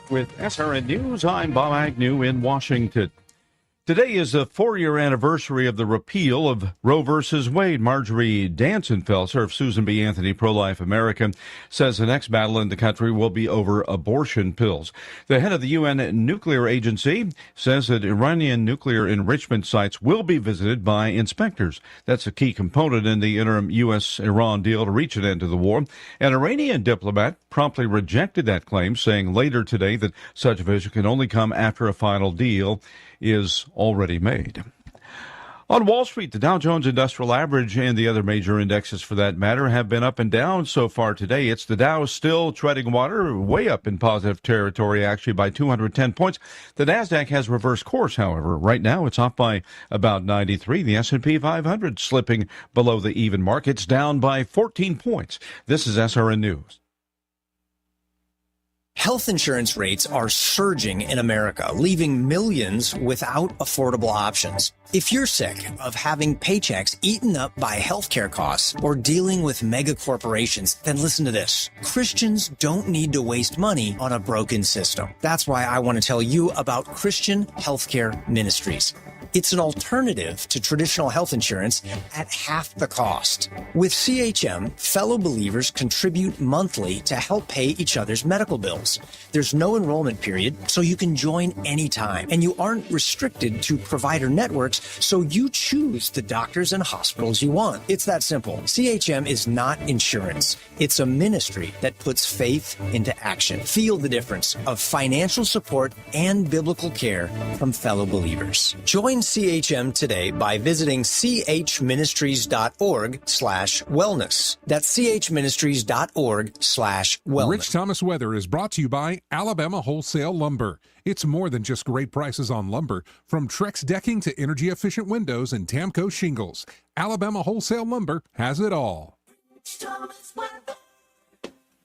With SRN News, I'm Bob Agnew in Washington. Today is the 4-year anniversary of the repeal of Roe v. Wade. Marjorie Dansenfelser of Susan B. Anthony Pro-Life America says the next battle in the country will be over abortion pills. The head of the UN Nuclear Agency says that Iranian nuclear enrichment sites will be visited by inspectors. That's a key component in the interim U.S.-Iran deal to reach an end to the war. An Iranian diplomat promptly rejected that claim, saying later today that such vision can only come after a final deal is already made. On Wall Street, the Dow Jones Industrial Average and the other major indexes for that matter have been up and down so far today. It's the Dow still treading water, way up in positive territory, actually by 210 points. The Nasdaq has reversed course, however. Right now, it's off by about 93. The S&P 500 slipping below the even mark. It's down by 14 points. This is SRN News. Health insurance rates are surging in America, leaving millions without affordable options. If you're sick of having paychecks eaten up by healthcare costs or dealing with mega corporations, then listen to this. Christians don't need to waste money on a broken system. That's why I want to tell you about Christian Healthcare Ministries. It's an alternative to traditional health insurance at half the cost. With CHM, fellow believers contribute monthly to help pay each other's medical bills. There's no enrollment period, so you can join anytime. And you aren't restricted to provider networks, so you choose the doctors and hospitals you want. It's that simple. CHM is not insurance. It's a ministry that puts faith into action. Feel the difference of financial support and biblical care from fellow believers. Join CHM today by visiting chministries.org/wellness. That's chministries.org/wellness. Rich Thomas Weather is brought to you by Alabama Wholesale Lumber. It's more than just great prices on lumber. From Trex decking to energy-efficient windows and Tamco shingles, Alabama Wholesale Lumber has it all.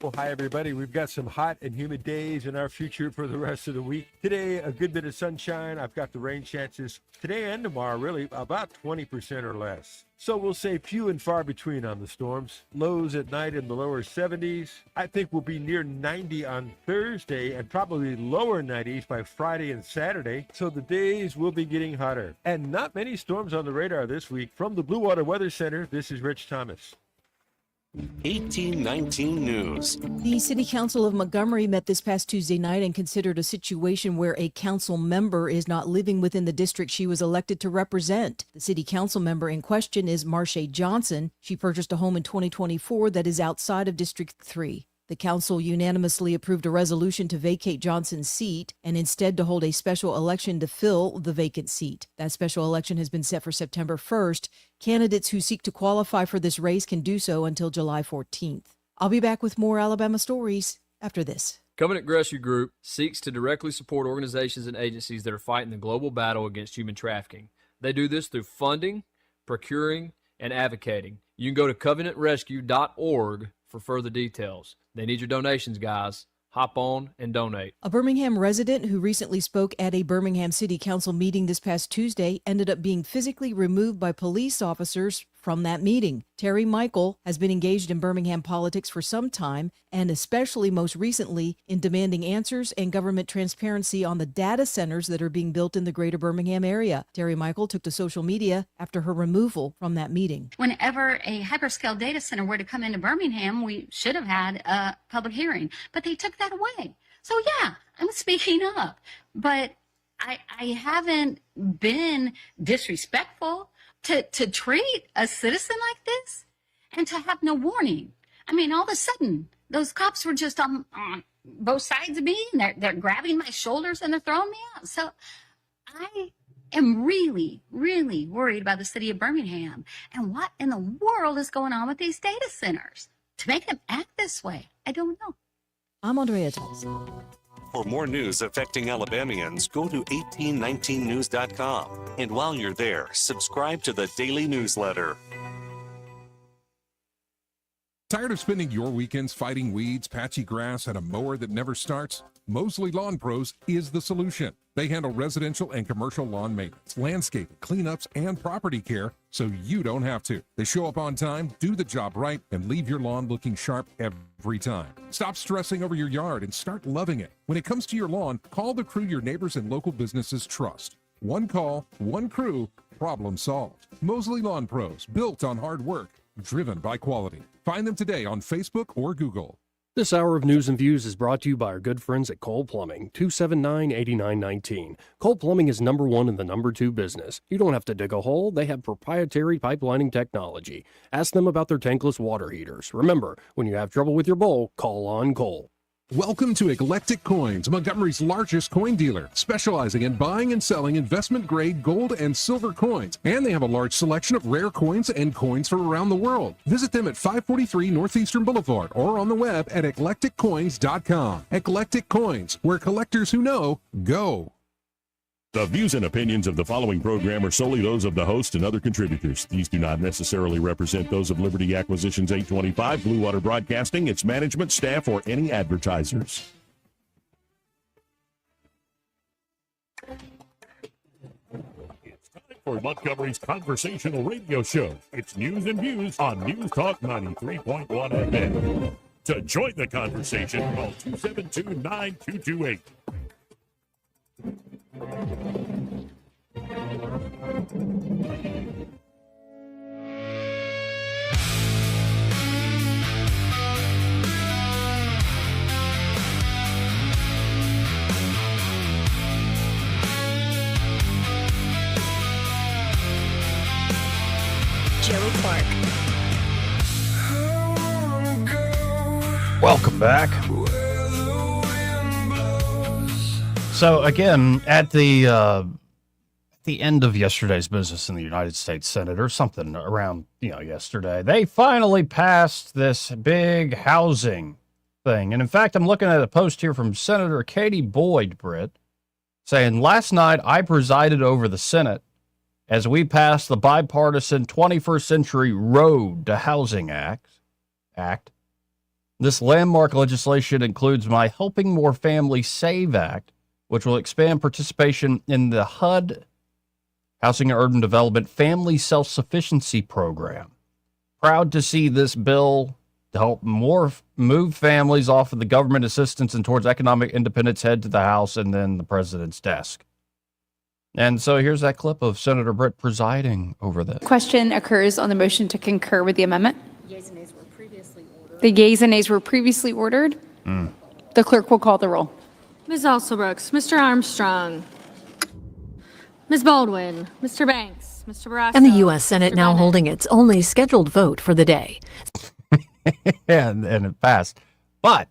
Well, hi, everybody. We've got some hot and humid days in our future for the rest of the week. Today, a good bit of sunshine. I've got the rain chances today and tomorrow, really about 20% or less. So we'll say few and far between on the storms. Lows at night in the lower 70s. I think we'll be near 90 on Thursday and probably lower 90s by Friday and Saturday. So the days will be getting hotter. And not many storms on the radar this week. From the Blue Water Weather Center, this is Rich Thomas. 1819 News. The City Council of Montgomery met this past Tuesday night and considered a situation where a council member is not living within the district she was elected to represent. The city council member in question is Marcia Johnson. She purchased a home in 2024 that is outside of District 3. The council unanimously approved a resolution to vacate Johnson's seat and instead to hold a special election to fill the vacant seat. That special election has been set for September 1st. Candidates who seek to qualify for this race can do so until July 14th. I'll be back with more Alabama stories after this. Covenant Rescue Group seeks to directly support organizations and agencies that are fighting the global battle against human trafficking. They do this through funding, procuring, and advocating. You can go to covenantrescue.org for further details. They need your donations, guys. Hop on and donate. A Birmingham resident who recently spoke at a Birmingham City Council meeting this past Tuesday ended up being physically removed by police officers from that meeting. Terry Michael has been engaged in Birmingham politics for some time, and especially most recently in demanding answers and government transparency on the data centers that are being built in the greater Birmingham area. Terry Michael took to social media after her removal from that meeting. Whenever a hyperscale data center were to come into Birmingham, we should have had a public hearing, but they took that away. So yeah, I'm speaking up, but I haven't been disrespectful. To treat a citizen like this and to have no warning. I mean, all of a sudden, those cops were just on both sides of me, and they're grabbing my shoulders and they're throwing me out. So I am really, really worried about the city of Birmingham and what in the world is going on with these data centers to make them act this way. I don't know. I'm Andrea Thompson. For more news affecting Alabamians, go to 1819news.com. And while you're there, subscribe to the daily newsletter. Tired of spending your weekends fighting weeds, patchy grass, and a mower that never starts? Mosley Lawn Pros is the solution. They handle residential and commercial lawn maintenance, landscaping, cleanups, and property care so you don't have to. They show up on time, do the job right, and leave your lawn looking sharp every time. Stop stressing over your yard and start loving it. When it comes to your lawn, call the crew your neighbors and local businesses trust. One call, one crew, problem solved. Mosley Lawn Pros, built on hard work, driven by quality. Find them today on Facebook or Google. This hour of News and Views is brought to you by our good friends at Cole Plumbing, 279-8919. Cole Plumbing is number one in the number two business. You don't have to dig a hole. They have proprietary pipelining technology. Ask them about their tankless water heaters. Remember, when you have trouble with your bowl, call on Cole. Welcome to Eclectic Coins, Montgomery's largest coin dealer, specializing in buying and selling investment-grade gold and silver coins. And they have a large selection of rare coins and coins from around the world. Visit them at 543 Northeastern Boulevard or on the web at eclecticcoins.com. Eclectic Coins, where collectors who know, go. The views and opinions of the following program are solely those of the host and other contributors. These do not necessarily represent those of Liberty Acquisitions 825, Blue Water Broadcasting, its management, staff, or any advertisers. It's time for Montgomery's conversational radio show. It's News and Views on News Talk 93.1 FM. To join the conversation, call 272-9228. Joey Clark. Welcome back. So again, at the end of yesterday's business in the United States Senate, or something around yesterday, they finally passed this big housing thing. And in fact, I'm looking at a post here from Senator Katie Boyd, Britt, saying, "Last night I presided over the Senate as we passed the bipartisan 21st Century Road to Housing Act. This landmark legislation includes my Helping More Families Save Act, which will expand participation in the HUD, Housing and Urban Development Family Self-Sufficiency Program. Proud to see this bill to help move families off of the government assistance and towards economic independence head to the House and then the president's desk. And so here's that clip of Senator Britt presiding over this. Question occurs on the motion to concur with the amendment. Yeas and nays were previously ordered. The yeas and nays were previously ordered. The clerk will call the roll. Ms. Alsobrooks, Mr. Armstrong, Ms. Baldwin, Mr. Banks, Mr. Barrasso. And the U.S. Senate now holding its only scheduled vote for the day. and it passed. But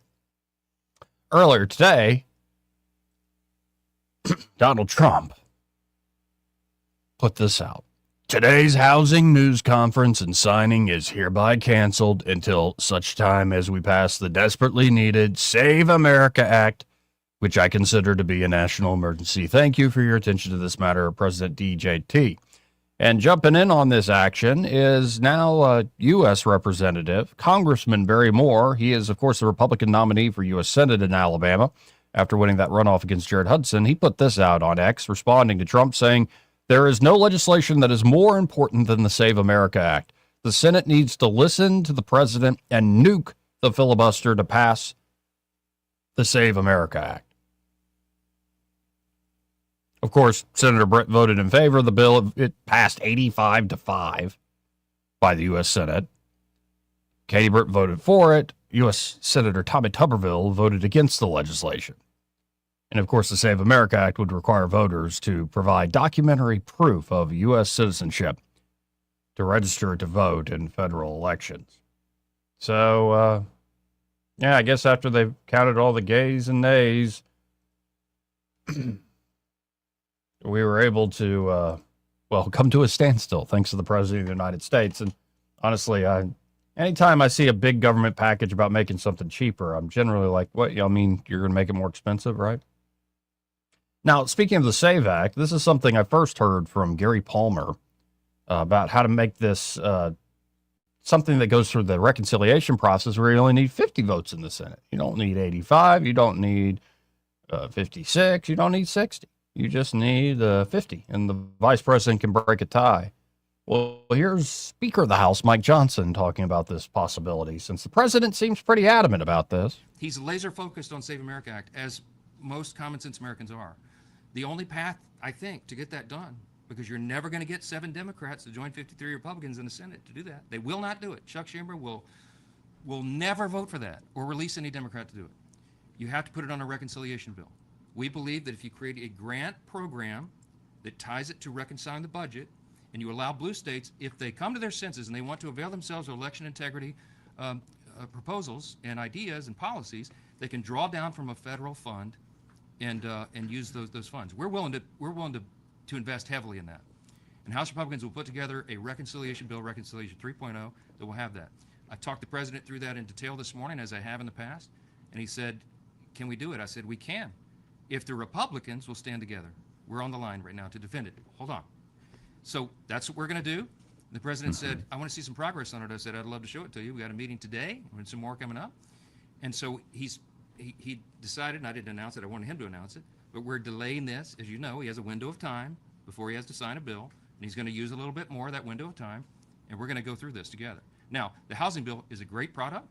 earlier today, Donald Trump put this out. Today's housing news conference and signing is hereby canceled until such time as we pass the desperately needed Save America Act, which I consider to be a national emergency. Thank you for your attention to this matter, President DJT. And jumping in on this action is now U.S. Representative Congressman Barry Moore. He is, of course, the Republican nominee for U.S. Senate in Alabama. After winning that runoff against Jared Hudson, he put this out on X, responding to Trump, saying, "There is no legislation that is more important than the Save America Act. The Senate needs to listen to the president and nuke the filibuster to pass the Save America Act." Of course, Senator Britt voted in favor of the bill. It passed 85-5 by the U.S. Senate. Katie Britt voted for it. U.S. Senator Tommy Tuberville voted against the legislation. And of course, the Save America Act would require voters to provide documentary proof of U.S. citizenship to register to vote in federal elections. So, yeah, I guess after they've counted all the gays and nays, we were able to, come to a standstill thanks to the President of the United States. And honestly, anytime I see a big government package about making something cheaper, I'm generally like, what? I mean, you're going to make it more expensive, right? Now, speaking of the SAVE Act, this is something I first heard from Gary Palmer about how to make this something that goes through the reconciliation process where you only need 50 votes in the Senate. You don't need 85. You don't need 56. You don't need 60. You just need 50, and the vice president can break a tie. Well, here's Speaker of the House, Mike Johnson, talking about this possibility, since the president seems pretty adamant about this. He's laser focused on Save America Act, as most common sense Americans are. The only path, I think, to get that done, because you're never going to get 7 Democrats to join 53 Republicans in the Senate to do that. They will not do it. Chuck Schumer will never vote for that or release any Democrat to do it. You have to put it on a reconciliation bill. We believe that if you create a grant program that ties it to reconciling the budget, and you allow blue states, if they come to their senses and they want to avail themselves of election integrity proposals and ideas and policies, they can draw down from a federal fund and use those funds. We're willing to invest heavily in that. And House Republicans will put together a reconciliation bill, Reconciliation 3.0, that will have that. I talked the president through that in detail this morning, as I have in the past, and he said, "Can we do it?" I said, "We can, if the Republicans will stand together." We're on the line right now to defend it. Hold on. So that's what we're going to do. The president said, "I want to see some progress on it." I said, "I'd love to show it to you. We got a meeting today and some more coming up." And so he decided, and I didn't announce it, I wanted him to announce it, but we're delaying this. As you know, he has a window of time before he has to sign a bill, and he's going to use a little bit more of that window of time, and we're going to go through this together. Now, the housing bill is a great product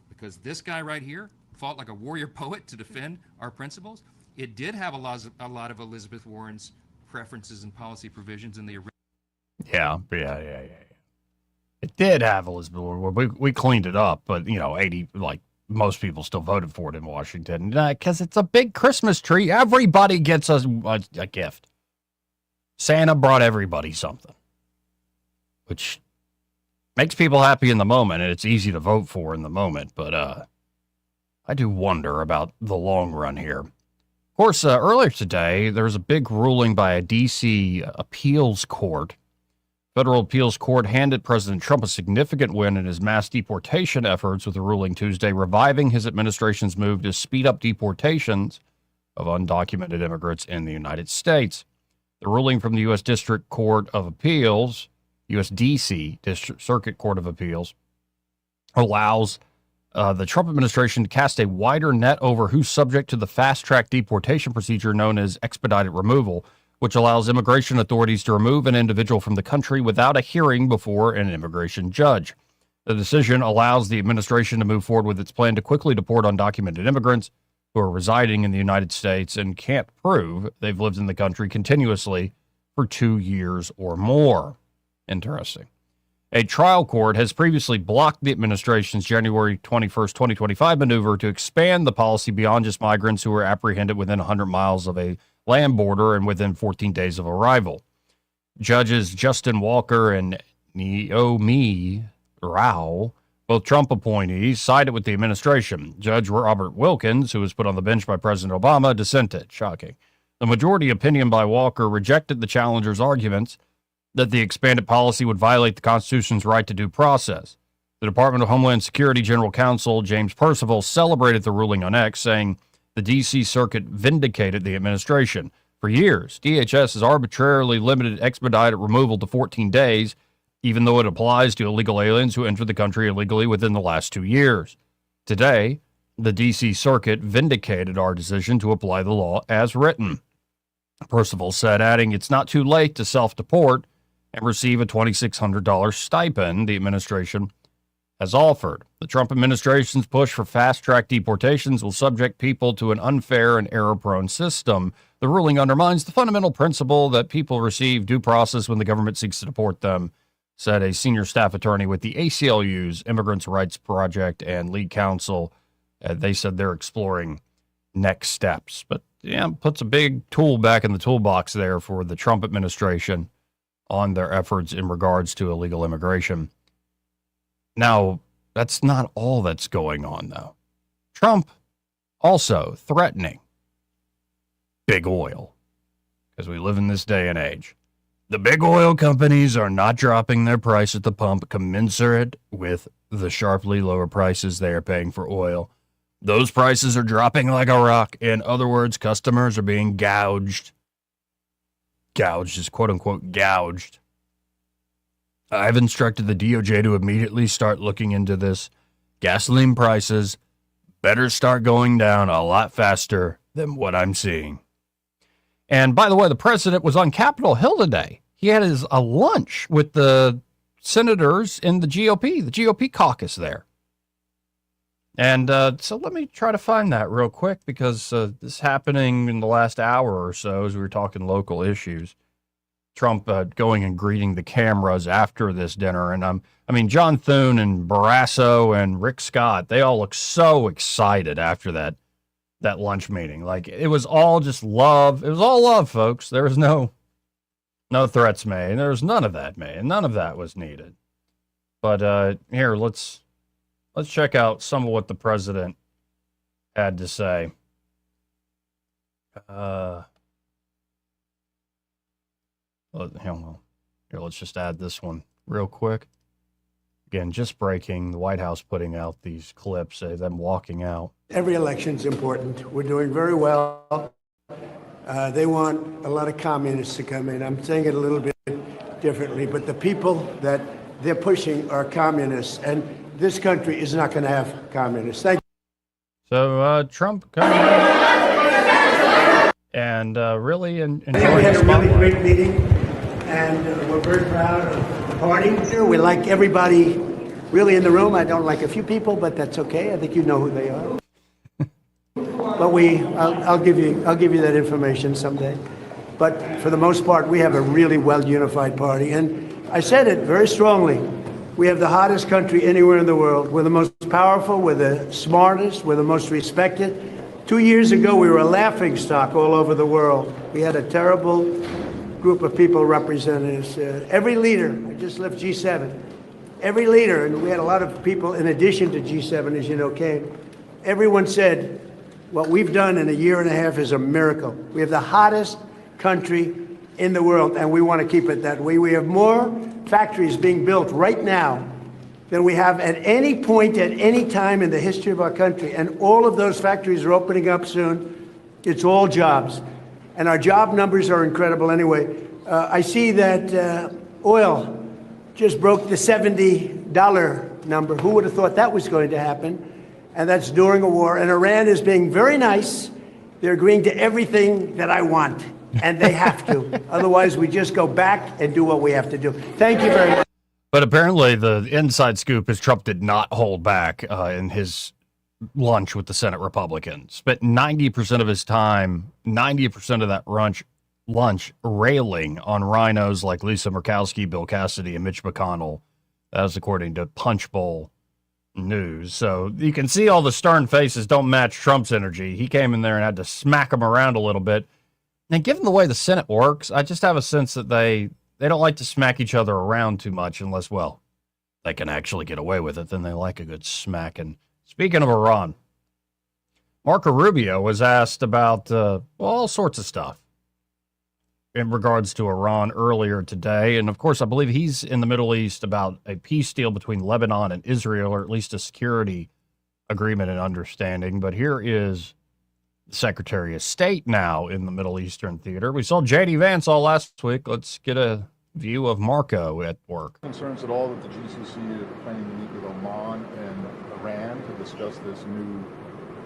because this guy right here fought like a warrior poet to defend our principles. It did have a lot of Elizabeth Warren's preferences and policy provisions in the original. Yeah. It did have Elizabeth Warren. We cleaned it up, but 80, like most people still voted for it in Washington because it's a big Christmas tree. Everybody gets a gift. Santa brought everybody something, which makes people happy in the moment, and it's easy to vote for in the moment. But I do wonder about the long run here. Of course, earlier today, there was a big ruling by a D.C. appeals court. Federal appeals court handed President Trump a significant win in his mass deportation efforts with a ruling Tuesday reviving his administration's move to speed up deportations of undocumented immigrants in the United States. The ruling from the U.S. District Court of Appeals, U.S. D.C. District Circuit Court of Appeals, allows the Trump administration to cast a wider net over who's subject to the fast-track deportation procedure known as expedited removal, which allows immigration authorities to remove an individual from the country without a hearing before an immigration judge. The decision allows the administration to move forward with its plan to quickly deport undocumented immigrants who are residing in the United States and can't prove they've lived in the country continuously for 2 years or more. Interesting. A trial court has previously blocked the administration's January 21st, 2025 maneuver to expand the policy beyond just migrants who are apprehended within 100 miles of a land border and within 14 days of arrival. Judges Justin Walker and Naomi Rao, both Trump appointees, sided with the administration. Judge Robert Wilkins, who was put on the bench by President Obama, dissented. Shocking. The majority opinion by Walker rejected the challengers' arguments that the expanded policy would violate the Constitution's right to due process. The Department of Homeland Security General Counsel James Percival celebrated the ruling on X, saying the D.C. Circuit vindicated the administration. For years, DHS has arbitrarily limited expedited removal to 14 days, even though it applies to illegal aliens who entered the country illegally within the last 2 years. Today, the D.C. Circuit vindicated our decision to apply the law as written. Percival said, adding, it's not too late to self-deport and receive a $2,600 stipend the administration has offered. The Trump administration's push for fast-track deportations will subject people to an unfair and error-prone system. The ruling undermines the fundamental principle that people receive due process when the government seeks to deport them, said a senior staff attorney with the ACLU's Immigrants' Rights Project and lead counsel. They said they're exploring next steps. But yeah, puts a big tool back in the toolbox there for the Trump administration on their efforts in regards to illegal immigration. Now, that's not all that's going on, though. Trump also threatening big oil, because we live in this day and age. The big oil companies are not dropping their price at the pump commensurate with the sharply lower prices they are paying for oil. Those prices are dropping like a rock. In other words, customers are being gouged. Gouged is quote-unquote gouged. I've instructed the DOJ to immediately start looking into this. Gasoline prices better start going down a lot faster than what I'm seeing. And by the way, the president was on Capitol Hill today. He had a lunch with the senators in the GOP caucus there. And so let me try to find that real quick, because this is happening in the last hour or so as we were talking local issues. Trump going and greeting the cameras after this dinner. And John Thune and Barrasso and Rick Scott, they all look so excited after that lunch meeting. Like, it was all just love. It was all love, folks. There was no threats made. There was none of that made. None of that was needed. But here, let's check out some of what the president had to say. Here, let's just add this one real quick. Again, just breaking, the White House putting out these clips of them walking out. Every election's important. We're doing very well. They want a lot of communists to come in. I'm saying it a little bit differently, but the people that they're pushing are communists, and this country is not going to have communists. Thank you. So Trump coming and really enjoying we had a really great meeting, and we're very proud of the party. We like everybody really in the room. I don't like a few people, but that's okay. I think you know who they are. But I'll give you that information someday. But for the most part, we have a really well unified party, and I said it very strongly. We have the hottest country anywhere in the world. We're the most powerful, we're the smartest, we're the most respected. 2 years ago, we were a laughingstock all over the world. We had a terrible group of people representing us. Every leader, I just left G7, every leader, and we had a lot of people in addition to G7, as you know, came. Everyone said, what we've done in a year and a half is a miracle. We have the hottest country in the world, and we want to keep it that way. We have more factories being built right now than we have at any point at any time in the history of our country. And all of those factories are opening up soon. It's all jobs. And our job numbers are incredible anyway. I see that oil just broke the $70 number. Who would have thought that was going to happen? and that's during a war. And Iran is being very nice. They're agreeing to everything that I want, and they have to. Otherwise, we just go back and do what we have to do. Thank you very much. But apparently the inside scoop is Trump did not hold back in his lunch with the Senate Republicans. Spent 90% of his time, 90% of that lunch railing on rhinos like Lisa Murkowski, Bill Cassidy, and Mitch McConnell. That was according to Punchbowl News. So you can see all the stern faces don't match Trump's energy. He came in there and had to smack them around a little bit. And given the way the Senate works, I just have a sense that they don't like to smack each other around too much unless, well, they can actually get away with it. Then they like a good smack. And speaking of Iran, Marco Rubio was asked about all sorts of stuff in regards to Iran earlier today. And of course, I believe he's in the Middle East about a peace deal between Lebanon and Israel, or at least a security agreement and understanding. But here is the Secretary of State now in the Middle Eastern theater. We saw J.D. Vance all last week. Let's get a view of Marco at work. Concerns at all that the GCC is planning to meet with Oman and Iran to discuss this new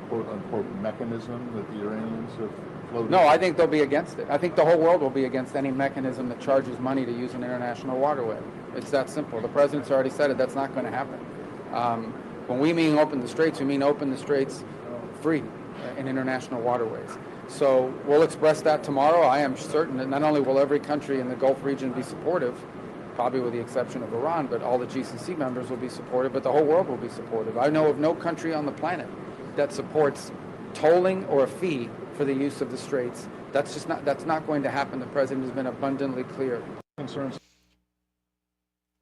quote-unquote mechanism that the Iranians have floated? No, I think they'll be against it. I think the whole world will be against any mechanism that charges money to use an international waterway. It's that simple. The president's already said it. That's not going to happen. When we mean open the straits, we mean open the straits free in international waterways. So we'll express that tomorrow. I am certain that not only will every country in the Gulf region be supportive, probably with the exception of Iran, but all the GCC members will be supportive, but the whole world will be supportive. I know of no country on the planet that supports tolling or a fee for the use of the straits. That's not going to happen. The president has been abundantly clear. Concerns.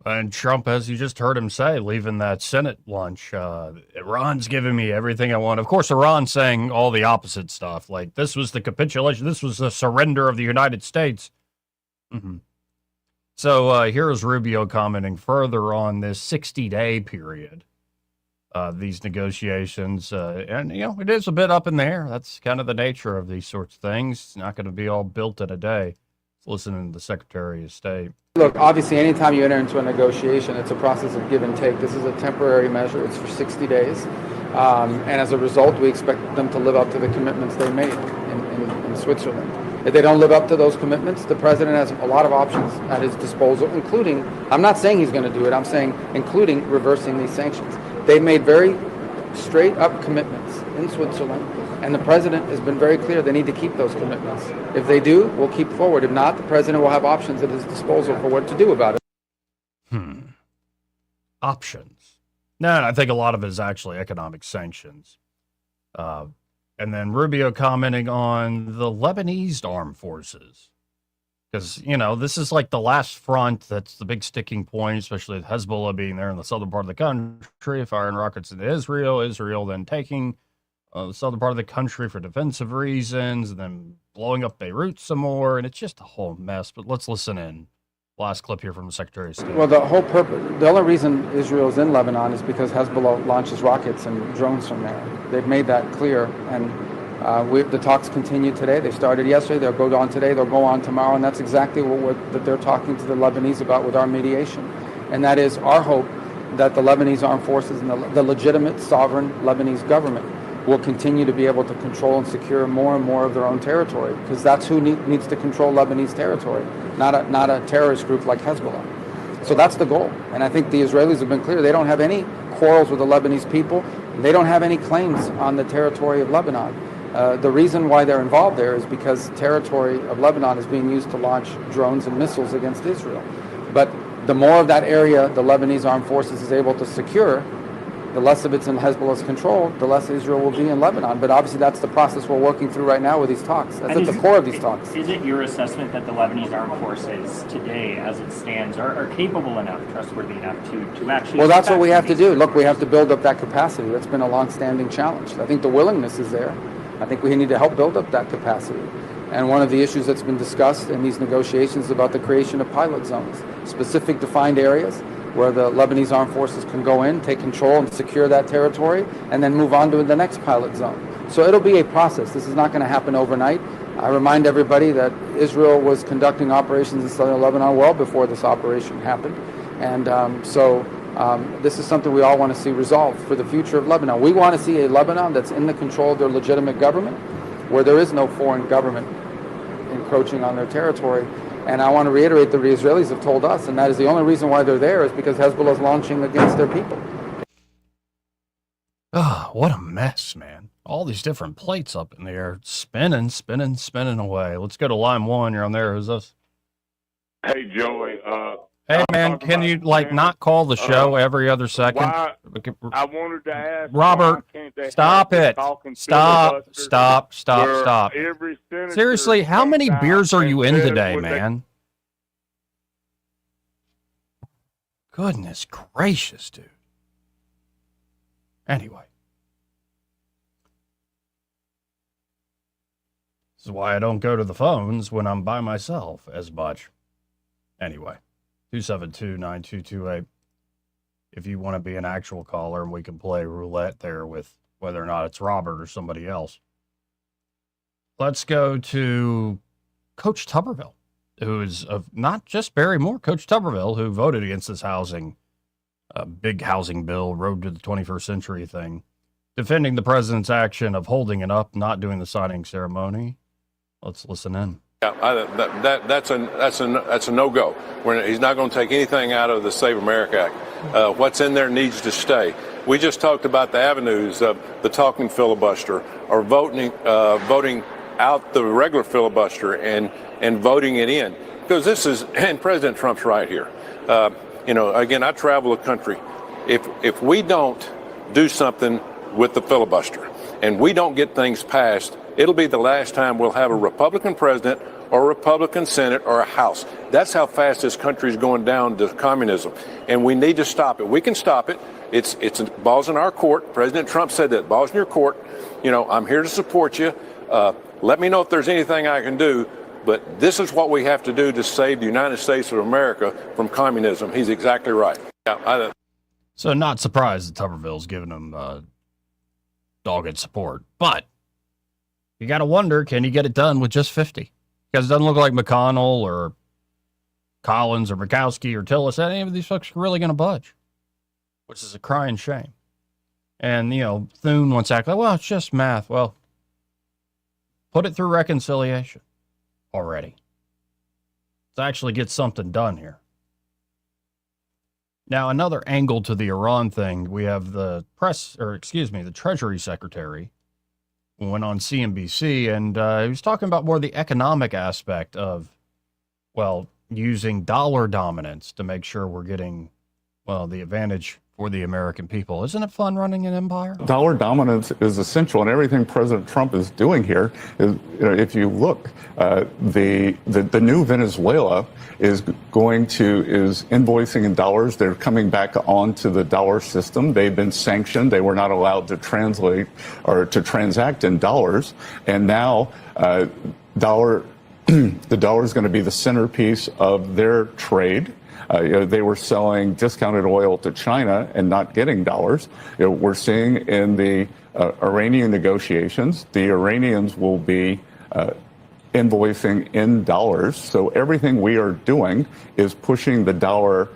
And Trump, as you just heard him say, leaving that Senate lunch, Iran's giving me everything I want. Of course, Iran's saying all the opposite stuff, like this was the capitulation, this was the surrender of the United States. Mm-hmm. So here's Rubio commenting further on this 60-day period, these negotiations. And, you know, it is a bit up in the air. That's kind of the nature of these sorts of things. It's not going to be all built in a day. Let's listen to the Secretary of State. Look, obviously, anytime you enter into a negotiation, it's a process of give and take. This is a temporary measure. It's for 60 days. And as a result, we expect them to live up to the commitments they made in Switzerland. If they don't live up to those commitments, the president has a lot of options at his disposal, including, I'm not saying he's going to do it, I'm saying including reversing these sanctions. They've made very straight up commitments in Switzerland, and the president has been very clear they need to keep those commitments. If they do, we'll keep forward. If not, the president will have options at his disposal for what to do about it. Options. No, I think a lot of it is actually economic sanctions. And then Rubio commenting on the Lebanese armed forces. Because, you know, this is like the last front that's the big sticking point, especially with Hezbollah being there in the southern part of the country, firing rockets into Israel, Israel then taking the southern part of the country for defensive reasons, and then blowing up Beirut some more, and it's just a whole mess. But let's listen in. Last clip here from the Secretary of State. Well, the only reason Israel's in Lebanon is because Hezbollah launches rockets and drones from there. They've made that clear, and the talks continue today. They started yesterday. They'll go on today. They'll go on tomorrow, and that's exactly that they're talking to the Lebanese about with our mediation, and that is our hope that the Lebanese armed forces and the legitimate sovereign Lebanese government will continue to be able to control and secure more and more of their own territory, because that's who needs to control Lebanese territory, not a terrorist group like Hezbollah. So that's the goal. And I think the Israelis have been clear. They don't have any quarrels with the Lebanese people. They don't have any claims on the territory of Lebanon. The reason why they're involved there is because territory of Lebanon is being used to launch drones and missiles against Israel. But the more of that area the Lebanese armed forces is able to secure, the less of it's in Hezbollah's control, the less Israel will be in Lebanon. But obviously that's the process we're working through right now with these talks. That's at the core of these talks. Is it your assessment that the Lebanese armed forces today, as it stands, are capable enough, trustworthy enough to actually... Well, that's what we have to do. Look, we have to build up that capacity. That's been a long-standing challenge. I think the willingness is there. I think we need to help build up that capacity. And one of the issues that's been discussed in these negotiations is about the creation of pilot zones, specific defined areas where the Lebanese armed forces can go in, take control and secure that territory, and then move on to the next pilot zone. So it'll be a process. This is not going to happen overnight. I remind everybody that Israel was conducting operations in southern Lebanon well before this operation happened. And so This is something we all want to see resolved for the future of Lebanon. We want to see a Lebanon that's in the control of their legitimate government, where there is no foreign government encroaching on their territory. And I want to reiterate that the Israelis have told us, and that is the only reason why they're there is because Hezbollah is launching against their people. Oh, what a mess, man. All these different plates up in the air, spinning away. Let's go to line 1. You're on there. Who's this? Hey, Joey. Hey, man, can you, not call the show every other second? I wanted to ask... Robert, stop it. Stop. Seriously, how many beers are you in today, man? Goodness gracious, dude. Anyway. This is why I don't go to the phones when I'm by myself as much. Anyway. 272-9228. If you want to be an actual caller, and we can play roulette there with whether or not it's Robert or somebody else. Let's go to Coach Tuberville, who is of not just Barry Moore, Coach Tuberville, who voted against this big housing bill, road to the 21st century thing, defending the president's action of holding it up, not doing the signing ceremony. Let's listen in. Yeah, that's a no-go. He's not going to take anything out of the Save America Act. What's in there needs to stay. We just talked about the avenues of the talking filibuster, or voting out the regular filibuster and voting it in. Because this is, and President Trump's right here. Again, I travel the country. If we don't do something with the filibuster and we don't get things passed, it'll be the last time we'll have a Republican president or a Republican Senate or a House. That's how fast this country is going down to communism. And we need to stop it. We can stop it. It's balls in our court. President Trump said that. Balls in your court. I'm here to support you. Let me know if there's anything I can do. But this is what we have to do to save the United States of America from communism. He's exactly right. So not surprised that Tuberville's giving him dogged support. But you got to wonder, can he get it done with just 50? Because it doesn't look like McConnell or Collins or Murkowski or Tillis, any of these folks are really going to budge, which is a crying shame. And, Thune wants to act like, well, it's just math. Well, put it through reconciliation already. Let's actually get something done here. Now, another angle to the Iran thing, we have the Treasury Secretary went on CNBC, and he was talking about more the economic aspect of, using dollar dominance to make sure we're getting, the advantage for the American people. Isn't it fun running an empire? Dollar dominance is essential, and everything President Trump is doing here is, if you look, the new Venezuela is invoicing in dollars. They're coming back onto the dollar system. They've been sanctioned. They were not allowed to translate or to transact in dollars, and now the dollar is going to be the centerpiece of their trade. They were selling discounted oil to China and not getting dollars. We're seeing in the Iranian negotiations, the Iranians will be invoicing in dollars. So everything we are doing is pushing the dollar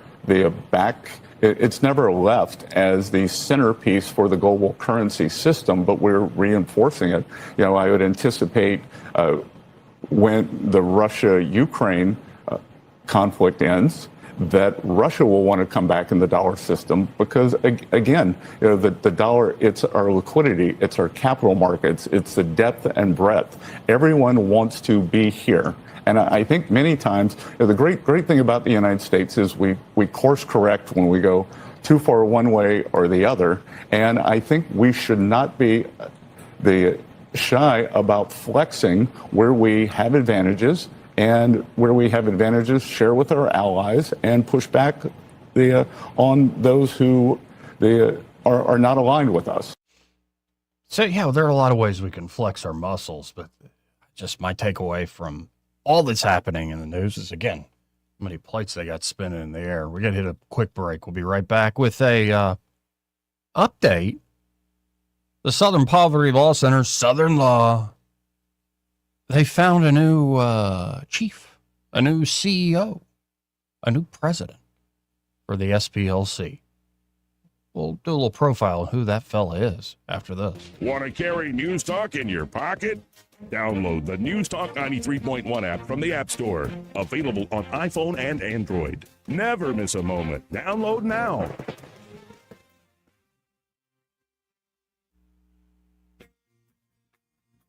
back. It's never left as the centerpiece for the global currency system, but we're reinforcing it. I would anticipate when the Russia-Ukraine conflict ends, that Russia will want to come back in the dollar system because, again, the dollar, it's our liquidity, it's our capital markets, it's the depth and breadth. Everyone wants to be here. And I think many times, the great thing about the United States is we course correct when we go too far one way or the other. And I think we should not be shy about flexing where we have advantages, and where we have advantages, share with our allies and push back on those who are not aligned with us. So, there are a lot of ways we can flex our muscles, but just my takeaway from all that's happening in the news is, again, how many plates they got spinning in the air. We're going to hit a quick break. We'll be right back with a update. The Southern Poverty Law Center, Southern Law, they found a new chief, a new CEO, a new president for the SPLC. We'll do a little profile on who that fella is after this. Want to carry News Talk in your pocket? Download the News Talk 93.1 app from the App Store. Available on iPhone and Android. Never miss a moment. Download now.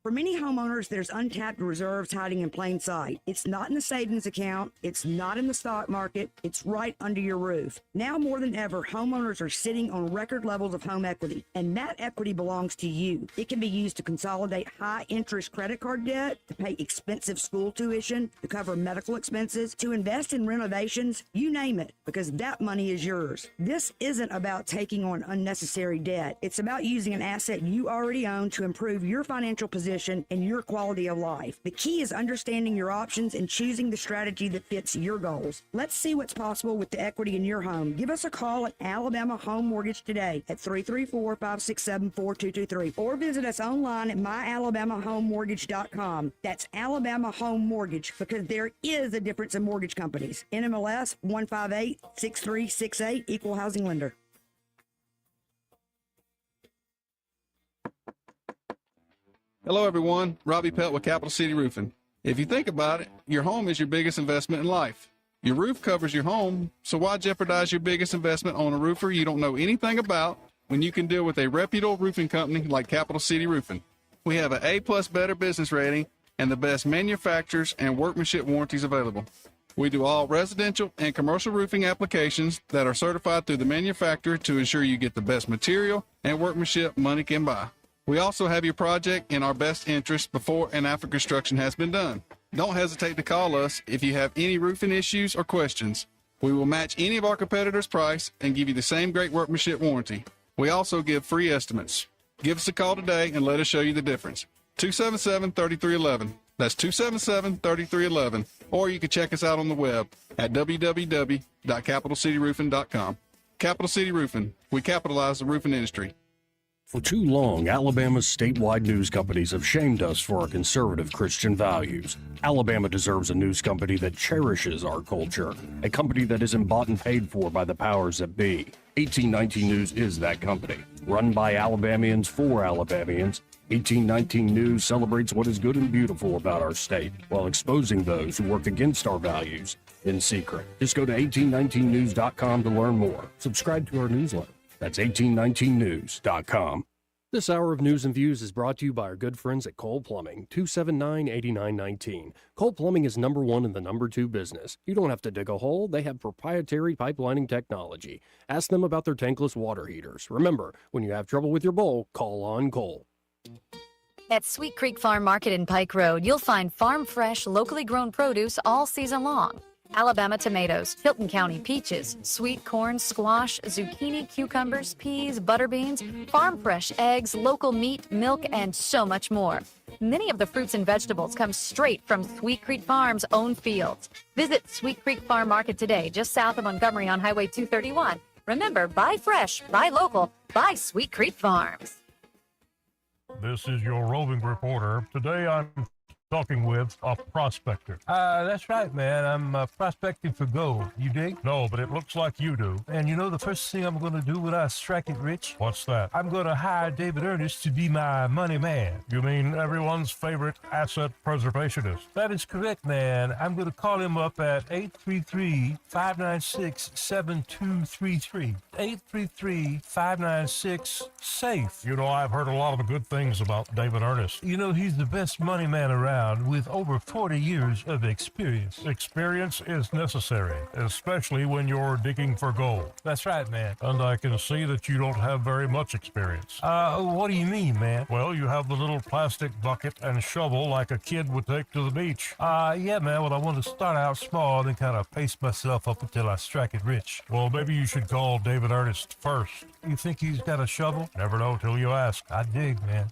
For many homeowners, there's untapped reserves hiding in plain sight. It's not in the savings account. It's not in the stock market. It's right under your roof. Now more than ever, homeowners are sitting on record levels of home equity, and that equity belongs to you. It can be used to consolidate high-interest credit card debt, to pay expensive school tuition, to cover medical expenses, to invest in renovations, you name it, because that money is yours. This isn't about taking on unnecessary debt. It's about using an asset you already own to improve your financial position and your quality of life. The key is understanding your options and choosing the strategy that fits your goals. Let's see what's possible with the equity in your home. Give us a call at Alabama Home Mortgage today at 334-567-4223 or visit us online at myalabamahomemortgage.com. That's Alabama Home Mortgage, because there is a difference in mortgage companies. NMLS 1586368, Equal Housing Lender. Hello, everyone. Robbie Pelt with Capital City Roofing. If you think about it, your home is your biggest investment in life. Your roof covers your home, so why jeopardize your biggest investment on a roofer you don't know anything about when you can deal with a reputable roofing company like Capital City Roofing? We have an A+ Better business rating and the best manufacturers and workmanship warranties available. We do all residential and commercial roofing applications that are certified through the manufacturer to ensure you get the best material and workmanship money can buy. We also have your project in our best interest before and after construction has been done. Don't hesitate to call us if you have any roofing issues or questions. We will match any of our competitors' price and give you the same great workmanship warranty. We also give free estimates. Give us a call today and let us show you the difference. 277-3311. That's 277-3311. Or you can check us out on the web at www.capitalcityroofing.com. Capital City Roofing. We capitalize the roofing industry. For too long, Alabama's statewide news companies have shamed us for our conservative Christian values. Alabama deserves a news company that cherishes our culture, a company that isn't bought and paid for by the powers that be. 1819 News is that company. Run by Alabamians for Alabamians, 1819 News celebrates what is good and beautiful about our state, while exposing those who work against our values in secret. Just go to 1819news.com to learn more. Subscribe to our newsletter. That's 1819news.com. This hour of News and Views is brought to you by our good friends at Cole Plumbing, 279-8919. Cole Plumbing is number one in the number two business. You don't have to dig a hole. They have proprietary pipelining technology. Ask them about their tankless water heaters. Remember, when you have trouble with your bowl, call on Cole. At Sweet Creek Farm Market in Pike Road, you'll find farm fresh, locally grown produce all season long. Alabama tomatoes, Hilton County peaches, sweet corn, squash, zucchini, cucumbers, peas, butter beans, farm fresh eggs, local meat, milk, and so much more. Many of the fruits and vegetables come straight from Sweet Creek Farm's own fields. Visit Sweet Creek Farm Market today, just south of Montgomery on Highway 231. Remember, buy fresh, buy local, buy Sweet Creek Farms. This is your roving reporter. Today I'm talking with a prospector. That's right, man. I'm prospecting for gold. You dig? No, but it looks like you do. And you know the first thing I'm going to do when I strike it rich? What's that? I'm going to hire David Ernest to be my money man. You mean everyone's favorite asset preservationist? That is correct, man. I'm going to call him up at 833-596-7233. 833-596-SAFE. You know, I've heard a lot of good things about David Ernest. You know, he's the best money man around with over 40 years of experience. Experience is necessary, especially when you're digging for gold. That's right, man. And I can see that you don't have very much experience. What do you mean, man? Well, you have the little plastic bucket and shovel like a kid would take to the beach. Yeah, man. Well, I want to start out small and then kind of pace myself up until I strike it rich. Well, maybe you should call David Ernest first. You think he's got a shovel? Never know till you ask. I dig, man.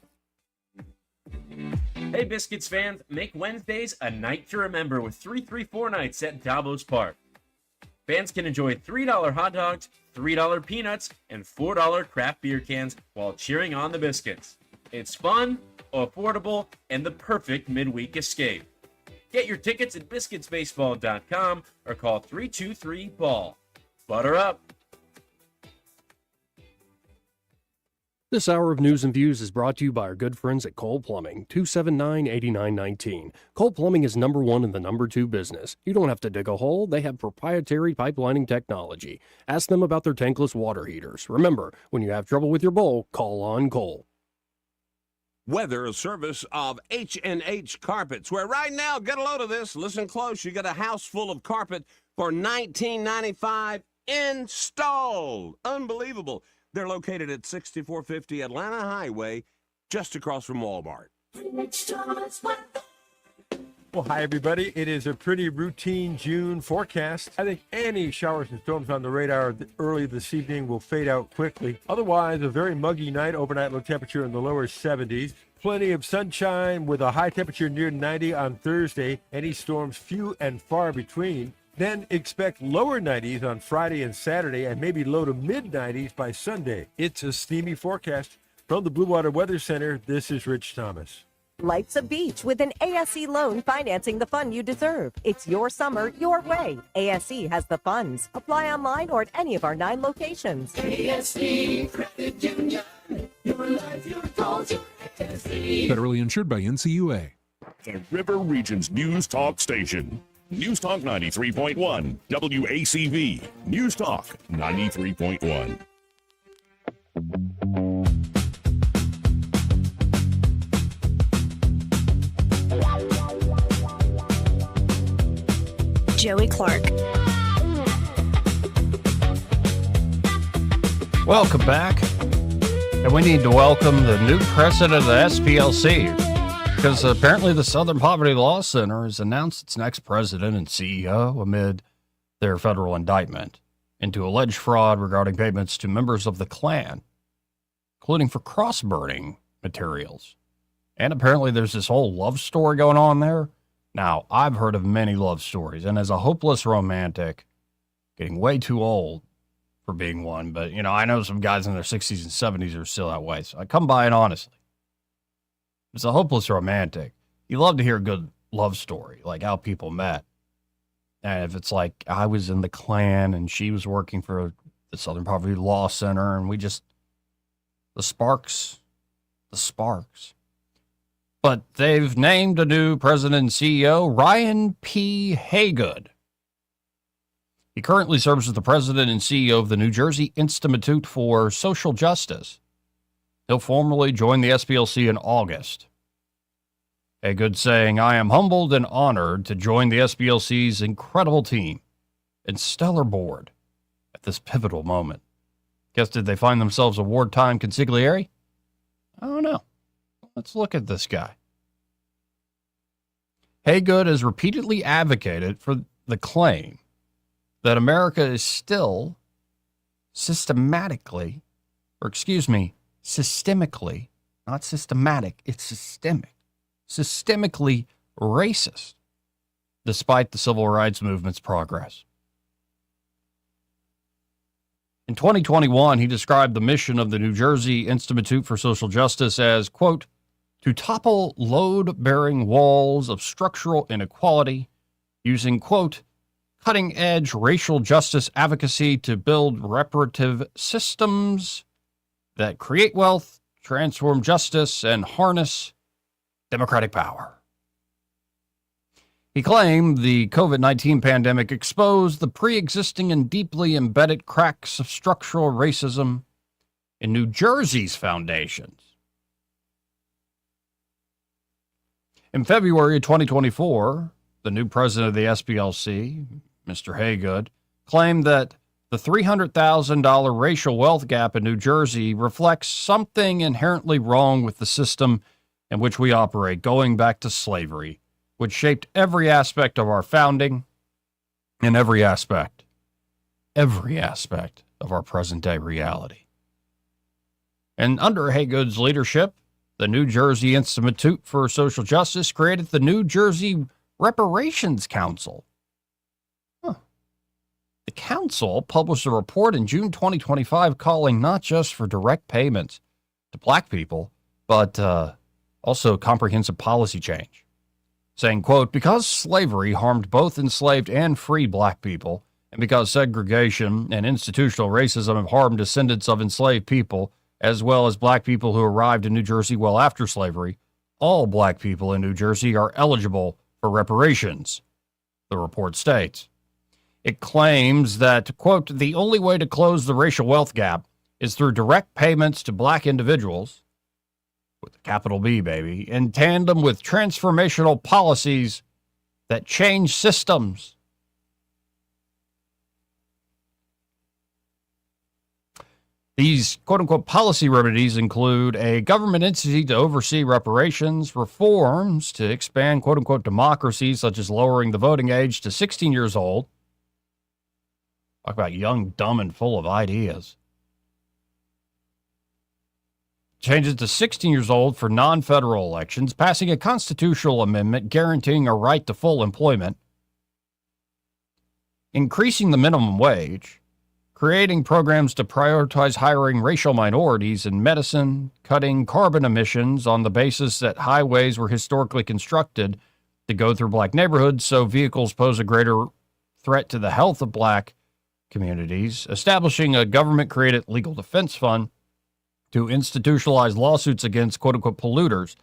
Hey Biscuits fans, make Wednesdays a night to remember with 334 nights at Davos Park. Fans can enjoy $3 hot dogs, $3 peanuts, and $4 craft beer cans while cheering on the Biscuits. It's fun, affordable, and the perfect midweek escape. Get your tickets at biscuitsbaseball.com or call 323-BALL. Butter up! This hour of News and Views is brought to you by our good friends at Cole Plumbing, 279-8919. Cole Plumbing is number one in the number two business. You don't have to dig a hole. They have proprietary pipelining technology. Ask them about their tankless water heaters. Remember, when you have trouble with your bowl, call on Cole. Weather service of H&H Carpets, where right now, get a load of this, listen close, you get a house full of carpet for $19.95 installed. Unbelievable. They're located at 6450 Atlanta Highway, just across from Walmart. Well, hi, everybody. It is a pretty routine June forecast. I think any showers and storms on the radar early this evening will fade out quickly. Otherwise, a very muggy night, overnight low temperature in the lower 70s. Plenty of sunshine with a high temperature near 90 on Thursday. Any storms few and far between. Then expect lower 90s on Friday and Saturday and maybe low to mid 90s by Sunday. It's a steamy forecast. From the Blue Water Weather Center, this is Rich Thomas. Life's a beach with an ASE loan financing the fun you deserve. It's your summer, your way. ASE has the funds. Apply online or at any of our 9 locations. ASE Credit Union. Your life, your goals, your ASE. Federally insured by NCUA. The River Region's News Talk Station. News Talk 93.1. WACV. News Talk 93.1. Joey Clark. Welcome back. And we need to welcome the new president of the SPLC, because apparently the Southern Poverty Law Center has announced its next president and CEO amid their federal indictment into alleged fraud regarding payments to members of the Klan, including for cross-burning materials. And apparently there's this whole love story going on there. Now, I've heard of many love stories, and as a hopeless romantic, getting way too old for being one, but, you know, I know some guys in their 60s and 70s are still that way, so I come by it honestly. As a hopeless romantic, you love to hear a good love story, like how people met. And if it's like, I was in the Klan, and she was working for the Southern Poverty Law Center, and we just, the sparks. But they've named a new president and CEO, Ryan P. Haygood. He currently serves as the president and CEO of the New Jersey Institute for Social Justice. He'll formally join the SPLC in August. Haygood saying, I am humbled and honored to join the SPLC's incredible team and stellar board at this pivotal moment. Guess did they find themselves a wartime consigliere? I don't know. Let's look at this guy. Haygood has repeatedly advocated for the claim that America is still systemically, not systematic, it's systemically racist, despite the civil rights movement's progress. In 2021, he described the mission of the New Jersey Institute for Social Justice as, quote, to topple load-bearing walls of structural inequality using, quote, cutting-edge racial justice advocacy to build reparative systems that create wealth, transform justice, and harness democratic power. He claimed the COVID-19 pandemic exposed the pre-existing and deeply embedded cracks of structural racism in New Jersey's foundations. In February of 2024, the new president of the SPLC, Mr. Haygood, claimed that the $300,000 racial wealth gap in New Jersey reflects something inherently wrong with the system in which we operate, going back to slavery, which shaped every aspect of our founding and every aspect of our present-day reality. And under Haygood's leadership, the New Jersey Institute for Social Justice created the New Jersey Reparations Council. The council published a report in June 2025 calling not just for direct payments to black people, but also comprehensive policy change, saying, quote, because slavery harmed both enslaved and free black people, and because segregation and institutional racism have harmed descendants of enslaved people, as well as black people who arrived in New Jersey well after slavery, all black people in New Jersey are eligible for reparations, the report states. It claims that, quote, the only way to close the racial wealth gap is through direct payments to black individuals, with a capital B, baby, in tandem with transformational policies that change systems. These quote-unquote policy remedies include a government entity to oversee reparations, reforms to expand quote-unquote democracy, such as lowering the voting age to 16 years old. Talk about young, dumb, and full of ideas. Change it to 16 years old for non-federal elections, passing a constitutional amendment guaranteeing a right to full employment, increasing the minimum wage, creating programs to prioritize hiring racial minorities in medicine, cutting carbon emissions on the basis that highways were historically constructed to go through black neighborhoods so vehicles pose a greater threat to the health of black communities, establishing a government-created legal defense fund to institutionalize lawsuits against quote-unquote polluters,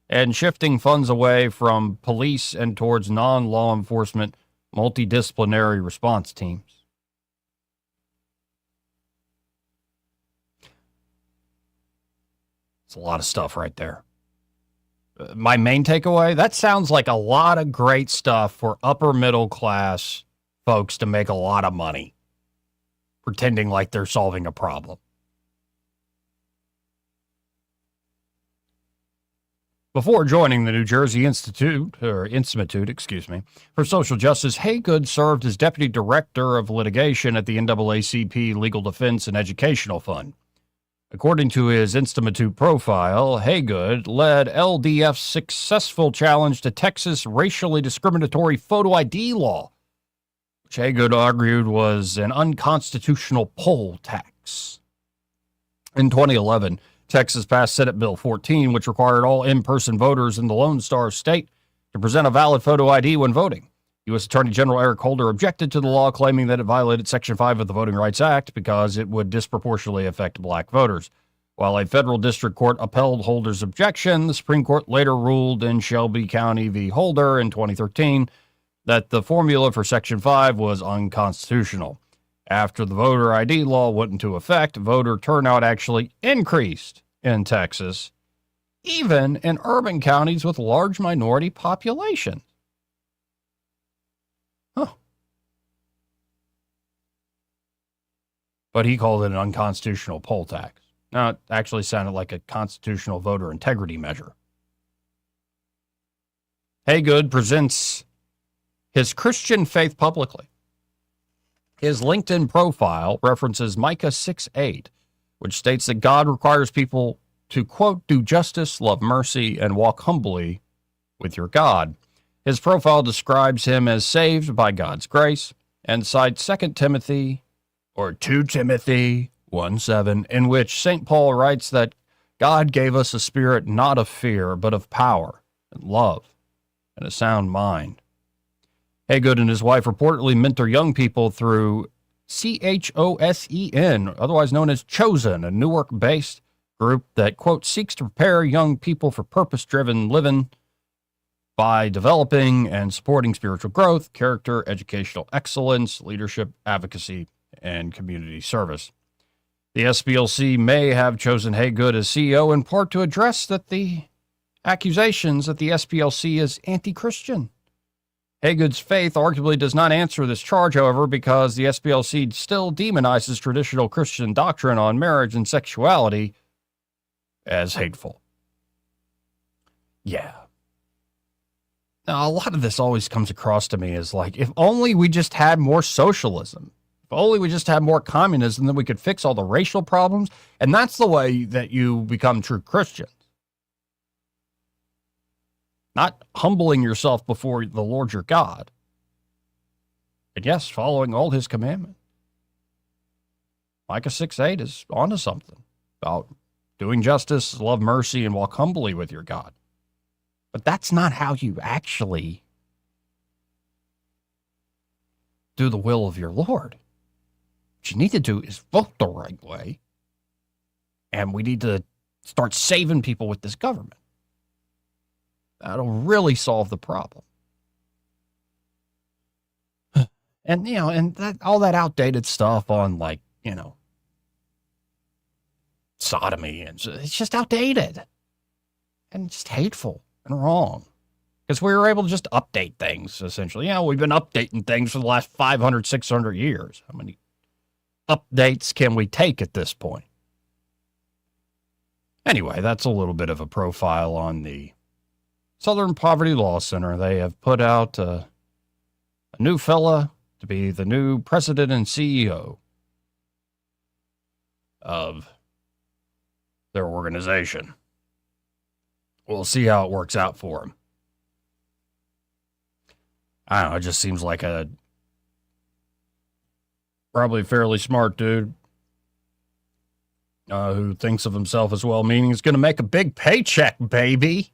and shifting funds away from police and towards non-law enforcement multidisciplinary response teams. It's a lot of stuff right there. My main takeaway, that sounds like a lot of great stuff for upper middle class folks to make a lot of money, pretending like they're solving a problem. Before joining the New Jersey Institute for Social Justice, Haygood served as Deputy Director of Litigation at the NAACP Legal Defense and Educational Fund. According to his Institute profile, Haygood led LDF's successful challenge to Texas racially discriminatory photo ID law, which Haygood argued was an unconstitutional poll tax. In 2011, Texas passed Senate Bill 14, which required all in-person voters in the Lone Star State to present a valid photo ID when voting. U.S. Attorney General Eric Holder objected to the law, claiming that it violated Section 5 of the Voting Rights Act because it would disproportionately affect black voters. While a federal district court upheld Holder's objection, the Supreme Court later ruled in Shelby County v. Holder in 2013 that the formula for Section 5 was unconstitutional. After the voter ID law went into effect, voter turnout actually increased in Texas, even in urban counties with large minority populations. But he called it an unconstitutional poll tax. Now, it actually sounded like a constitutional voter integrity measure. Haygood presents his Christian faith publicly. His LinkedIn profile references Micah 6:8, which states that God requires people to, quote, do justice, love mercy, and walk humbly with your God. His profile describes him as saved by God's grace and cites 2 Timothy 1:7, in which St. Paul writes that God gave us a spirit not of fear, but of power and love and a sound mind. Haygood and his wife reportedly mentor young people through CHOSEN, otherwise known as Chosen, a Newark-based group that, quote, seeks to prepare young people for purpose-driven living by developing and supporting spiritual growth, character, educational excellence, leadership, advocacy, and community service. The SPLC may have chosen Haygood as CEO in part to address the accusations that the SPLC is anti-Christian. Haygood's faith arguably does not answer this charge, however, because the SPLC still demonizes traditional Christian doctrine on marriage and sexuality as hateful. Yeah. Now, a lot of this always comes across to me as like, if only we just had more socialism. If only we just had more communism, then we could fix all the racial problems. And that's the way that you become true Christians. Not humbling yourself before the Lord your God. And yes, following all his commandments. Micah 6:8 is onto something about doing justice, love mercy, and walk humbly with your God. But that's not how you actually do the will of your Lord. What you need to do is vote the right way And we need to start saving people with this government. That'll really solve the problem. And, and that all that outdated stuff on, like, sodomy, and it's just outdated and just hateful and wrong. Because we were able to just update things, essentially. We've been updating things for the last 500, 600 years. How many updates can we take at this point? Anyway, that's a little bit of a profile on the Southern Poverty Law Center. They have put out a new fella to be the new president and CEO of their organization. We'll see how it works out for him. I don't know, it just seems like a probably fairly smart dude who thinks of himself as well-meaning is going to make a big paycheck, baby.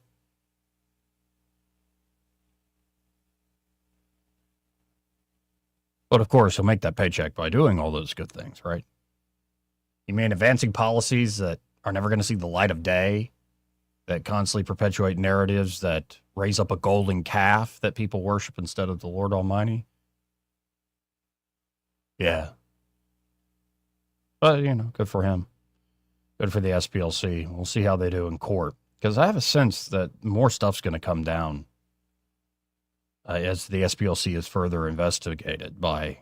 But of course, he'll make that paycheck by doing all those good things, right? You mean advancing policies that are never going to see the light of day, that constantly perpetuate narratives that raise up a golden calf that people worship instead of the Lord Almighty? Yeah. But, good for him. Good for the SPLC. We'll see how they do in court. Because I have a sense that more stuff's going to come down as the SPLC is further investigated by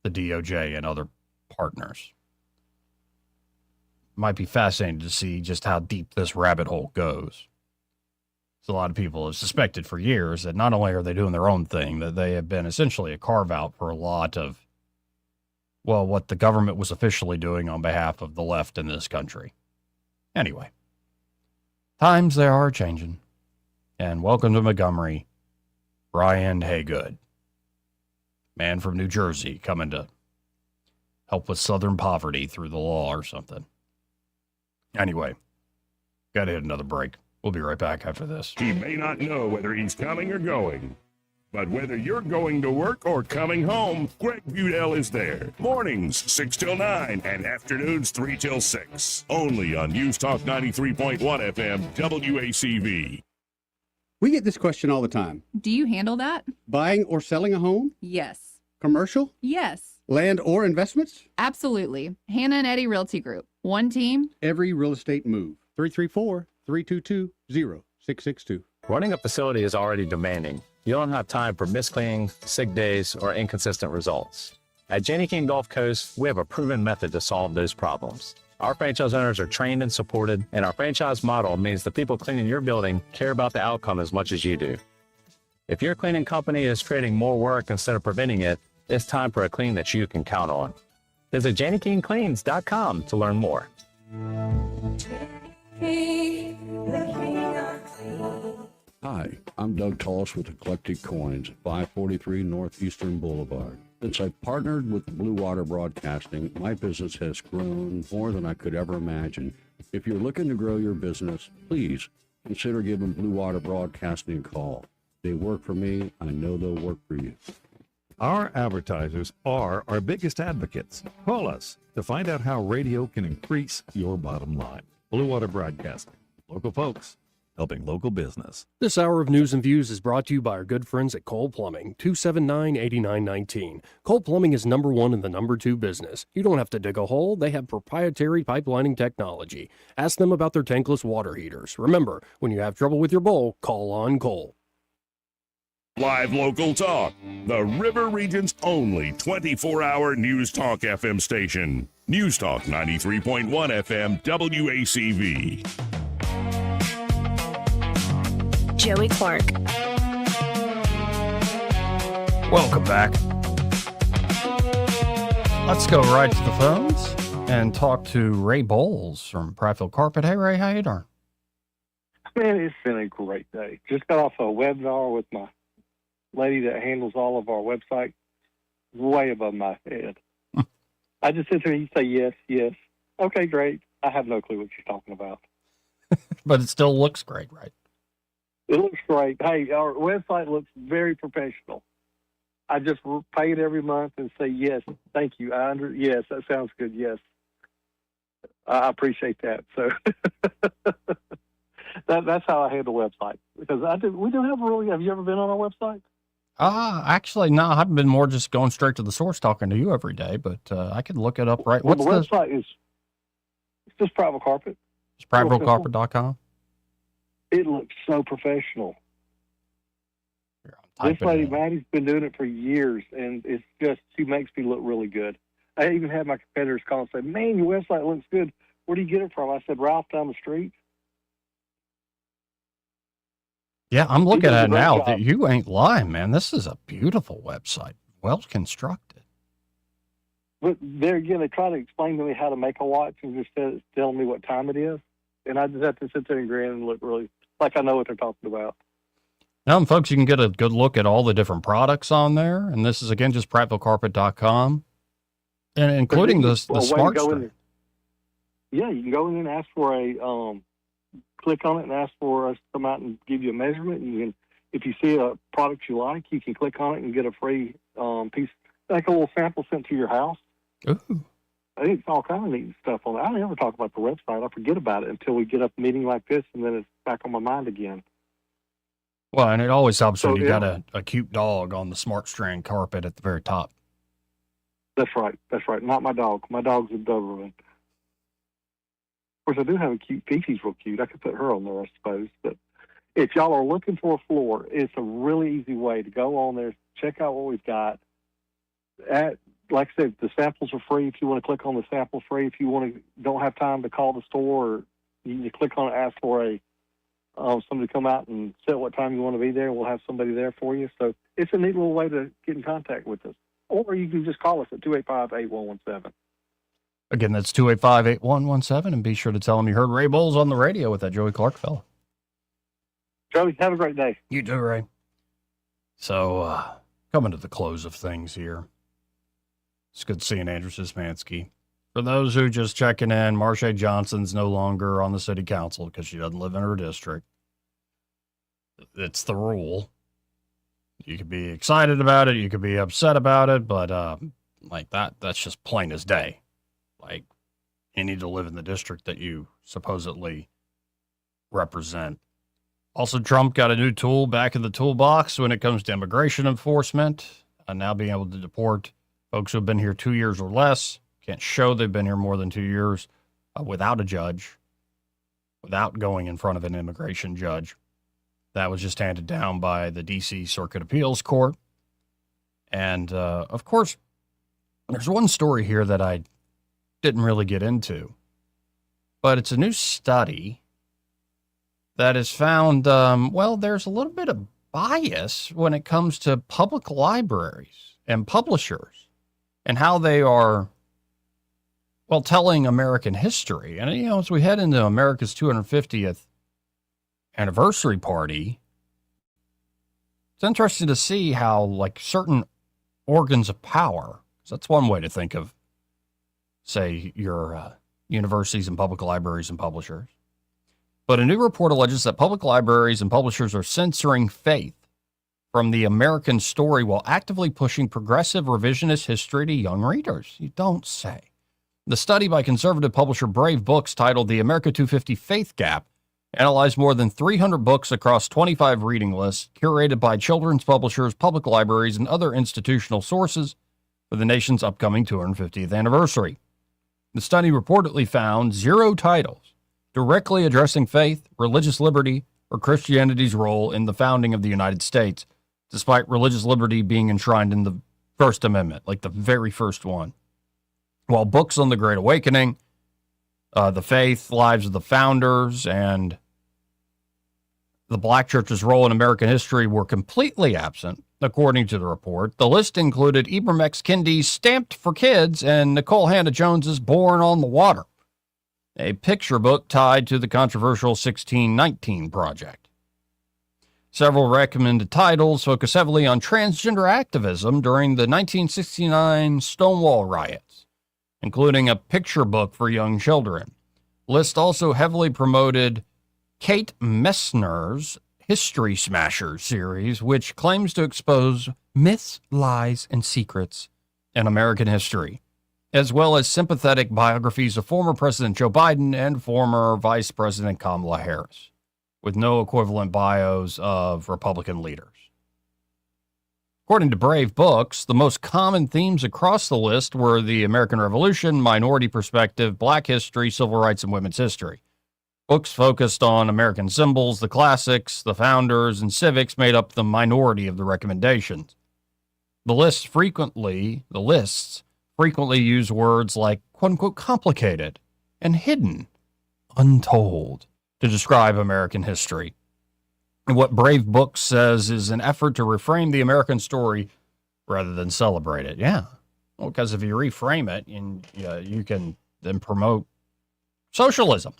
the DOJ and other partners. Might be fascinating to see just how deep this rabbit hole goes. So a lot of people have suspected for years that not only are they doing their own thing, that they have been essentially a carve-out for a lot of, what the government was officially doing on behalf of the left in this country. Anyway, times they are changing. And welcome to Montgomery, Brian Haygood. Man from New Jersey coming to help with Southern poverty through the law or something. Anyway, gotta hit another break. We'll be right back after this. He may not know whether he's coming or going, but whether you're going to work or coming home, Greg Budell is there. Mornings 6 till 9 and afternoons 3 till 6. Only on News Talk 93.1 FM WACV. We get this question all the time. Do you handle that? Buying or selling a home? Yes. Commercial? Yes. Land or investments? Absolutely. Hannah and Eddie Realty Group. One team. Every real estate move. 334-322-0662. Running a facility is already demanding. You don't have time for miscleaning, sick days, or inconsistent results. At Janney King Gulf Coast, we have a proven method to solve those problems. Our franchise owners are trained and supported, and our franchise model means the people cleaning your building care about the outcome as much as you do. If your cleaning company is creating more work instead of preventing it, it's time for a clean that you can count on. Visit JannyKingCleans.com to learn more. Hi, I'm Doug Tullis with Eclectic Coins, 543 Northeastern Boulevard. Since I partnered with Blue Water Broadcasting, my business has grown more than I could ever imagine. If you're looking to grow your business, please consider giving Blue Water Broadcasting a call. They work for me. I know they'll work for you. Our advertisers are our biggest advocates. Call us to find out how radio can increase your bottom line. Blue Water Broadcasting. Local folks helping local business. This hour of News and Views is brought to you by our good friends at Cole Plumbing, 279-8919. Cole Plumbing is number one in the number two business. You don't have to dig a hole. They have proprietary pipelining technology. Ask them about their tankless water heaters. Remember, when you have trouble with your bowl, call on Cole. Live local talk. The River Region's only 24-hour News Talk FM station. News Talk 93.1 FM WACV. Joey Clark. Welcome back. Let's go right to the phones and talk to Ray Bowles from Prattville Carpet. Hey, Ray, how you doing? Man, it's been a great day. Just got off a webinar with my lady that handles all of our website, way above my head. I just sit there and you say, yes, yes. Okay, great. I have no clue what you're talking about. But it still looks great, right? It looks great. Hey, our website looks very professional. I just pay it every month and say, yes, thank you. Yes, that sounds good, yes. I appreciate that. So that's how I handle websites, because we do have have you ever been on our website? Actually, no, I've been more just going straight to the source, talking to you every day, but I could look it up right. Well, the website is just Private Carpet. It's privatecarpet.com. It looks so professional. This lady, Maddie's been doing it for years, and it's just, she makes me look really good. I even had my competitors call and say, man, your website looks good. Where do you get it from? I said, Ralph down the street. Yeah, I'm looking at it now. job. You ain't lying, man. This is a beautiful website. Well constructed. But there again, they try to explain to me how to make a watch and just telling me what time it is. And I just have to sit there and grin and look really like I know what they're talking about. Now, folks, you can get a good look at all the different products on there. And this is, again, just privatecarpet.com, and including the smart string. Yeah, you can go in and ask for a, click on it and ask for us to come out and give you a measurement. And you can, if you see a product you like, you can click on it and get a free piece, like a little sample sent to your house. Ooh. I think it's all kind of neat stuff on it. I never talk about the website. I forget about it until we get up a meeting like this, and then it's back on my mind again. Well, and it always helps when you got a cute dog on the smart strand carpet at the very top. That's right. That's right. Not my dog. My dog's a Doberman. Of course, I do have a cute Fifi's real cute. I could put her on there, I suppose. But if y'all are looking for a floor, it's a really easy way to go on there, check out what we've got. Like I said, the samples are free. If you want to click on the sample, free. If you don't have time to call the store, or you click on it, ask for somebody to come out and set what time you want to be there, and we'll have somebody there for you. So it's a neat little way to get in contact with us. Or you can just call us at 285-8117. Again, that's 285-8117, and be sure to tell them you heard Ray Bowles on the radio with that Joey Clark fella. Joey, have a great day. You too, Ray. So, coming to the close of things here. It's good seeing Andrew Szymanski. For those who just checking in, Marsha Johnson's no longer on the city council because she doesn't live in her district. It's the rule. You could be excited about it, you could be upset about it, but like that's just plain as day. Like, you need to live in the district that you supposedly represent. Also, Trump got a new tool back in the toolbox when it comes to immigration enforcement, and now being able to deport folks who have been here 2 years or less. Can't show they've been here more than 2 years without a judge, without going in front of an immigration judge. That was just handed down by the D.C. Circuit Appeals Court. And, of course, there's one story here that I didn't really get into, but it's a new study that has found, there's a little bit of bias when it comes to public libraries and publishers and how they are, telling American history. And, as we head into America's 250th anniversary party, it's interesting to see how, certain organs of power, so that's one way to think of, say, your universities and public libraries and publishers. But a new report alleges that public libraries and publishers are censoring faith from the American story while actively pushing progressive revisionist history to young readers. You don't say. The study by conservative publisher Brave Books, titled The America 250 Faith Gap, analyzed more than 300 books across 25 reading lists, curated by children's publishers, public libraries, and other institutional sources for the nation's upcoming 250th anniversary. The study reportedly found 0 titles directly addressing faith, religious liberty, or Christianity's role in the founding of the United States, despite religious liberty being enshrined in the First Amendment, like the very first one. While books on the Great Awakening, the faith, lives of the founders, and the Black Church's role in American history were completely absent, according to the report. The list included Ibram X. Kendi's Stamped for Kids and Nicole Hannah-Jones's Born on the Water, a picture book tied to the controversial 1619 Project. Several recommended titles focus heavily on transgender activism during the 1969 Stonewall riots, including a picture book for young children. List also heavily promoted Kate Messner's History Smashers series, which claims to expose myths, lies, and secrets in American history. as well as sympathetic biographies of former President Joe Biden and former Vice President Kamala Harris, with no equivalent bios of Republican leaders. According to Brave Books, the most common themes across the list were the American Revolution, minority perspective, black history, civil rights, and women's history. Books focused on American symbols, the classics, the founders, and civics made up the minority of the recommendations. The lists frequently use words like quote-unquote complicated and hidden, untold, to describe American history. And what Brave Books says is an effort to reframe the American story rather than celebrate it. Yeah. Well, because if you reframe it, you can then promote socialism.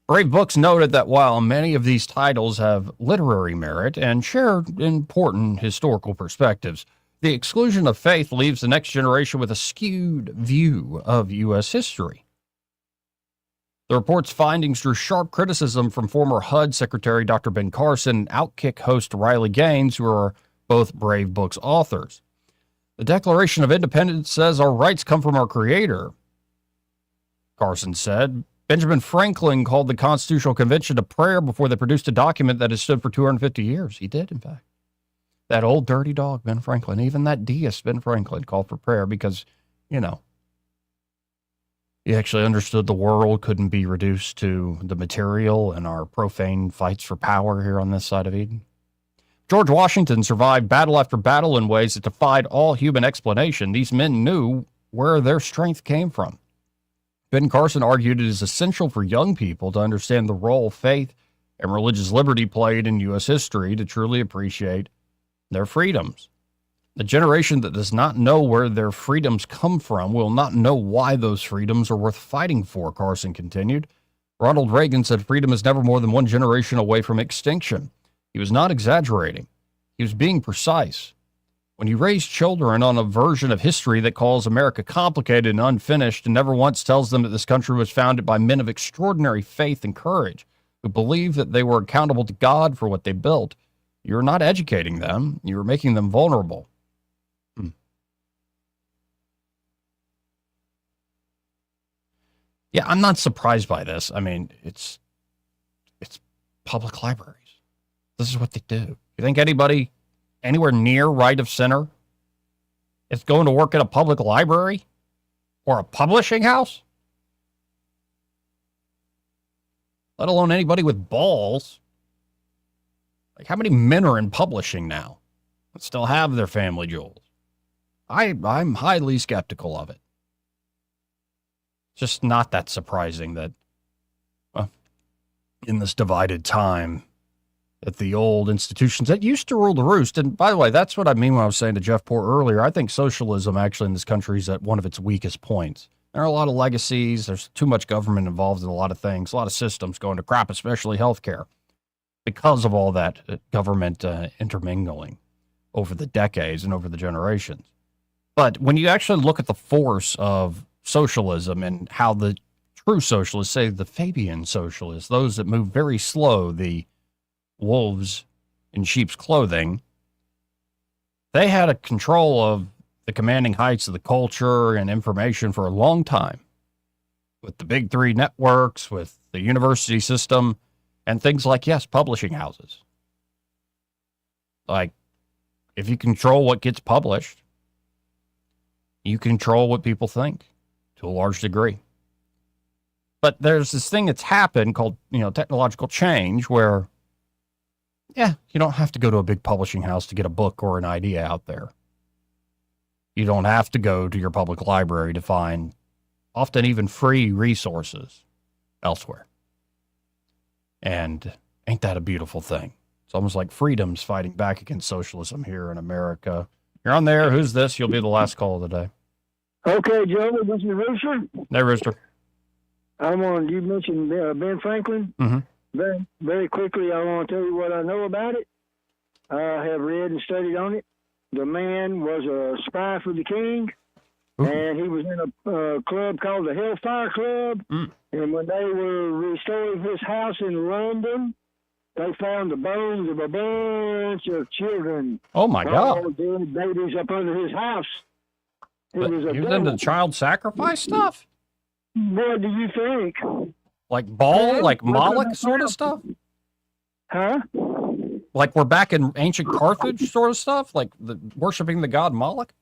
Brave Books noted that while many of these titles have literary merit and share important historical perspectives, the exclusion of faith leaves the next generation with a skewed view of U.S. history. The report's findings drew sharp criticism from former HUD Secretary Dr. Ben Carson and Outkick host Riley Gaines, who are both Brave Books authors. The Declaration of Independence says our rights come from our Creator, Carson said. Benjamin Franklin called the Constitutional Convention to prayer before they produced a document that has stood for 250 years. He did, in fact. That old dirty dog, Ben Franklin, even that deist Ben Franklin called for prayer because, he actually understood the world couldn't be reduced to the material and our profane fights for power here on this side of Eden. George Washington survived battle after battle in ways that defied all human explanation. These men knew where their strength came from. Ben Carson argued it is essential for young people to understand the role faith and religious liberty played in U.S. history to truly appreciate their freedoms. The generation that does not know where their freedoms come from will not know why those freedoms are worth fighting for, Carson continued. Ronald Reagan said freedom is never more than one generation away from extinction. He was not exaggerating. He was being precise. When you raise children on a version of history that calls America complicated and unfinished and never once tells them that this country was founded by men of extraordinary faith and courage who believed that they were accountable to God for what they built, you're not educating them. You're making them vulnerable. Yeah, I'm not surprised by this. I mean, it's public libraries. This is what they do. You think anybody anywhere near right of center is going to work at a public library or a publishing house? Let alone anybody with balls. Like, how many men are in publishing now that still have their family jewels? I'm highly skeptical of it. Just not that surprising that, well, in this divided time, that the old institutions that used to rule the roost, and by the way, that's what I mean when I was saying to Jeff Poor earlier, I think socialism actually in this country is at one of its weakest points. There are a lot of legacies. There's too much government involved in a lot of things, a lot of systems going to crap, especially healthcare, because of all that government intermingling over the decades and over the generations. But when you actually look at the force of socialism and how the true socialists, say the Fabian socialists, those that move very slow, the wolves in sheep's clothing, they had a control of the commanding heights of the culture and information for a long time with the big three networks, with the university system, and things like, yes, publishing houses. Like, if you control what gets published, you control what people think to a large degree. But there's this thing that's happened called, technological change where, yeah, you don't have to go to a big publishing house to get a book or an idea out there. You don't have to go to your public library to find often even free resources elsewhere. And ain't that a beautiful thing? It's almost like freedom's fighting back against socialism here in America. You're on there. Who's this? You'll be the last call of the day. Okay, Joe, this is Rooster. Hey, Rooster. You mentioned Ben Franklin. Mm-hmm. Very, very quickly, I want to tell you what I know about it. I have read and studied on it. The man was a spy for the king, and he was in a club called the Hellfire Club. And when they were restoring his house in London, they found the bones of a bunch of children. Oh, my God. All dead babies up under his house. It was a He was into devil. child sacrifice stuff? What do you think? Like Baal, like Look Moloch at the sort of crowd. stuff? Huh? Like we're back in ancient Carthage sort of stuff? Like worshiping the god Moloch?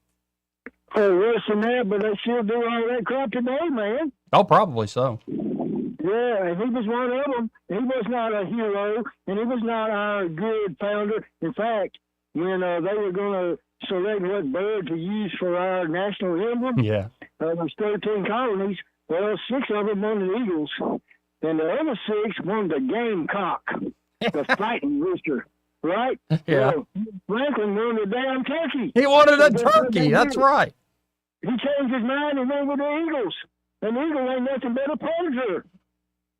Oh, worse than that, but they still do all that crap today, man. Oh, probably so. Yeah, and he was one of them. He was not a hero, and he was not our good founder. In fact, when they were going to select what bird to use for our national emblem, Yeah. there's 13 colonies. Well, 6 of them wanted eagles, and the other 6 wanted the gamecock, the fighting rooster, right? Yeah. Well, Franklin wanted a damn turkey. He wanted a So turkey. That's right. He changed his mind and went with the eagles. An eagle ain't nothing but a predator.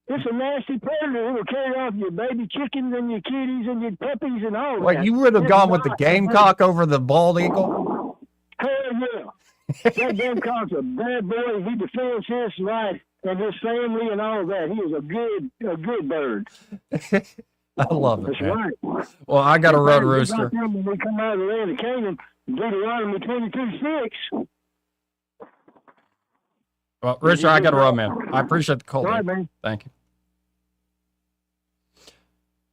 It's a nasty predator. It will carry off your baby chickens and your kitties and your puppies and all Like that. you would have It's gone with the not- gamecock over the bald eagle? Hell yeah. That gamecock's a bad boy. He defends his life and his family and all that. He is a good bird. I love it, That's man. right. Well, I got to run, It's Rooster. like them when we come out of the land of Canaan, Deuteronomy 22:6. Well, Rooster, I got to run, man. I appreciate the call. All right, dude. man. Thank you.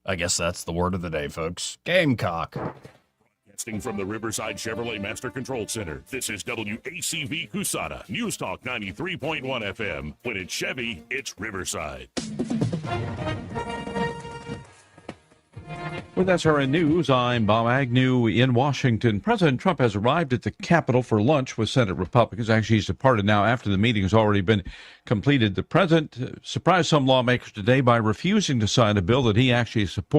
I guess that's the word of the day, folks. Gamecock. Broadcasting from the Riverside Chevrolet Master Control Center, this is WACV Cusada, News Talk 93.1 FM. When it's Chevy, it's Riverside. With SRN News, I'm Bob Agnew in Washington. President Trump has arrived at the Capitol for lunch with Senate Republicans. Actually, he's departed now after the meeting has already been completed. The president surprised some lawmakers today by refusing to sign a bill that he actually supports.